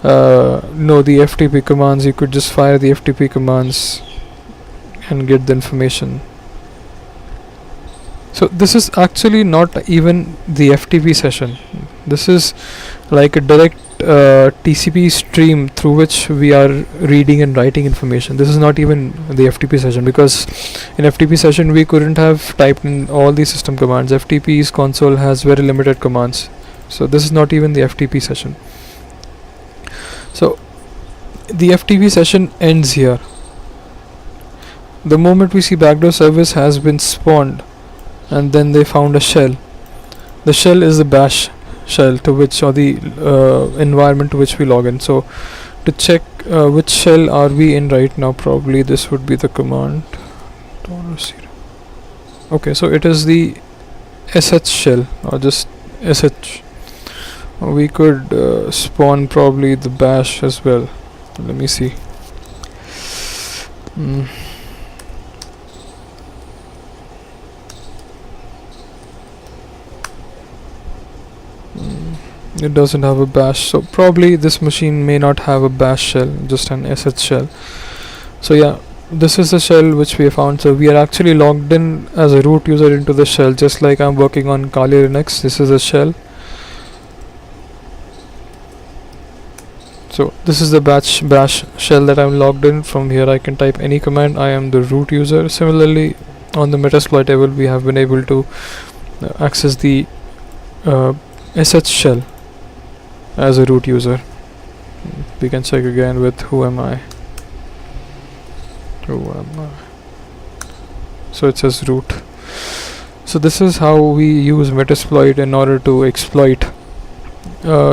know the FTP commands, you could just fire the FTP commands and get the information. So this is actually not even the FTP session. This is like a direct TCP stream through which we are reading and writing information. This is not even the FTP session, because in FTP session we couldn't have typed in all the system commands. FTP's console has very limited commands, so this is not even the FTP session. So the FTP session ends here. The moment we see backdoor service has been spawned and then they found a shell. The shell is the bash shell to which, or the environment to which we log in. So to check which shell are we in right now, probably this would be the command $0. Okay, so it is the sh shell, or just sh. We could spawn probably the bash as well. Let me see. It doesn't have a bash, so probably this machine may not have a bash shell, just an sh shell. So yeah, this is the shell which we have found. So we are actually logged in as a root user into the shell, just like I'm working on Kali Linux. This is a shell. So this is the bash shell that I'm logged in. From here I can type any command. I am the root user. Similarly, on the Metasploitable we have been able to access the sh shell as a root user. We can check again with who am I. So it says root. So this is how we use Metasploit in order to exploit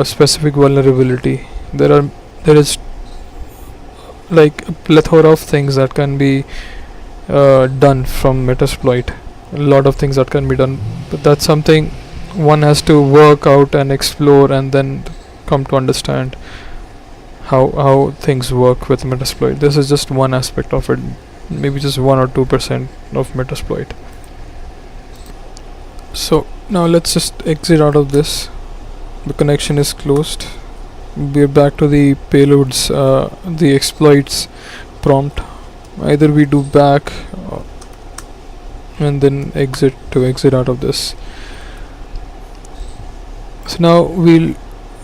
specific vulnerability. There is like a plethora of things that can be done from Metasploit. A lot of things that can be done, but that's something one has to work out and explore and then come to understand how things work with Metasploit. This is just one aspect of it, maybe just 1 or 2% of Metasploit. So now let's just exit out of this. The connection is closed. We're back to the payloads, the exploits prompt. Either we do back and then exit to exit out of this. So now we'll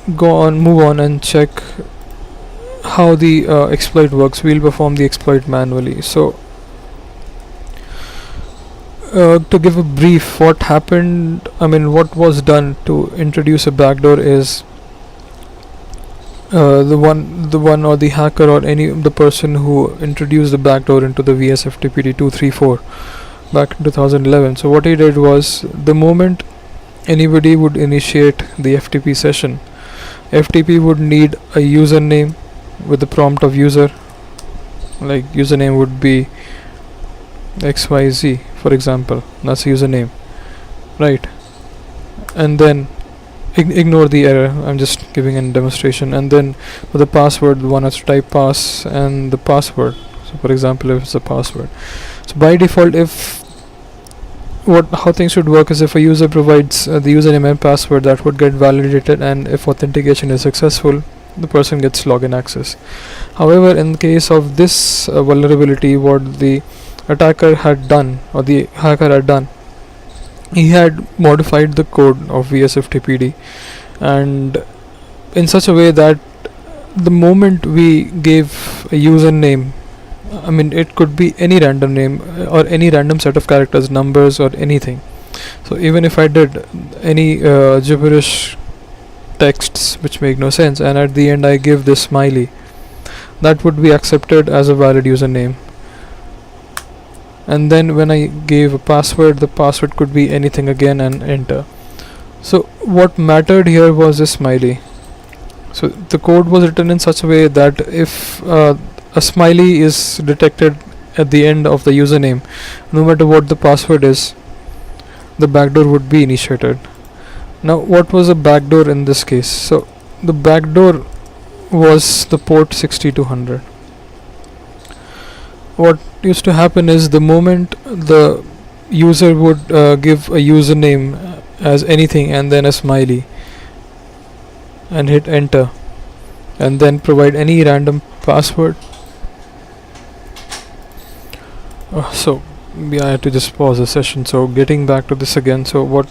move on and check how the exploit works. We'll perform the exploit manually. So to give a brief, what what was done to introduce a backdoor is the one or the hacker or the person who introduced the backdoor into the VSFTPD 234 back in 2011. So what he did was, the moment anybody would initiate the FTP session, FTP would need a username with the prompt of user. Like username would be XYZ, for example. That's a username, right? And then ignore the error, I'm just giving a demonstration. And then for the password, one has to type pass and the password. So for example, if it's a password, so by default, how things should work is, if a user provides the username and password, that would get validated, and if authentication is successful, the person gets login access. However, in the case of this vulnerability, what the attacker had done, or the hacker had done, he had modified the code of VSFTPD, and in such a way that the moment we gave if a username, I mean it could be any random name or any random set of characters, numbers or anything. So even if I did any gibberish texts which make no sense and at the end I give this smiley, that would be accepted as a valid username. And then when I gave a password, the password could be anything again and enter. So what mattered here was this smiley. So the code was written in such a way that if a smiley is detected at the end of the username, no matter what the password is, the backdoor would be initiated. Now what was a backdoor in this case? So the backdoor was the port 6200. What used to happen is the moment the user would give a username as anything and then a smiley and hit enter and then provide any random password. So I had to just pause the session. So getting back to this again, so what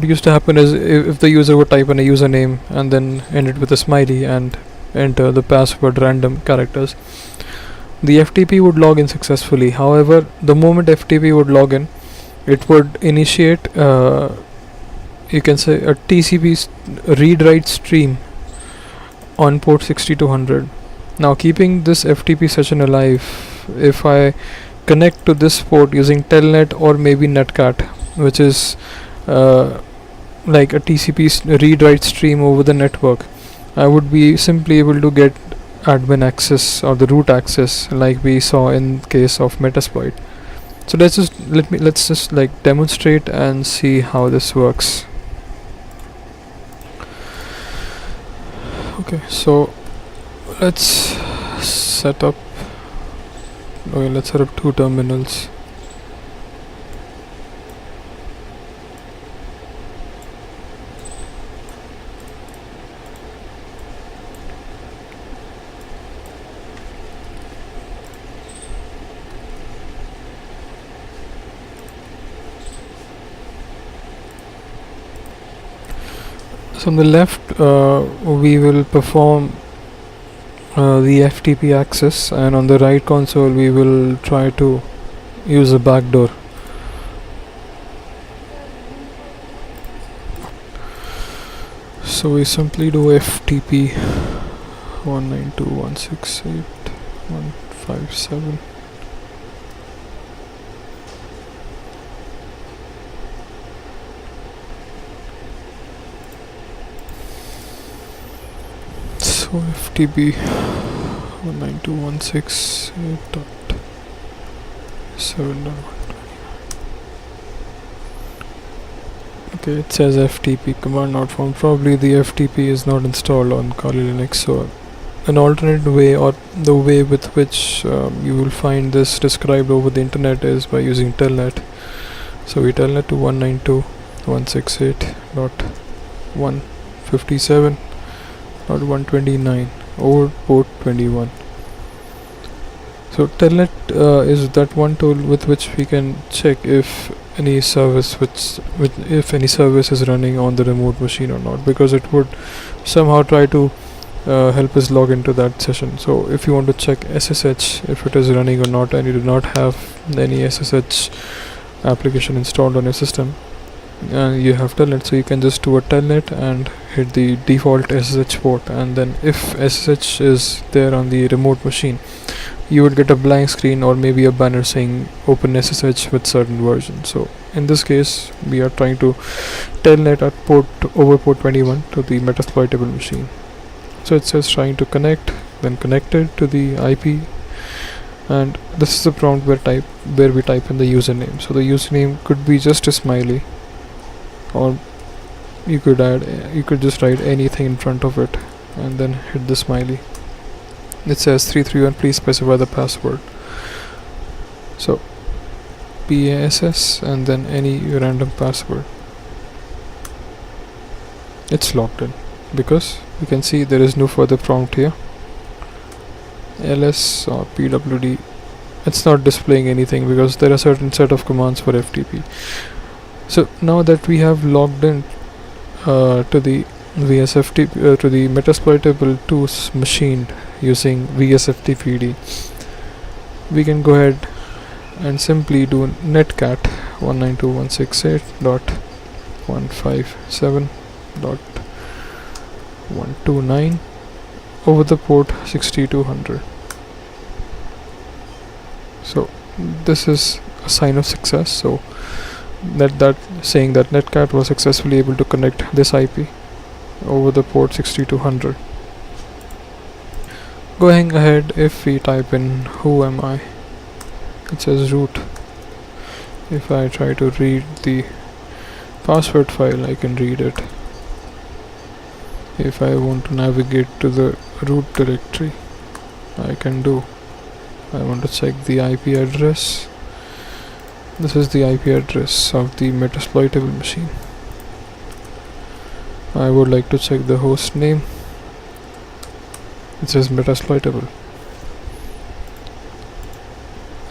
used to happen is if the user would type in a username and then end it with a smiley and enter the password random characters, the FTP would log in successfully. However, the moment FTP would log in, it would initiate you can say a TCP read-write stream on port 6200. Now keeping this FTP session alive, if I connect to this port using telnet or maybe netcat, which is like a TCP read-write stream over the network, I would be simply able to get admin access or the root access like we saw in case of Metasploit. So let's just like demonstrate and see how this works. Okay, so let's set up two terminals. So on the left we will perform the FTP access, and on the right console we will try to use a backdoor. So we simply do FTP 192.168.157. So FTP 192.168.7.1. Okay, it says FTP command not found. Probably the FTP is not installed on Kali Linux. So an alternate way, or the way with which you will find this described over the internet, is by using telnet. So we telnet to 192.168.157.129 over port 21. So telnet is that one tool with which we can check if any service if any service is running on the remote machine or not, because it would somehow try to help us log into that session. So if you want to check SSH if it is running or not, and you do not have any SSH application installed on your system, you have telnet, so you can just do a telnet and hit the default SSH port, and then if SSH is there on the remote machine, you would get a blank screen or maybe a banner saying open SSH with certain version. So in this case we are trying to telnet at over port 21 to the Metasploitable machine. So it says trying to connect, then connected to the IP, and this is the prompt where we type in the username. So the username could be just a smiley, or you could just write anything in front of it and then hit the smiley. It says 331, please specify the password. So PASS and then any random password. It's locked in because you can see there is no further prompt here. ls or pwd, it's not displaying anything because there are certain set of commands for FTP. So now that we have logged in to the VSFTP to the Metasploitable 2's machine, using VSFTPD, we can go ahead and simply do netcat 192.168.157.129 over the port 6200. So this is a sign of success. So that saying that netcat was successfully able to connect this IP over the port 6200. Going ahead, if we type in who am I, it says root. If I try to read the password file, I can read it. If I want to navigate to the root directory, I can do. I want to check the IP address. This is the IP address of the Metasploitable machine. I would like to check the host name. It says Metasploitable.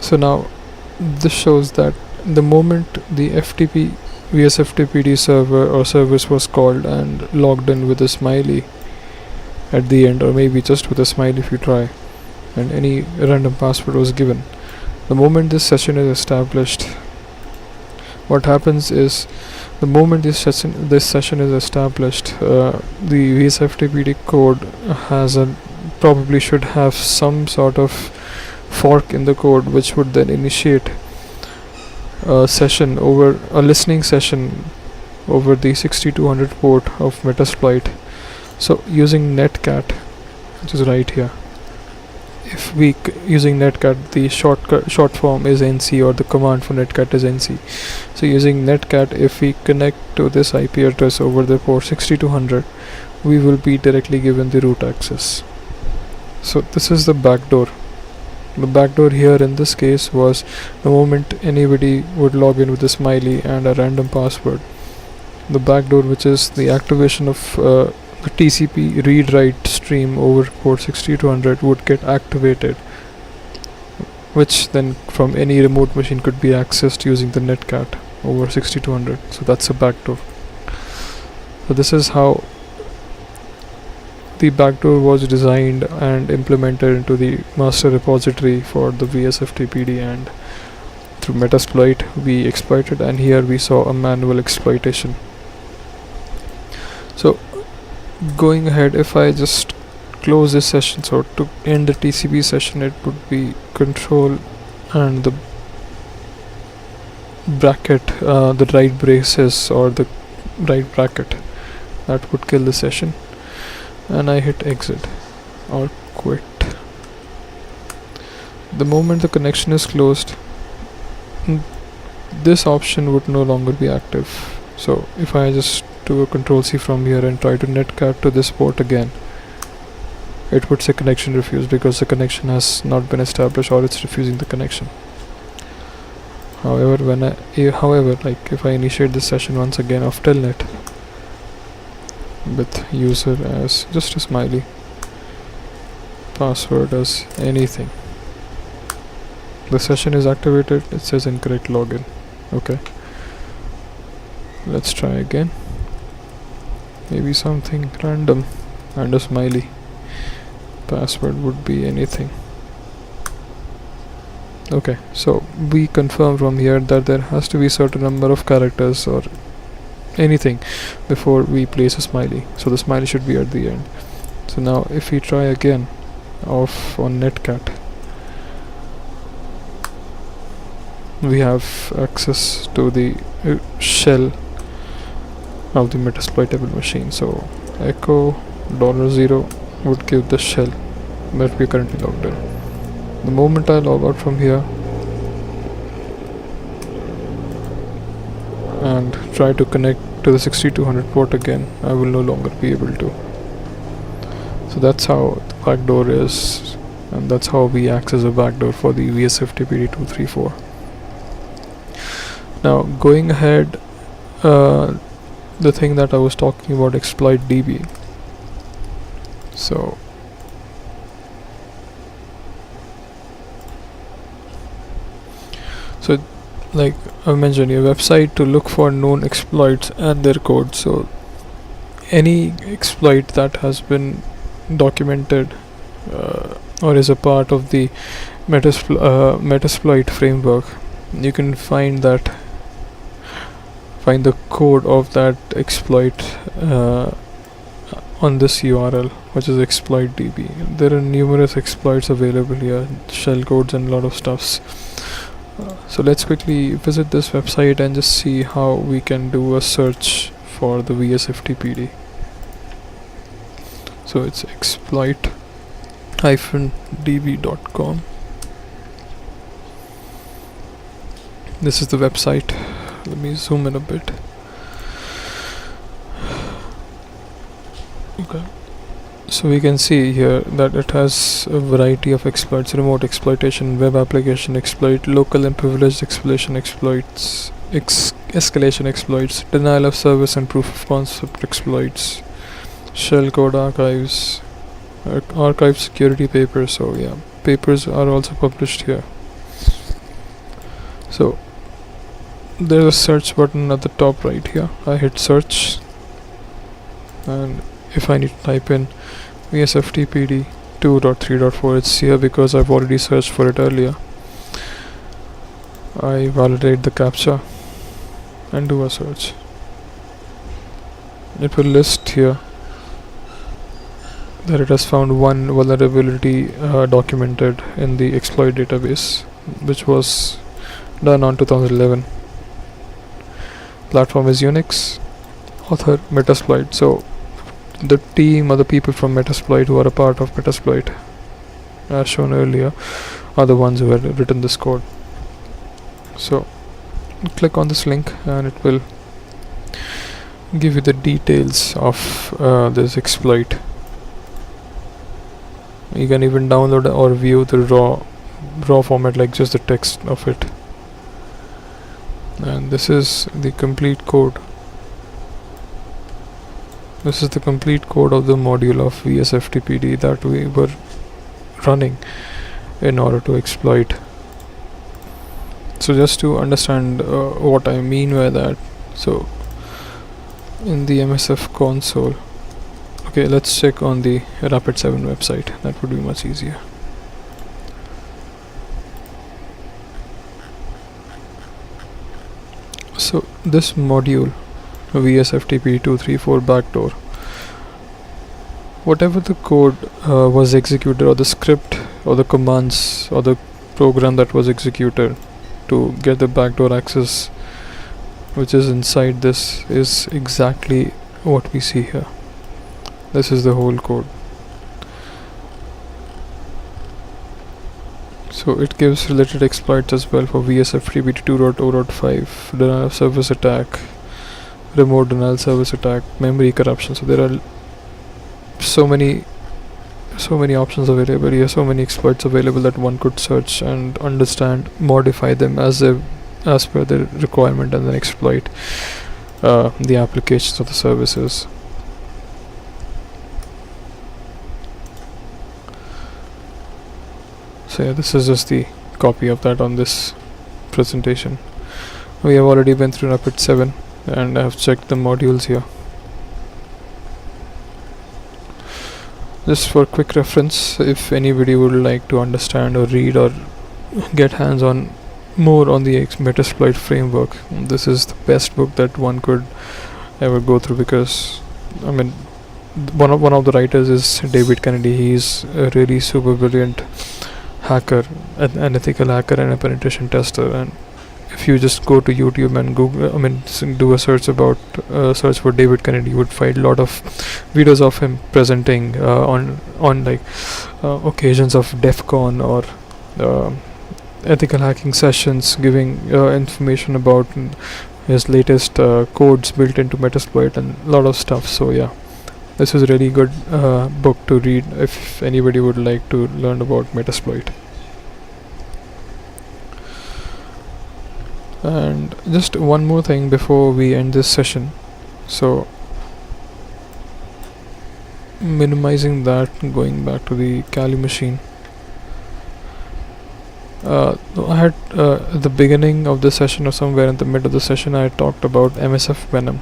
So now this shows that the moment the FTP VSFTPD server or service was called and logged in with a smiley at the end, or maybe just with a smiley if you try, and any random password was given, the moment this session is established, what happens is the moment this session is established, the VSFTPD code has probably should have some sort of fork in the code which would then initiate a listening session over the 6200 port of Metasploit. So using netcat, which is right here, if we using netcat, the short form is NC, or the command for netcat is NC. So using netcat, if we connect to this IP address over the port 6200, we will be directly given the root access. So this is the backdoor. The backdoor here in this case was the moment anybody would log in with a smiley and a random password, the backdoor, which is the activation of the TCP read-write stream over port 6200, would get activated, which then from any remote machine could be accessed using the netcat over 6200. So that's a backdoor. So this is how the backdoor was designed and implemented into the master repository for the VSFTPD, and through Metasploit we exploited, and here we saw a manual exploitation. So going ahead, if I just close this session, so to end the TCP session, it would be control and the bracket, the right braces or the right bracket, that would kill the session, and I hit exit or quit. The moment the connection is closed, this option would no longer be active. So if I just do a control C from here and try to netcat to this port again, it would say connection refused, because the connection has not been established, or it's refusing the connection. However, like if I initiate this session once again of telnet with user as just a smiley, password as anything, the session is activated. It says incorrect login. Okay, let's try again. Maybe something random and a smiley. Password would be anything. Okay, so we confirm from here that there has to be certain number of characters or anything before we place a smiley, so the smiley should be at the end. So now if we try again on netcat, we have access to the shell of the Metasploitable machine. So echo $0 would give the shell that we are currently logged in. The moment I log out from here and try to connect to the 6200 port again, I will no longer be able to. So that's how the backdoor is, and that's how we access a backdoor for the VSFTPD 234. Now going ahead, the thing that I was talking about, exploit DB. So like I mentioned, your website to look for known exploits and their code. So any exploit that has been documented or is a part of the Metasploit framework, you can find the code of that exploit on this URL, which is exploit.db. There are numerous exploits available here, shell codes and a lot of stuffs. So let's quickly visit this website and just see how we can do a search for the VSFTPD. So it's exploit-db.com. This is the website. Let me zoom in a bit. Okay. So we can see here that it has a variety of exploits: remote exploitation, web application exploit, local and privileged exploitation exploits, escalation exploits, denial of service and proof of concept exploits, shellcode archives, archive security papers. So yeah, papers are also published here. So there's a search button at the top right here. I hit search, and if I need to type in VSFTPD 2.3.4, it's here because I've already searched for it earlier. I validate the captcha and do a search. It will list here that it has found one vulnerability documented in the exploit database, which was done on 2011. Platform is Unix. Author Metasploit. So the team or the people from Metasploit who are a part of Metasploit, as shown earlier, are the ones who have written this code. So click on this link and it will give you the details of this exploit. You can even download or view the raw format, like just the text of it. And this is the complete code. This is the complete code of the module of VSFTPD that we were running in order to exploit. So just to understand what I mean by that, so in the MSF console, okay, let's check on the Rapid7 website. That would be much easier. So this module, VSFTP234 backdoor, whatever the code was executed, or the script or the commands or the program that was executed to get the backdoor access, which is inside this, is exactly what we see here. This is the whole code. So it gives related exploits as well for VSFTP 2.0.5, denial of service attack, remote denial service attack, memory corruption. So there are so many options available here, so many exploits available that one could search and understand, modify them as per the requirement, and then exploit the applications of the services. So yeah, this is just the copy of that on this presentation. We have already been through Rapid7 and I have checked the modules here. Just for quick reference, if anybody would like to understand or read or get hands on more on the Metasploit framework, this is the best book that one could ever go through, because I mean, one of the writers is David Kennedy. He's a really super brilliant hacker, an ethical hacker and a penetration tester. And if you just go to YouTube and Google, do a search about search for David Kennedy, you would find a lot of videos of him presenting on like occasions of DEF CON or ethical hacking sessions, giving information about his latest codes built into Metasploit and a lot of stuff. So yeah, this is a really good book to read if anybody would like to learn about Metasploit. And just one more thing before we end this session. So minimizing that, going back to the Kali machine. I had at the beginning of the session or somewhere in the mid of the session, I talked about MSFvenom.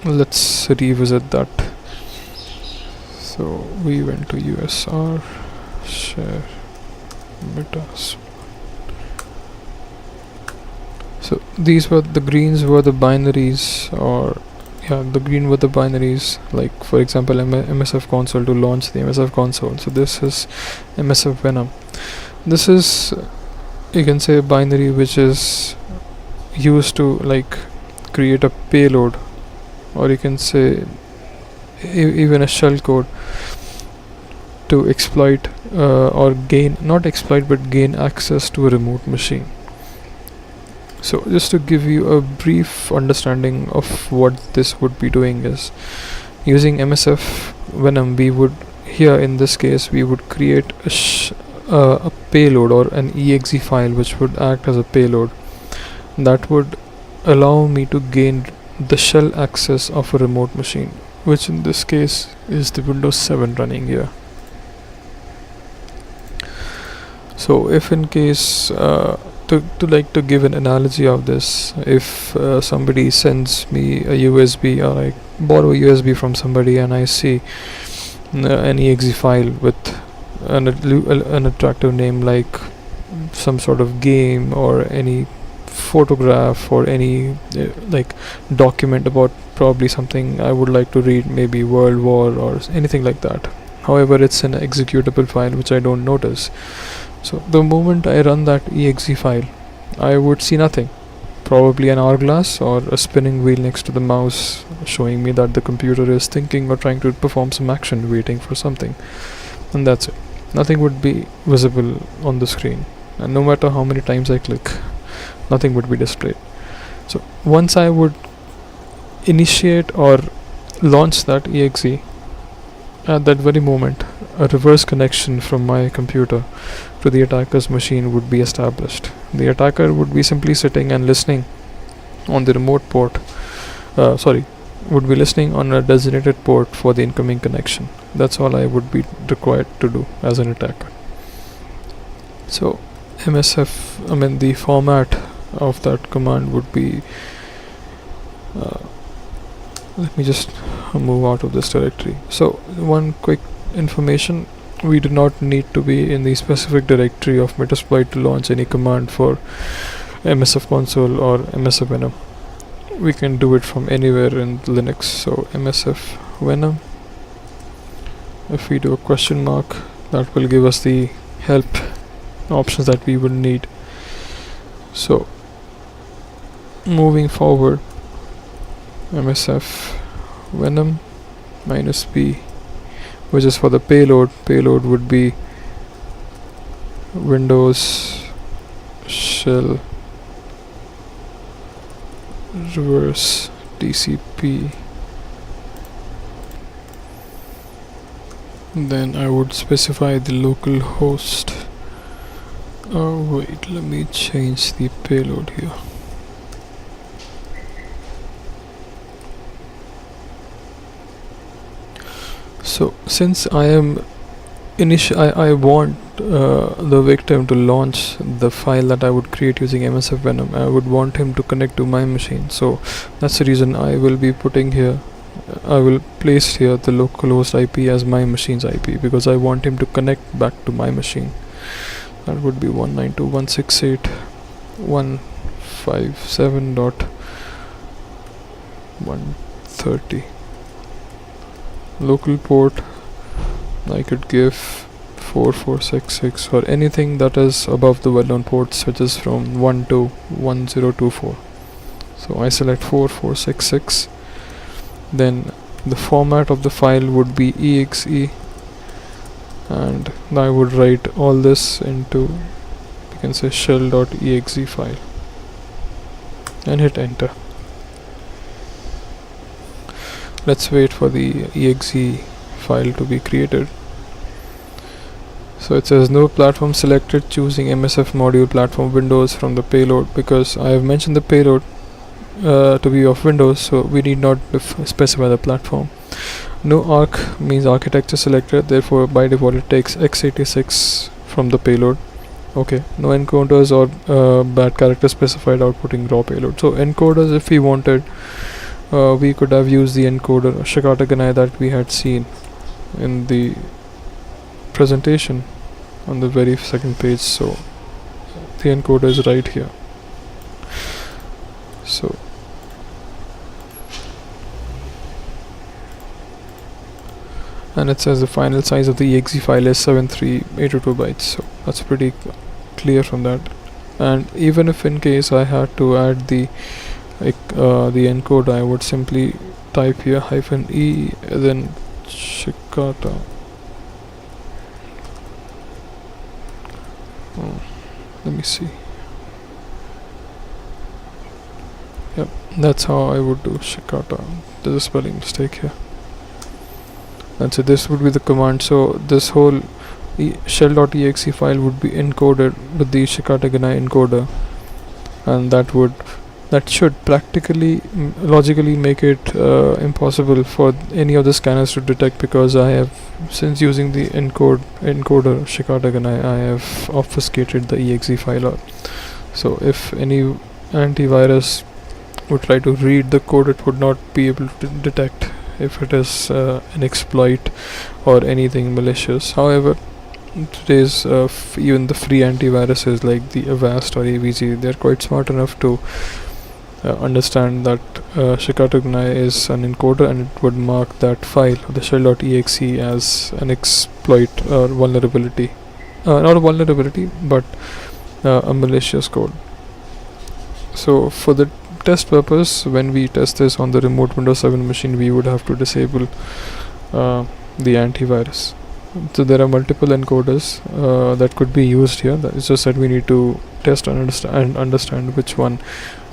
Let's revisit that. So we went to USR, share, Metasploit. So these were the greens were the binaries, or yeah, the green were the binaries, like for example MSF console, to launch the MSF console. So this is MSFvenom. This is, you can say, a binary which is used to like create a payload, or you can say even a shell code to exploit or gain, not exploit but gain access to a remote machine. So just to give you a brief understanding of what this would be doing is, using MSFvenom, we would, here in this case, we would create a payload or an exe file which would act as a payload that would allow me to gain the shell access of a remote machine, which in this case is the Windows 7 running here. So if in case to give an analogy of this, if somebody sends me a USB, or I borrow a USB from somebody and I see an exe file with an attractive name like some sort of game or any photograph or any like document about probably something I would like to read, maybe World War or anything like that. However, it's an executable file which I don't notice. So the moment I run that exe file, I would see nothing. Probably an hourglass or a spinning wheel next to the mouse showing me that the computer is thinking or trying to perform some action, waiting for something. And that's it. Nothing would be visible on the screen. And no matter how many times I click, nothing would be displayed. So once I would initiate or launch that exe, at that very moment, a reverse connection from my computer to the attacker's machine would be established. The attacker would be simply sitting and listening on the remote port, would be listening on a designated port for the incoming connection. That's all I would be required to do as an attacker. So the format of that command would be, let me just move out of this directory. So one quick information, we do not need to be in the specific directory of Metasploit to launch any command for MSF console or MSFvenom. We can do it from anywhere in Linux. So MSFvenom, if we do a question mark, that will give us the help options that we will need. So moving forward, MSFvenom -p, which is for the payload. Payload would be Windows shell reverse TCP. Then I would specify the local host. Oh wait, let me change the payload here. So since I am I want the victim to launch the file that I would create using MSFvenom, I would want him to connect to my machine. So that's the reason I will be putting here, I will place here the localhost IP as my machine's IP, because I want him to connect back to my machine. That would be 192.168.157.130. Local port, I could give 4466 or anything that is above the well-known port switches from 1 to 1024. So I select 4466. Then the format of the file would be exe, and I would write all this into, you can say, shell.exe file, and hit enter. Let's wait for the exe file to be created. So it says no platform selected, choosing MSF module platform Windows from the payload, because I have mentioned the payload to be of Windows, so we need not specify the platform. No arc means architecture selected, therefore by default it takes x86 from the payload. Okay, no encoders or bad character specified outputting raw payload. So encoders, if we wanted, we could have used the encoder Shikata Ganai that we had seen in the presentation on the very second page. So the encoder is right here. So and it says the final size of the exe file is 73822 bytes, so that's pretty clear from that. And even if in case I had to add the encoder, I would simply type here -e, then Shikata. Let me see. Yep, that's how I would do Shikata. There's a spelling mistake here. And so this would be the command. So this whole shell.exe file would be encoded with the Shikata Ganai encoder, and that should practically logically make it impossible for any of the scanners to detect, because I have, since using the encoder Shikata Ganai, I have obfuscated the exe file. So if any antivirus would try to read the code, it would not be able to detect if it is an exploit or anything malicious. However, today's even the free antiviruses like the Avast or AVG, they're quite smart enough to understand that Shikata Ganai is an encoder, and it would mark that file, the shell.exe, as an exploit or vulnerability. Not a vulnerability, but a malicious code. So for the test purpose, when we test this on the remote Windows 7 machine, we would have to disable the antivirus. So there are multiple encoders that could be used here. It's just that we need to test and understand which one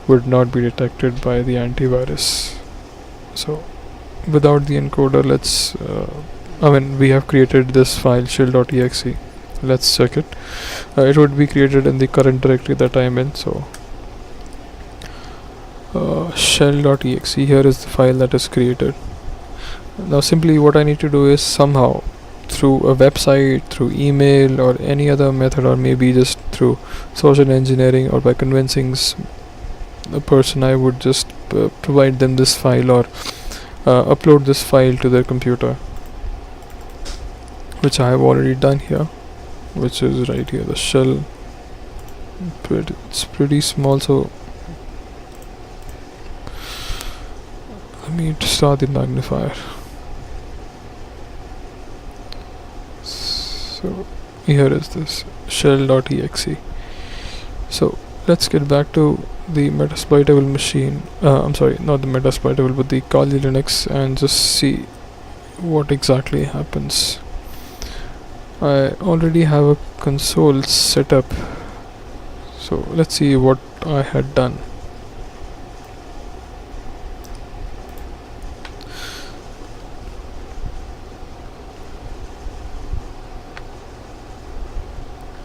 would not be detected by the antivirus. So without the encoder, we have created this file shell.exe. Let's check it. It would be created in the current directory that I am in. So shell.exe, here is the file that is created. Now simply what I need to do is somehow, through a website, through email, or any other method, or maybe just through social engineering, or by convincing a person, I would just provide them this file, or upload this file to their computer, which I have already done here, which is right here. The shell, it's pretty small, so let me start the magnifier. So here is this shell.exe. So let's get back to the Metasploitable machine. I'm sorry, not the Metasploitable, but the Kali Linux, and just see what exactly happens. I already have a console set up, so let's see what I had done.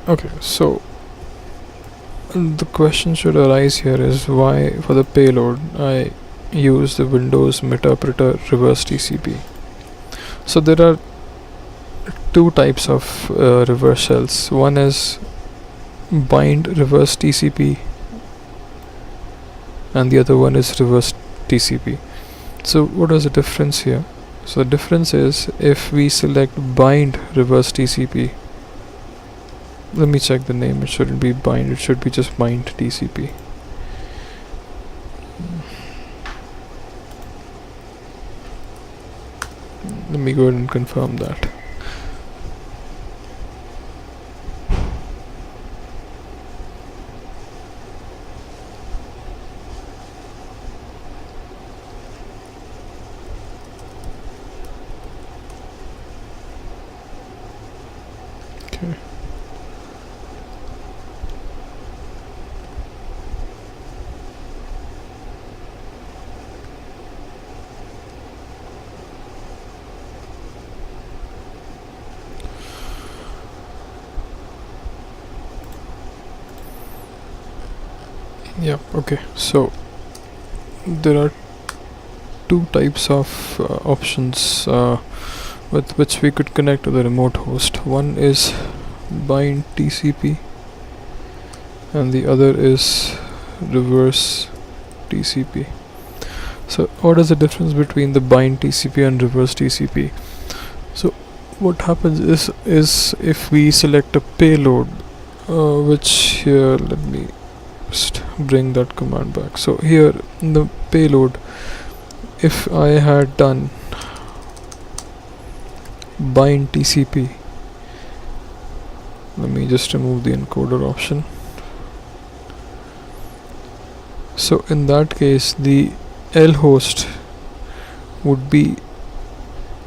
Okay, so the question should arise here is why for the payload I use the Windows Metasploit reverse TCP. So there are two types of reverse shells. One is bind reverse TCP, and the other one is reverse TCP. So what is the difference here? So the difference is, if we select bind reverse TCP, let me check the name. It shouldn't be bind, it should be just bind TCP. Let me go ahead and confirm that. Okay. Yeah, okay, so there are two types of options with which we could connect to the remote host. One is bind TCP and the other is reverse TCP. So what is the difference between the bind TCP and reverse TCP? So what happens is if we select a payload, which here, let me just bring that command back. So here in the payload, if I had done bind TCP, let me just remove the encoder option. So in that case, the L host would be,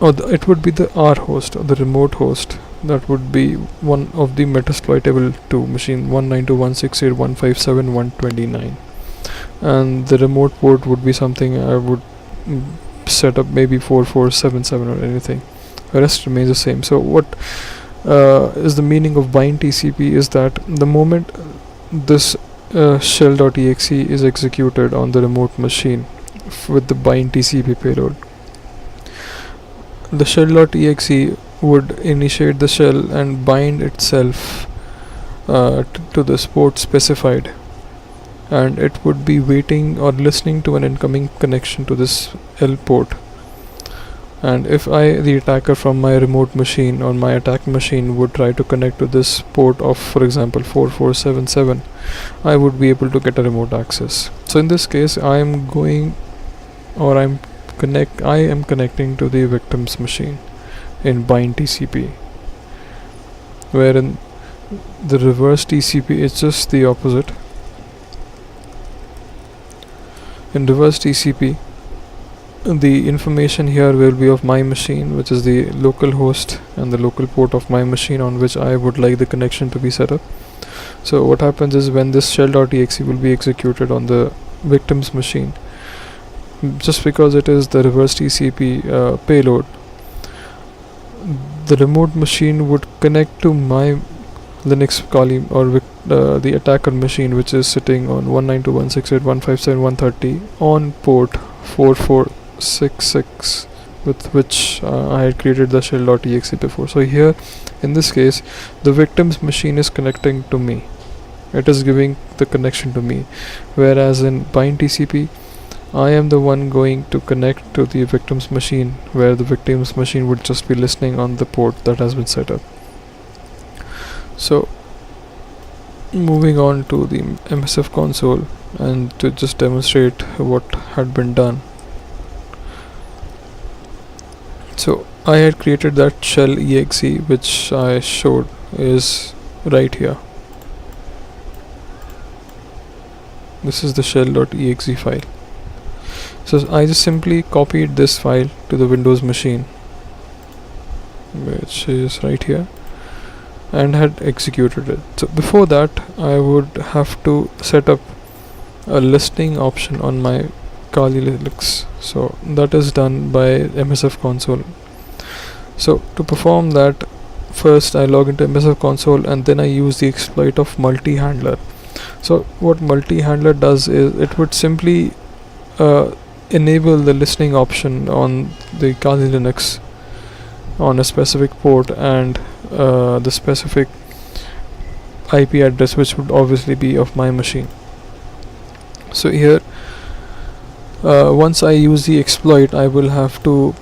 it would be the R host or the remote host. That would be one of the Metasploitable 2 machine 192.168.157.129, and the remote port would be something I would set up, maybe 4477 or anything. The rest remains the same. So what is the meaning of bind TCP is that the moment this shell.exe is executed on the remote machine with the bind TCP payload, the shell.exe would initiate the shell and bind itself to this port specified, and it would be waiting or listening to an incoming connection to this L port. And if I, the attacker from my remote machine or my attack machine, would try to connect to this port of, for example, 4477, I would be able to get a remote access. So in this case, I am connecting to the victim's machine in bind TCP, wherein the reverse TCP is just the opposite. In reverse TCP, the information here will be of my machine, which is the local host and the local port of my machine on which I would like the connection to be set up. So what happens is, when this shell.exe will be executed on the victim's machine, just because it is the reverse TCP payload, the remote machine would connect to my Linux Kali or the attacker machine, which is sitting on 192.168.157.130 on port 4466, with which I had created the shell.exe before. So here in this case, the victim's machine is connecting to me, it is giving the connection to me, whereas in bind TCP, I am the one going to connect to the victim's machine, where the victim's machine would just be listening on the port that has been set up. So moving on to the MSF console, and to just demonstrate what had been done. So I had created that shell exe, which I showed is right here. This is the shell.exe file. So I just simply copied this file to the Windows machine, which is right here, and had executed it. So before that, I would have to set up a listening option on my Kali Linux. So that is done by MSF console. So to perform that, first I log into MSF console, and then I use the exploit of multi-handler. So what multi-handler does is, it would simply enable the listening option on the Kali Linux on a specific port and the specific IP address, which would obviously be of my machine. So here, once I use the exploit, I will have to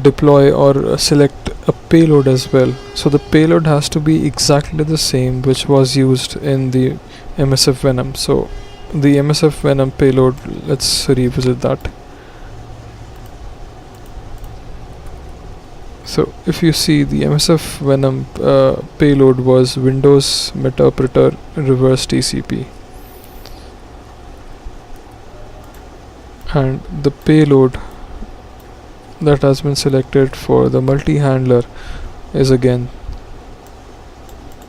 deploy or select a payload as well. So the payload has to be exactly the same which was used in the MSFvenom. So the MSFvenom payload, let's revisit that. So if you see, the MSFvenom payload was Windows Metasploit reverse TCP, and the payload that has been selected for the multi-handler is again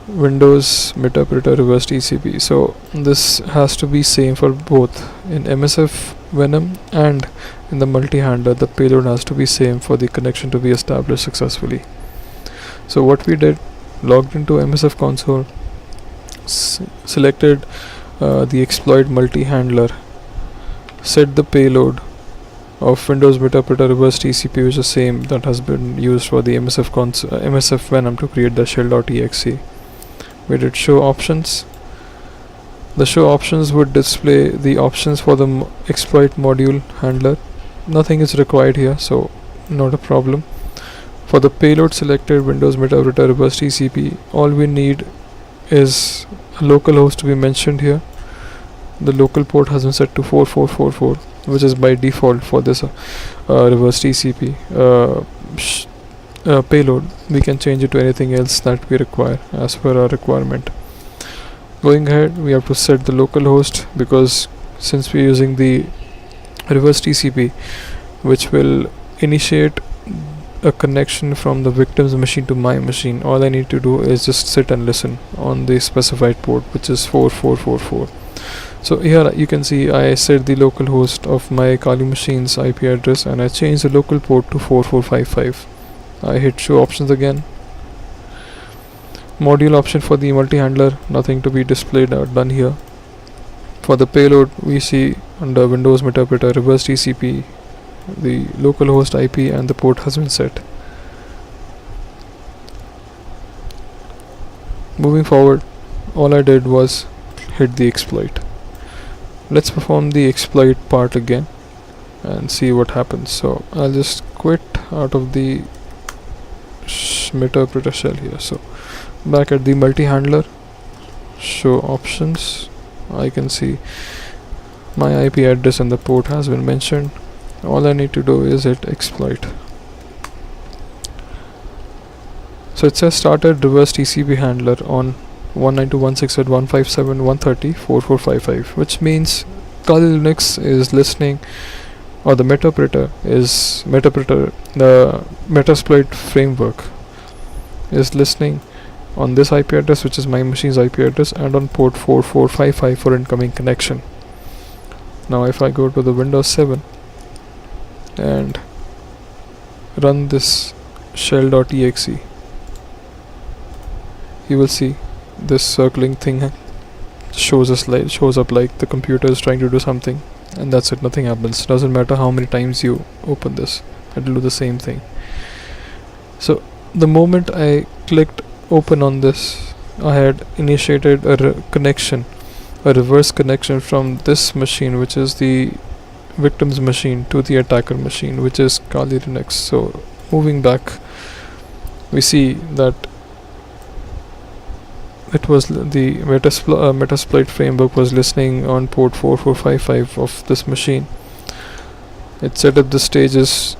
Windows Metasploit reverse TCP. So this has to be same for both. In MSFvenom and in the multi-handler, the payload has to be same for the connection to be established successfully. So what we did, logged into MSF console, selected the exploit multi-handler, set the payload of Windows Metasploit reverse TCP, which is the same that has been used for the MSFvenom to create the shell.exe. We did show options. The show options would display the options for the exploit module handler. Nothing is required here, so not a problem. For the payload selected Windows Metasploit reverse TCP, all we need is a local host to be mentioned here. The local port has been set to 4444, which is by default for this reverse TCP payload. We can change it to anything else that we require as per our requirement. Going ahead, we have to set the local host, because since we're using the reverse TCP, which will initiate a connection from the victim's machine to my machine, all I need to do is just sit and listen on the specified port, which is 4444. So here you can see I set the local host of my Kali machine's IP address and I changed the local port to 4455. I hit show options again. Module option for the multi-handler, nothing to be displayed or done here. For the payload, we see under Windows Metasploit reverse TCP, the local host IP and the port has been set. Moving forward, all I did was hit the exploit. Let's perform the exploit part again and see what happens. So I'll just quit out of the Metasploit shell here. So back at the multi-handler, show options, I can see my IP address and the port has been mentioned. All I need to do is hit exploit. So it says started reverse TCP handler on 192.168.157.130.4455, which means Kali Linux is listening, or the Metasploit, the Metasploit framework is listening on this IP address, which is my machine's IP address, and on port 4455 for incoming connection. Now if I go to the Windows 7 and run this shell.exe, you will see this circling thing shows up like the computer is trying to do something, and that's it, nothing happens. Doesn't matter how many times you open this, it will do the same thing. So the moment I clicked open on this, I had initiated a connection, a reverse connection from this machine, which is the victim's machine, to the attacker machine, which is Kali Linux. So moving back, we see that it was the Metasploit framework was listening on port 4455 of this machine. It set up the stages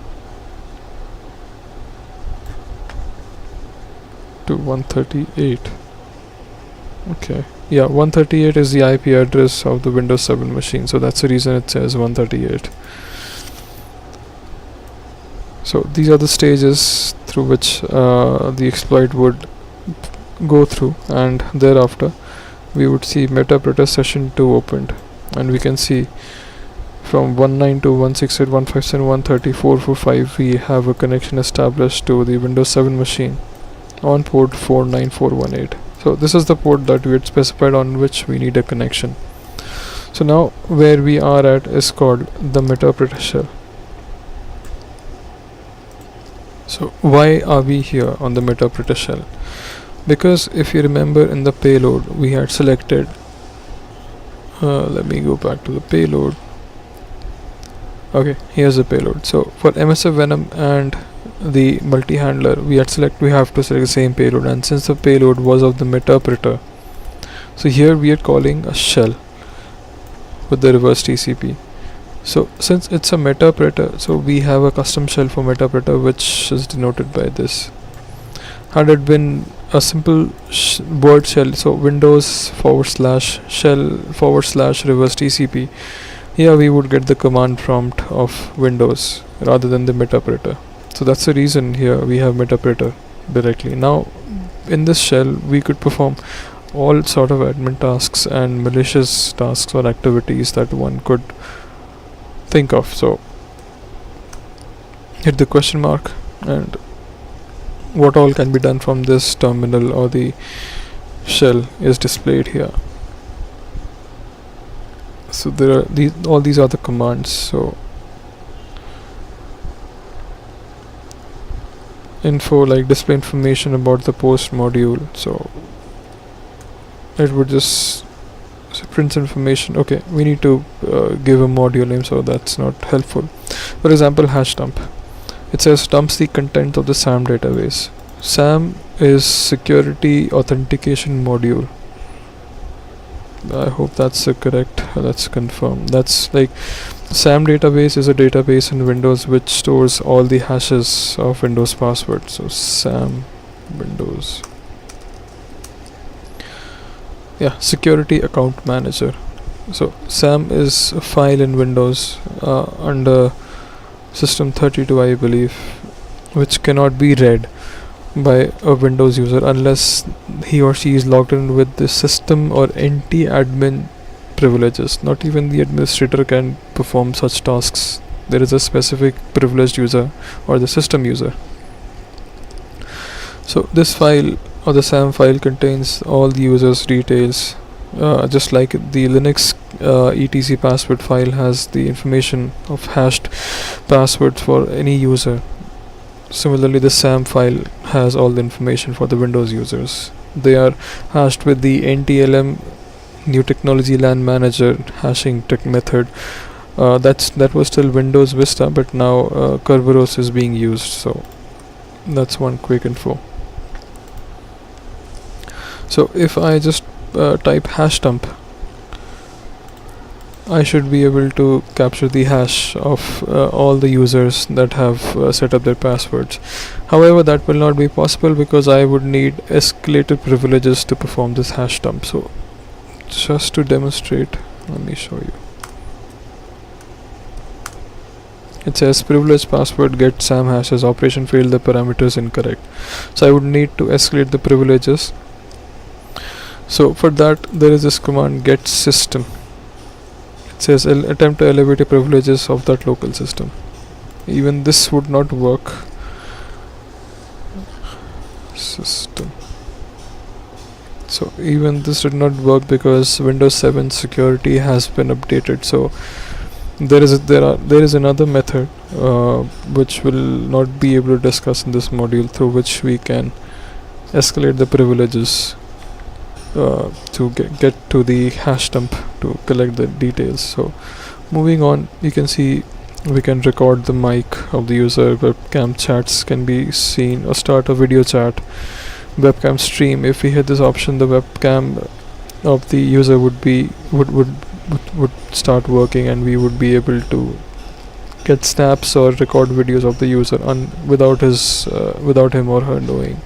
to 138. Okay, yeah, 138 is the IP address of the Windows 7 machine, so that's the reason it says 138. So these are the stages through which the exploit would go through, and thereafter we would see Metasploit session 2 opened, and we can see from 192.168.157.130.445 we have a connection established to the Windows 7 machine on port 49418. So this is the port that we had specified on which we need a connection. So now where we are at is called the Metasploit shell. So why are we here on the Metasploit shell? Because if you remember, in the payload we had selected, let me go back to the payload. Okay, here's the payload. So for MSFvenom and the multi-handler, we have to select the same payload, and since the payload was of the Metasploit, so here we are calling a shell with the reverse TCP. So since it's a Metasploit, so we have a custom shell for Metasploit, which is denoted by this. Had it been a simple word shell, so Windows/shell/reverse TCP, here we would get the command prompt of Windows rather than the Metasploit. So that's the reason here we have Metasploit directly. Now in this shell we could perform all sort of admin tasks and malicious tasks or activities that one could think of. So hit the question mark, and what all can be done from this terminal or the shell is displayed here. So there are all these are the commands. So info, like display information about the post module, so it would just prints information. Okay, we need to give a module name, so that's not helpful. For example, hash dump. It says dumps the content of the SAM database. SAM is security authentication module. I hope that's correct. Let's confirm. That's like SAM database is a database in Windows which stores all the hashes of Windows password. So SAM Windows. Yeah, security account manager. So SAM is a file in Windows under system 32, I believe, which cannot be read by a Windows user unless he or she is logged in with the system or anti-admin privileges. Not even the administrator can perform such tasks. There is a specific privileged user or the system user. So this file or the SAM file contains all the user's details, just like the Linux etc password file has the information of hashed passwords for any user. Similarly, the SAM file has all the information for the Windows users. They are hashed with the NTLM New Technology LAN Manager hashing method. That was still Windows Vista, but now Kerberos is being used. So that's one quick info. So if I just type hash dump, I should be able to capture the hash of all the users that have set up their passwords. However, that will not be possible because I would need escalated privileges to perform this hash dump. So just to demonstrate, let me show you. It says privileged password get SAM hashes, operation failed, the parameters incorrect. So I would need to escalate the privileges. So for that there is this command get system. It says attempt to elevate the privileges of that local system. Even this would not work. System. So even this did not work because Windows 7 security has been updated. So there is another method which will not be able to discuss in this module, through which we can escalate the privileges to get to the hash dump to collect the details. So moving on, you can see we can record the mic of the user. Webcam chats can be seen, or start a video chat. Webcam stream, if we hit this option, the webcam of the user would start working, and we would be able to get snaps or record videos of the user without him or her knowing.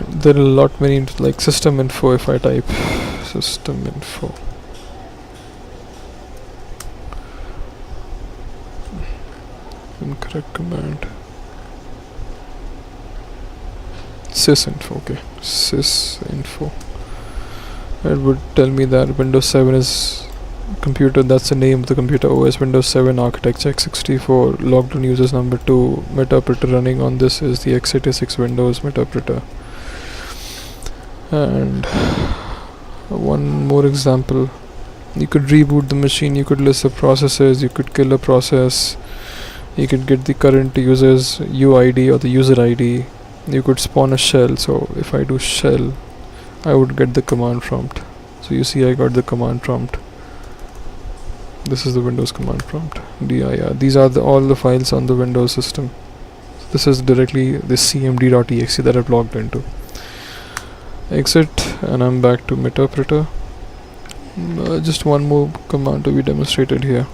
There are a lot many, like system info. If I type system info, incorrect command, sysinfo. Okay, sysinfo. It would tell me that Windows 7 is computer, that's the name of the computer, OS Windows 7 architecture x64, logged on users number 2, Metasploit running on this is the x86 Windows Metasploit. And one more example, you could reboot the machine, you could list the processes, you could kill a process, you could get the current user's UID or the user ID, you could spawn a shell. So if I do shell, I would get the command prompt. So you see I got the command prompt. This is the Windows command prompt, dir. These are all the files on the Windows system. This is directly the cmd.exe that I've logged into. Exit, and I'm back to Metasploit. Just one more command to be demonstrated here.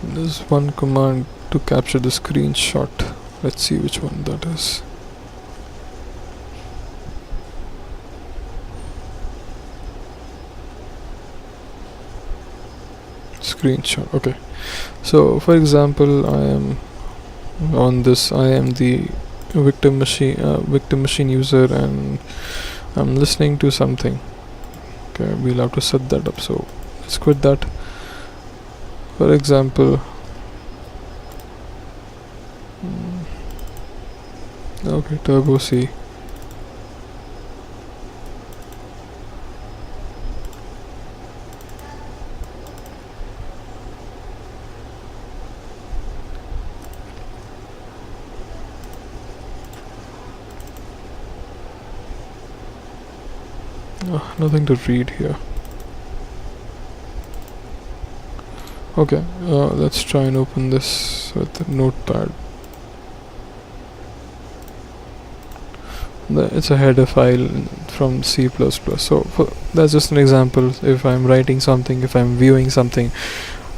There's one command to capture the screenshot. Let's see which one that is. Screenshot. Okay, so for example, I am on this, I am the victim machine user, and I'm listening to something. Okay, we'll have to set that up, so let's quit that. For example, okay, Turbo C. Nothing to read here. Okay, let's try and open this with Notepad. It's a header file from C++. So that's just an example. If I'm writing something, if I'm viewing something,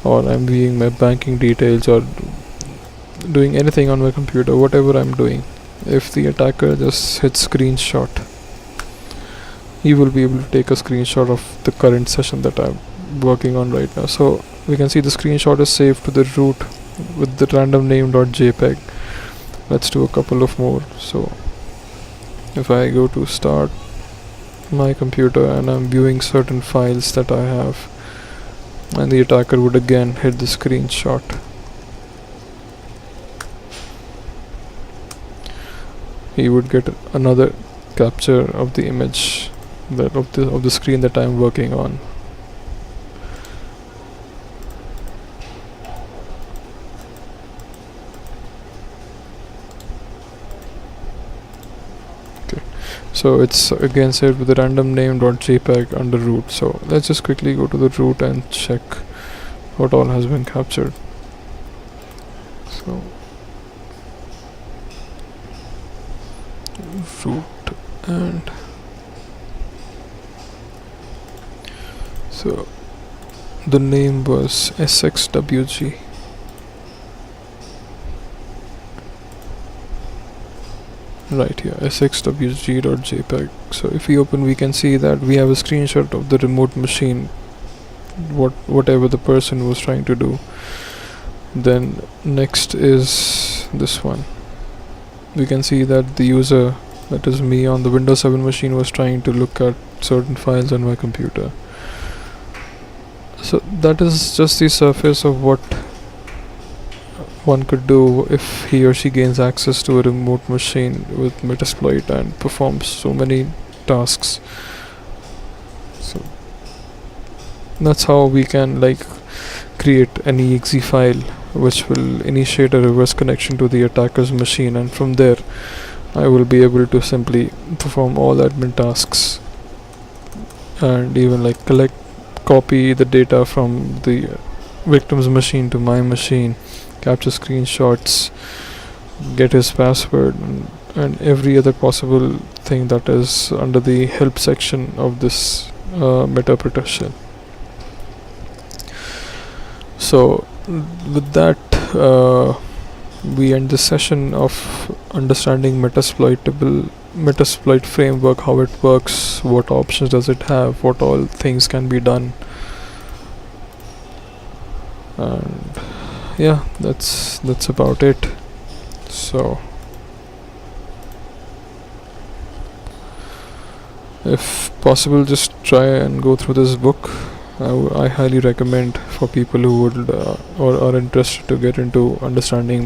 or I'm viewing my banking details, or doing anything on my computer, whatever I'm doing, if the attacker just hits screenshot, he will be able to take a screenshot of the current session that I'm working on right now. So we can see the screenshot is saved to the root with the random name.jpg. Let's do a couple of more. So if I go to start my computer and I'm viewing certain files that I have, and the attacker would again hit the screenshot, he would get another capture of the image that of the screen that I'm working on. So it's again saved with the random name.jpg under root. So let's just quickly go to the root and check what all has been captured. So root, and so the name was SXWG. Right here, sxwg.jpg. So if we open, we can see that we have a screenshot of the remote machine, whatever the person was trying to do. Then next is this one. We can see that the user, that is me on the Windows 7 machine, was trying to look at certain files on my computer. So that is just the surface of what one could do if he or she gains access to a remote machine with Metasploit and performs so many tasks. So that's how we can create an exe file which will initiate a reverse connection to the attacker's machine, and from there I will be able to simply perform all admin tasks and even copy the data from the victim's machine to my machine, capture screenshots, get his password, and every other possible thing that is under the help section of this meta protection. So with that, we end the session of understanding Metasploit framework, how it works, what options does it have, what all things can be done, and yeah, that's about it. So if possible, just try and go through this book. I highly recommend for people who would or are interested to get into understanding